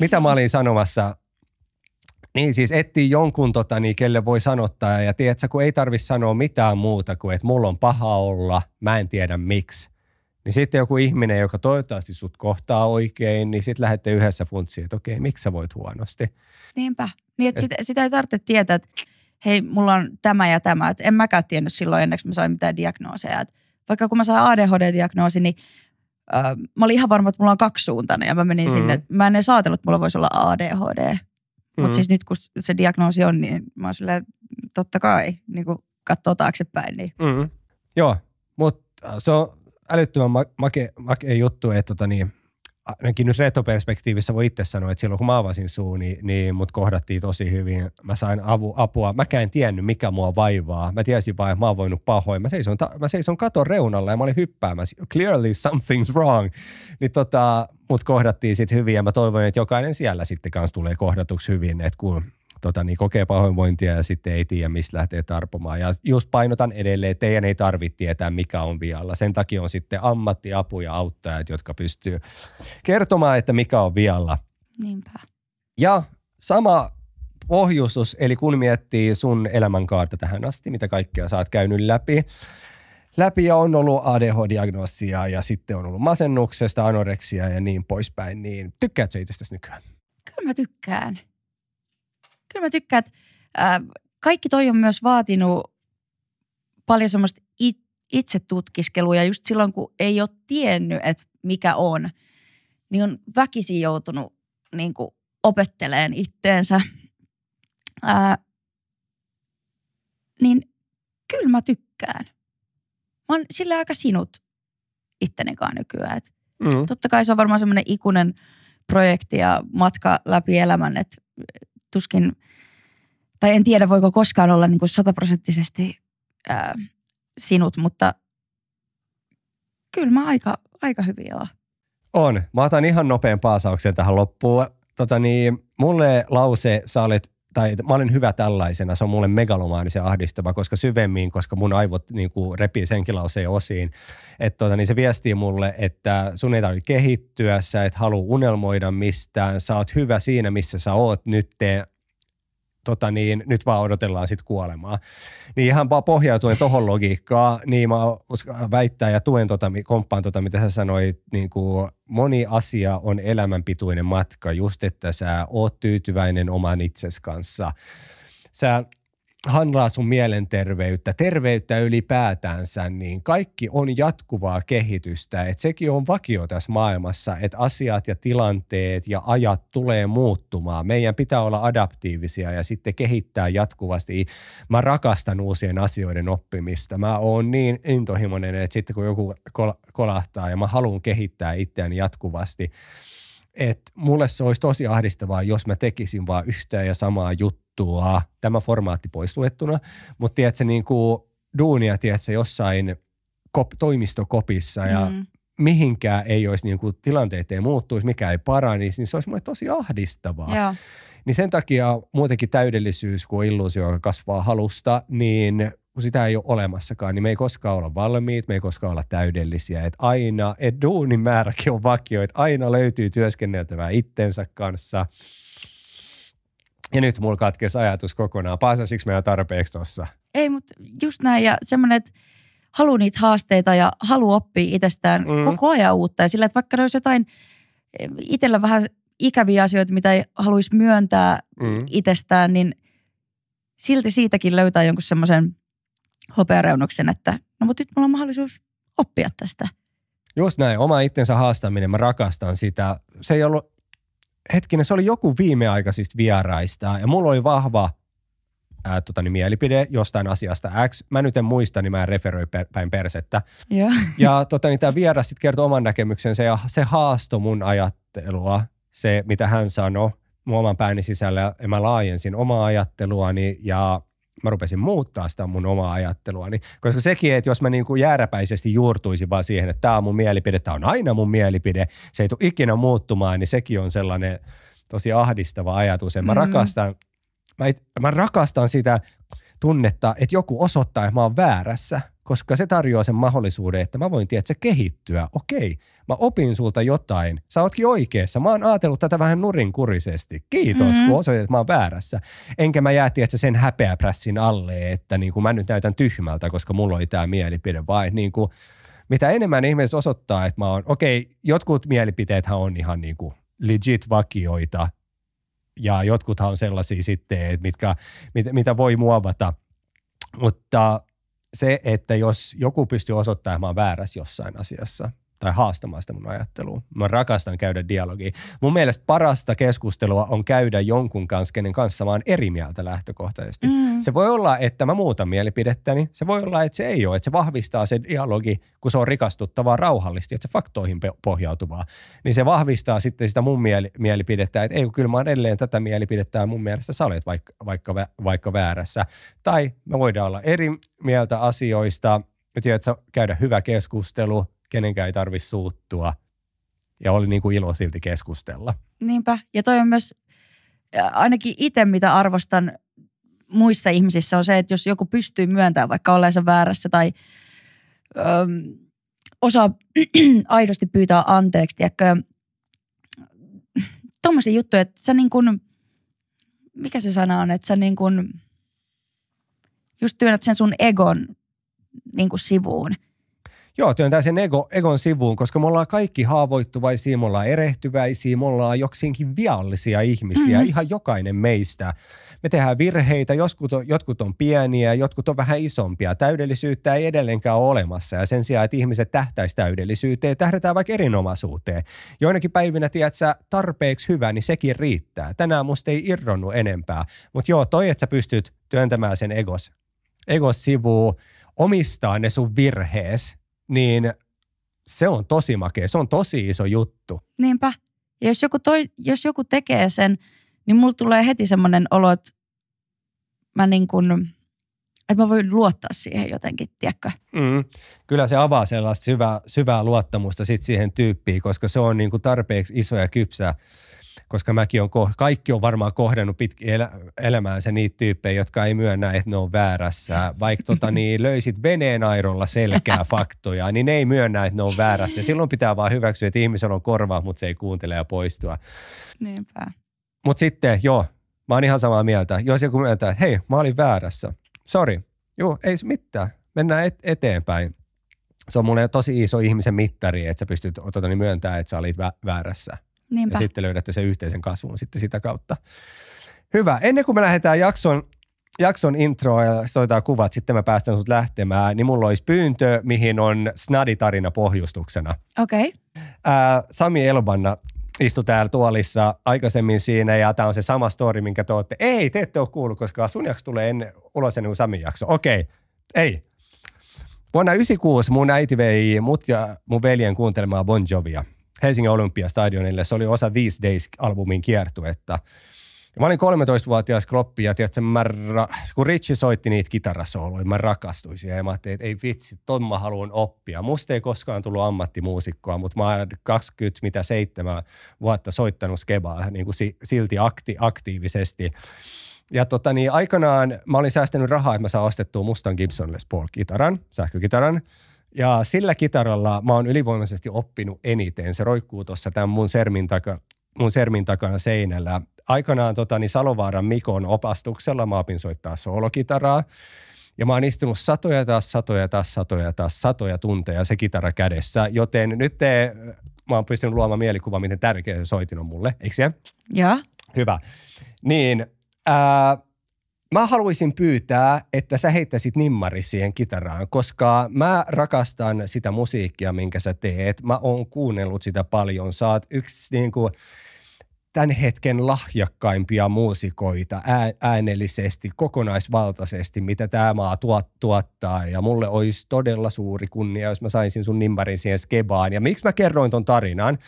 Mitä mä olin sanomassa? Niin siis etsii jonkun, kelle voi sanottaa ja tiedätkö, kun ei tarvitse sanoa mitään muuta kuin, että mulla on paha olla, mä en tiedä miksi. Niin sitten joku ihminen, joka toivottavasti sut kohtaa oikein, niin sitten lähdette yhdessä funtsiin, että okei, miksi sä voit huonosti? Niinpä. Niin, että sitä ei tarvitse tietää, että hei, mulla on tämä ja tämä. Että en mäkään tiennyt silloin ennen kuin mä sain mitään diagnooseja. Että vaikka kun mä sain ADHD-diagnoosi, niin mä olin ihan varma, että mulla on kaksisuuntainen. Ja mä menin sinne, että mä en edes ajatellut, että mulla voisi olla ADHD. Mutta siis nyt kun se diagnoosi on, niin mä oon silleen, totta kai, niin kuin katsoo taaksepäin. Niin. Joo, mutta se on älyttömän makea juttu, että ainakin nyt retroperspektiivissä voi itse sanoa, että silloin kun mä avasin suun, niin mut kohdattiin tosi hyvin. Mä sain apua. Mäkään en tiennyt, mikä mua vaivaa. Mä tiesin vaan, että mä oon voinut pahoin. Mä seison katon reunalla ja mä olin hyppäämässä. Clearly something's wrong. Niin mut kohdattiin sit hyvin ja mä toivon, että jokainen siellä sitten kanssa tulee kohdatuksi hyvin, että kun kokee pahoinvointia ja sitten ei tiedä, mistä lähtee tarpomaan. Ja just painotan edelleen, että teidän ei tarvitse tietää, mikä on vialla. Sen takia on sitten ammattiapu ja auttajat, jotka pystyy kertomaan, että mikä on vialla. Niinpä. Ja sama pohjustus, eli kun miettii sun elämänkaarta tähän asti, mitä kaikkea sä oot käynyt läpi ja on ollut ADHD-diagnoosia ja sitten on ollut masennuksesta, anoreksia ja niin poispäin, niin tykkäätkö itsestäsi nykyään? Kyllä mä tykkään. Kyllä mä tykkään, että kaikki toi on myös vaatinut paljon semmoista itsetutkiskelua ja just silloin, kun ei ole tiennyt, että mikä on, niin on väkisin joutunut niin kuin opetteleen itteensä. Niin kyllä mä tykkään. Mä oon sillä aika sinut ittenikaan nykyään. Totta kai se on varmaan semmoinen ikuinen projekti ja matka läpi elämän, että tuskin, tai en tiedä voiko koskaan olla niin kuin 100% sinut, mutta kyllä mä aika hyvin oon. On. Mä otan ihan nopean paasauksen tähän loppuun. Mulle lause, mä olen hyvä tällaisena, se on mulle megalomaanisen ahdistava, koska syvemmin, koska mun aivot niinku repii senkin lauseen osiin. Että se viestii mulle, että sun ei tarvitse kehittyä, sä et halua unelmoida mistään, sä oot hyvä siinä, missä sä oot nyt, nyt vaan odotellaan sit kuolemaa. Niin ihan vaan pohjautuen tohon logiikkaan, niin mä väittää ja tuen komppaan mitä sä sanoit, niin kuin moni asia on elämänpituinen matka, just että sä oot tyytyväinen oman itsesi kanssa. Sä handlaa sun mielenterveyttä, terveyttä ylipäätänsä, niin kaikki on jatkuvaa kehitystä. Että sekin on vakio tässä maailmassa, että asiat ja tilanteet ja ajat tulee muuttumaan. Meidän pitää olla adaptiivisia ja sitten kehittää jatkuvasti. Mä rakastan uusien asioiden oppimista. Mä oon niin intohimoinen, että sitten kun joku kolahtaa ja mä haluan kehittää itseäni jatkuvasti, että mulle se olisi tosi ahdistavaa, jos mä tekisin vaan yhtä ja samaa juttua juttua, tämä formaatti pois luettuna, mutta tiedätkö, niin kuin duunia, tiedätkö, jossain toimistokopissa ja mihinkään ei olisi niin kuin tilanteet ei muuttuisi, mikä ei paranisi, niin se olisi mulle tosi ahdistavaa. Joo. Niin sen takia muutenkin täydellisyys, kun on illuusio, joka kasvaa halusta, niin kun sitä ei ole olemassakaan, niin me ei koskaan olla valmiit, me ei koskaan olla täydellisiä. Että aina, että duunin määräkin on vakio, että aina löytyy työskenneltävää itsensä kanssa. Ja nyt mulla katkesi ajatus kokonaan. Paasasiko me jo tarpeeksi tuossa? Ei, mutta just näin. Ja semmoinen, että haluaa niitä haasteita ja haluaa oppia itsestään koko ajan uutta. Ja sillä, että vaikka olisi jotain itsellä vähän ikäviä asioita, mitä ei haluaisi myöntää itsestään, niin silti siitäkin löytää jonkun semmoisen hopeareunuksen, että no mutta nyt mulla on mahdollisuus oppia tästä. Just näin, oma itsensä haastaminen, mä rakastan sitä. Se ei ollut, se oli joku viimeaikaisista vieraista ja mulla oli vahva mielipide jostain asiasta X. Mä nyt en muista, niin mä en referoi päin persettä. Joo. Ja tämä vieras sitten kertoi oman näkemyksensä ja se haastoi mun ajattelua, se mitä hän sanoi mun oman pääni sisällä ja mä laajensin omaa ajatteluani ja mä rupesin muuttaa sitä mun omaa ajatteluani, koska sekin, että jos mä niin kuin jääräpäisesti juurtuisin vaan siihen, että tämä on mun mielipide, tämä on aina mun mielipide, se ei tule ikinä muuttumaan, niin sekin on sellainen tosi ahdistava ajatus. Ja mä rakastan sitä tunnetta, että joku osoittaa, että mä oon väärässä, koska se tarjoaa sen mahdollisuuden, että mä voin tietää kehittyä. Okei, mä opin sulta jotain. Sä ootkin oikeassa. Mä oon ajatellut tätä vähän nurinkurisesti. Kiitos, kun osoitit, että mä oon väärässä. Enkä mä jää sen häpeäprässin alle, että niin kuin mä nyt näytän tyhmältä, koska mulla oli tää mielipide. Vai niin kuin, mitä enemmän ihmiset osoittaa, että mä oon, jotkut mielipiteethän on ihan niin kuin legit vakioita. Ja jotkuthan on sellaisia sitten, että mitä voi muovata. Mutta se, että jos joku pystyy osoittamaan, että mä oon väärässä jossain asiassa tai haastamaan sitä mun ajattelua. Mä rakastan käydä dialogia. Mun mielestä parasta keskustelua on käydä jonkun kanssa, kenen kanssa mä oon eri mieltä lähtökohtaisesti. Se voi olla, että mä muutan mielipidettäni. Se voi olla, että se ei ole, että se vahvistaa se dialogi, kun se on rikastuttavaa rauhallisesti, että se faktoihin pohjautuvaa. Niin se vahvistaa sitten sitä mun mielipidettä, että ei, kyllä mä oon edelleen tätä mielipidettä ja mun mielestä sä olet vaikka väärässä. Tai me voidaan olla eri mieltä asioista, että käydä hyvä keskustelu, kenenkään ei tarvitse suuttua ja oli niin kuin ilo silti keskustella. Niinpä. Ja toi on myös, ainakin itse mitä arvostan muissa ihmisissä on se, että jos joku pystyy myöntämään vaikka olleensa väärässä tai osaa aidosti pyytää anteeksi, tiedätkö, tommosia juttuja, että sä niin kuin, mikä se sana on, että sä niin kuin just työnnät sen sun egon niin kuin sivuun. Joo, työntää sen egon sivuun, koska me ollaan kaikki haavoittuvaisia, me ollaan erehtyväisiä, me ollaan jokseenkin viallisia ihmisiä, ihan jokainen meistä. Me tehdään virheitä, jotkut on pieniä, jotkut on vähän isompia. Täydellisyyttä ei edelleenkään ole olemassa ja sen sijaan, että ihmiset tähtäisi täydellisyyteen, tähdätään vaikka erinomaisuuteen. Joinakin päivinä, tiedät sä, tarpeeksi hyvä, niin sekin riittää. Tänään musta ei irronnut enempää. Mutta joo, että sä pystyt työntämään sen egos sivuun, omistaa ne sun virhees, niin se on tosi makea. Se on tosi iso juttu. Niinpä. Ja jos joku tekee sen, niin mulla tulee heti semmoinen olo, että mä voin luottaa siihen jotenkin, tiedätkö? Kyllä se avaa sellaista syvää luottamusta sit siihen tyyppiin, koska se on niin kuin tarpeeksi iso ja kypsä. Koska kaikki on varmaan kohdannut pitkin elämäänsä niitä tyyppejä, jotka ei myönnä, että ne on väärässä. Vaikka löysit veneen airolla selkää faktoja, niin ne ei myönnä, että ne on väärässä. Ja silloin pitää vaan hyväksyä, että ihmisellä on korva, mutta se ei kuuntele ja poistua. Niinpä. Mutta sitten, mä oon ihan samaa mieltä. Jos joku myöntää, että hei, mä olin väärässä. Sori. Joo, ei se mitään. Mennään eteenpäin. Se on mulle tosi iso ihmisen mittari, että sä pystyt myöntämään, että sä olit väärässä. Niinpä. Ja sitten löydätte sen yhteisen kasvun sitten sitä kautta. Hyvä. Ennen kuin me lähdetään jakson introa ja soitetaan kuvat, sitten mä päästän sut lähtemään, niin mulla olisi pyyntö, mihin on snaditarina pohjustuksena. Okei. Sami Elbanna istui täällä tuolissa aikaisemmin siinä ja tää on se sama story, minkä te ootte. Ei, te ette ole kuullut, koska sun jakso tulee ulos ennen kuin Samin jakso. Okei. Ei. Vuonna 1996 mun äiti vei mut ja mun veljen kuuntelemaan Bon Jovia Helsingin Olympiastadionille. Se oli osa These Days-albumin kiertuetta. Ja mä olin 13-vuotias kloppi ja tiedätkö, kun Richie soitti niitä kitarasooloja, mä rakastuin siihen ja mä ajattelin, että ei vitsi, ton mä haluan oppia. Musta ei koskaan tullut ammattimuusikkoa, mutta mä oon 27 vuotta soittanut skebaa niin kuin silti aktiivisesti. Ja aikanaan mä olin säästänyt rahaa, että mä saan ostettua mustan Gibson Les Paul-kitaran, sähkökitaran. Ja sillä kitaralla mä oon ylivoimaisesti oppinut eniten. Se roikkuu tuossa tämän mun sermin takana seinällä. Aikanaan Salovaaran Mikon opastuksella mä opin soittaa soolokitaraa. Ja mä oon istunut satoja tunteja se kitara kädessä. Joten nyt mä oon pystynyt luomaan mielikuva, miten tärkeä se soitin on mulle. Eikö se? Joo. Hyvä. Niin, mä haluaisin pyytää, että sä heittäisit nimmari siihen kitaraan, koska mä rakastan sitä musiikkia, minkä sä teet. Mä oon kuunnellut sitä paljon. Sä oot yksi tämän hetken lahjakkaimpia muusikoita äänellisesti, kokonaisvaltaisesti, mitä tämä maa tuottaa. Ja mulle olisi todella suuri kunnia, jos mä saisin sun nimmarin siihen skebaan. Ja miksi mä kerroin ton tarinan?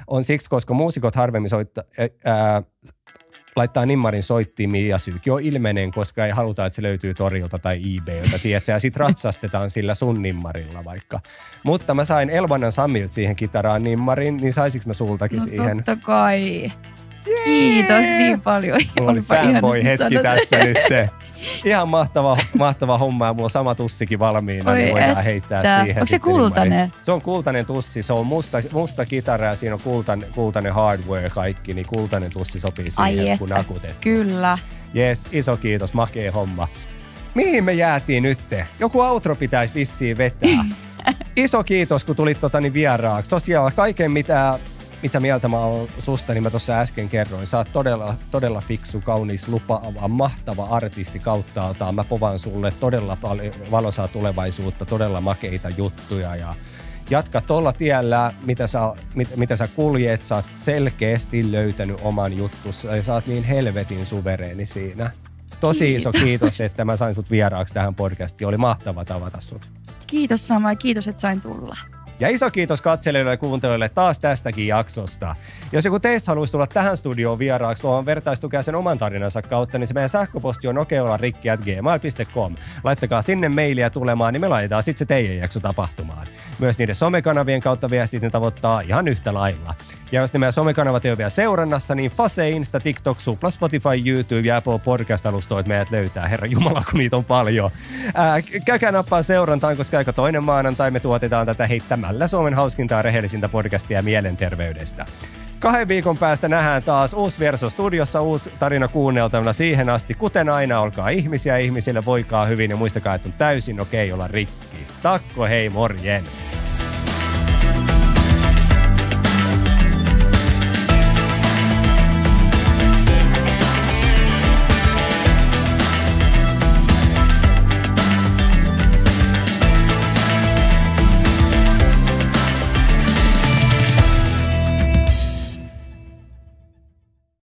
On siksi, koska muusikot harvemmin laittaa nimmarin soittimiin ja syykin on ilmeinen, koska ei haluta, että se löytyy torilta tai eBayltä, tiedätkö? Ja sit ratsastetaan sillä sun nimmarilla vaikka. Mutta mä sain Elvanan Samilta siihen kitaraan nimmarin, niin saisinko mä sultakin siihen? No totta kai. Jee! Kiitos niin paljon. Mulla oli fanboy-hetki tässä nyt. Ihan mahtava homma ja mulla on sama tussikin valmiina, niin voidaan heittää siihen. Onko se kultainen? Se on kultainen tussi, se on musta kitara ja siinä on kultainen hardware kaikki, niin kultainen tussi sopii siihen, kun nakutettu. Kyllä. Jes, iso kiitos, makea homma. Mihin me jäätiin nyt? Joku outro pitäisi vissiin vetää. Iso kiitos, kun tulit vieraaksi. Tosiaan kaiken mitä mieltä mä oon susta, niin mä tuossa äsken kerroin. Sä oot todella fiksu, kaunis, lupaava, mahtava artisti kauttaaltaan. Mä povaan sulle todella paljon valoisaa tulevaisuutta, todella makeita juttuja ja jatka tuolla tiellä, mitä sä kuljet. Sä oot selkeästi löytänyt oman juttus ja sä oot niin helvetin suvereeni siinä. Tosi iso kiitos, että mä sain sut vieraaksi tähän podcastiin. Oli mahtava tavata sut. Kiitos sama, kiitos, että sain tulla. Ja iso kiitos katselijoille ja kuuntelijoille taas tästäkin jaksosta. Jos joku teistä haluaisi tulla tähän studioon vieraaksi tuohon vertaistukea sen oman tarinansa kautta, niin se meidän sähköposti on okeolarikki@gmail.com. Laittakaa sinne mailia tulemaan, niin me laitetaan sitten se teidän jakso tapahtumaan. Myös niiden somekanavien kautta viestit ne tavoittaa ihan yhtä lailla. Ja jos ne meidän somekanavat ei ole vielä seurannassa, niin Fase, Insta, TikTok, Supla, Spotify, YouTube ja Apple Podcast-alustoit meidät löytää. Herra Jumala, kun niitä on paljon. Käykää nappaa seurantaan, koska aika toinen maanantai me tuotetaan tätä heittämällä Suomen hauskinta ja rehellisintä podcastia mielenterveydestä. 2 viikon päästä nähdään taas uusi Verso studiossa, uusi tarina kuunneltavana siihen asti. Kuten aina, olkaa ihmisiä, ihmisille voikaa hyvin ja muistakaa, että on täysin okei olla rikki. Takko, hei, morjens!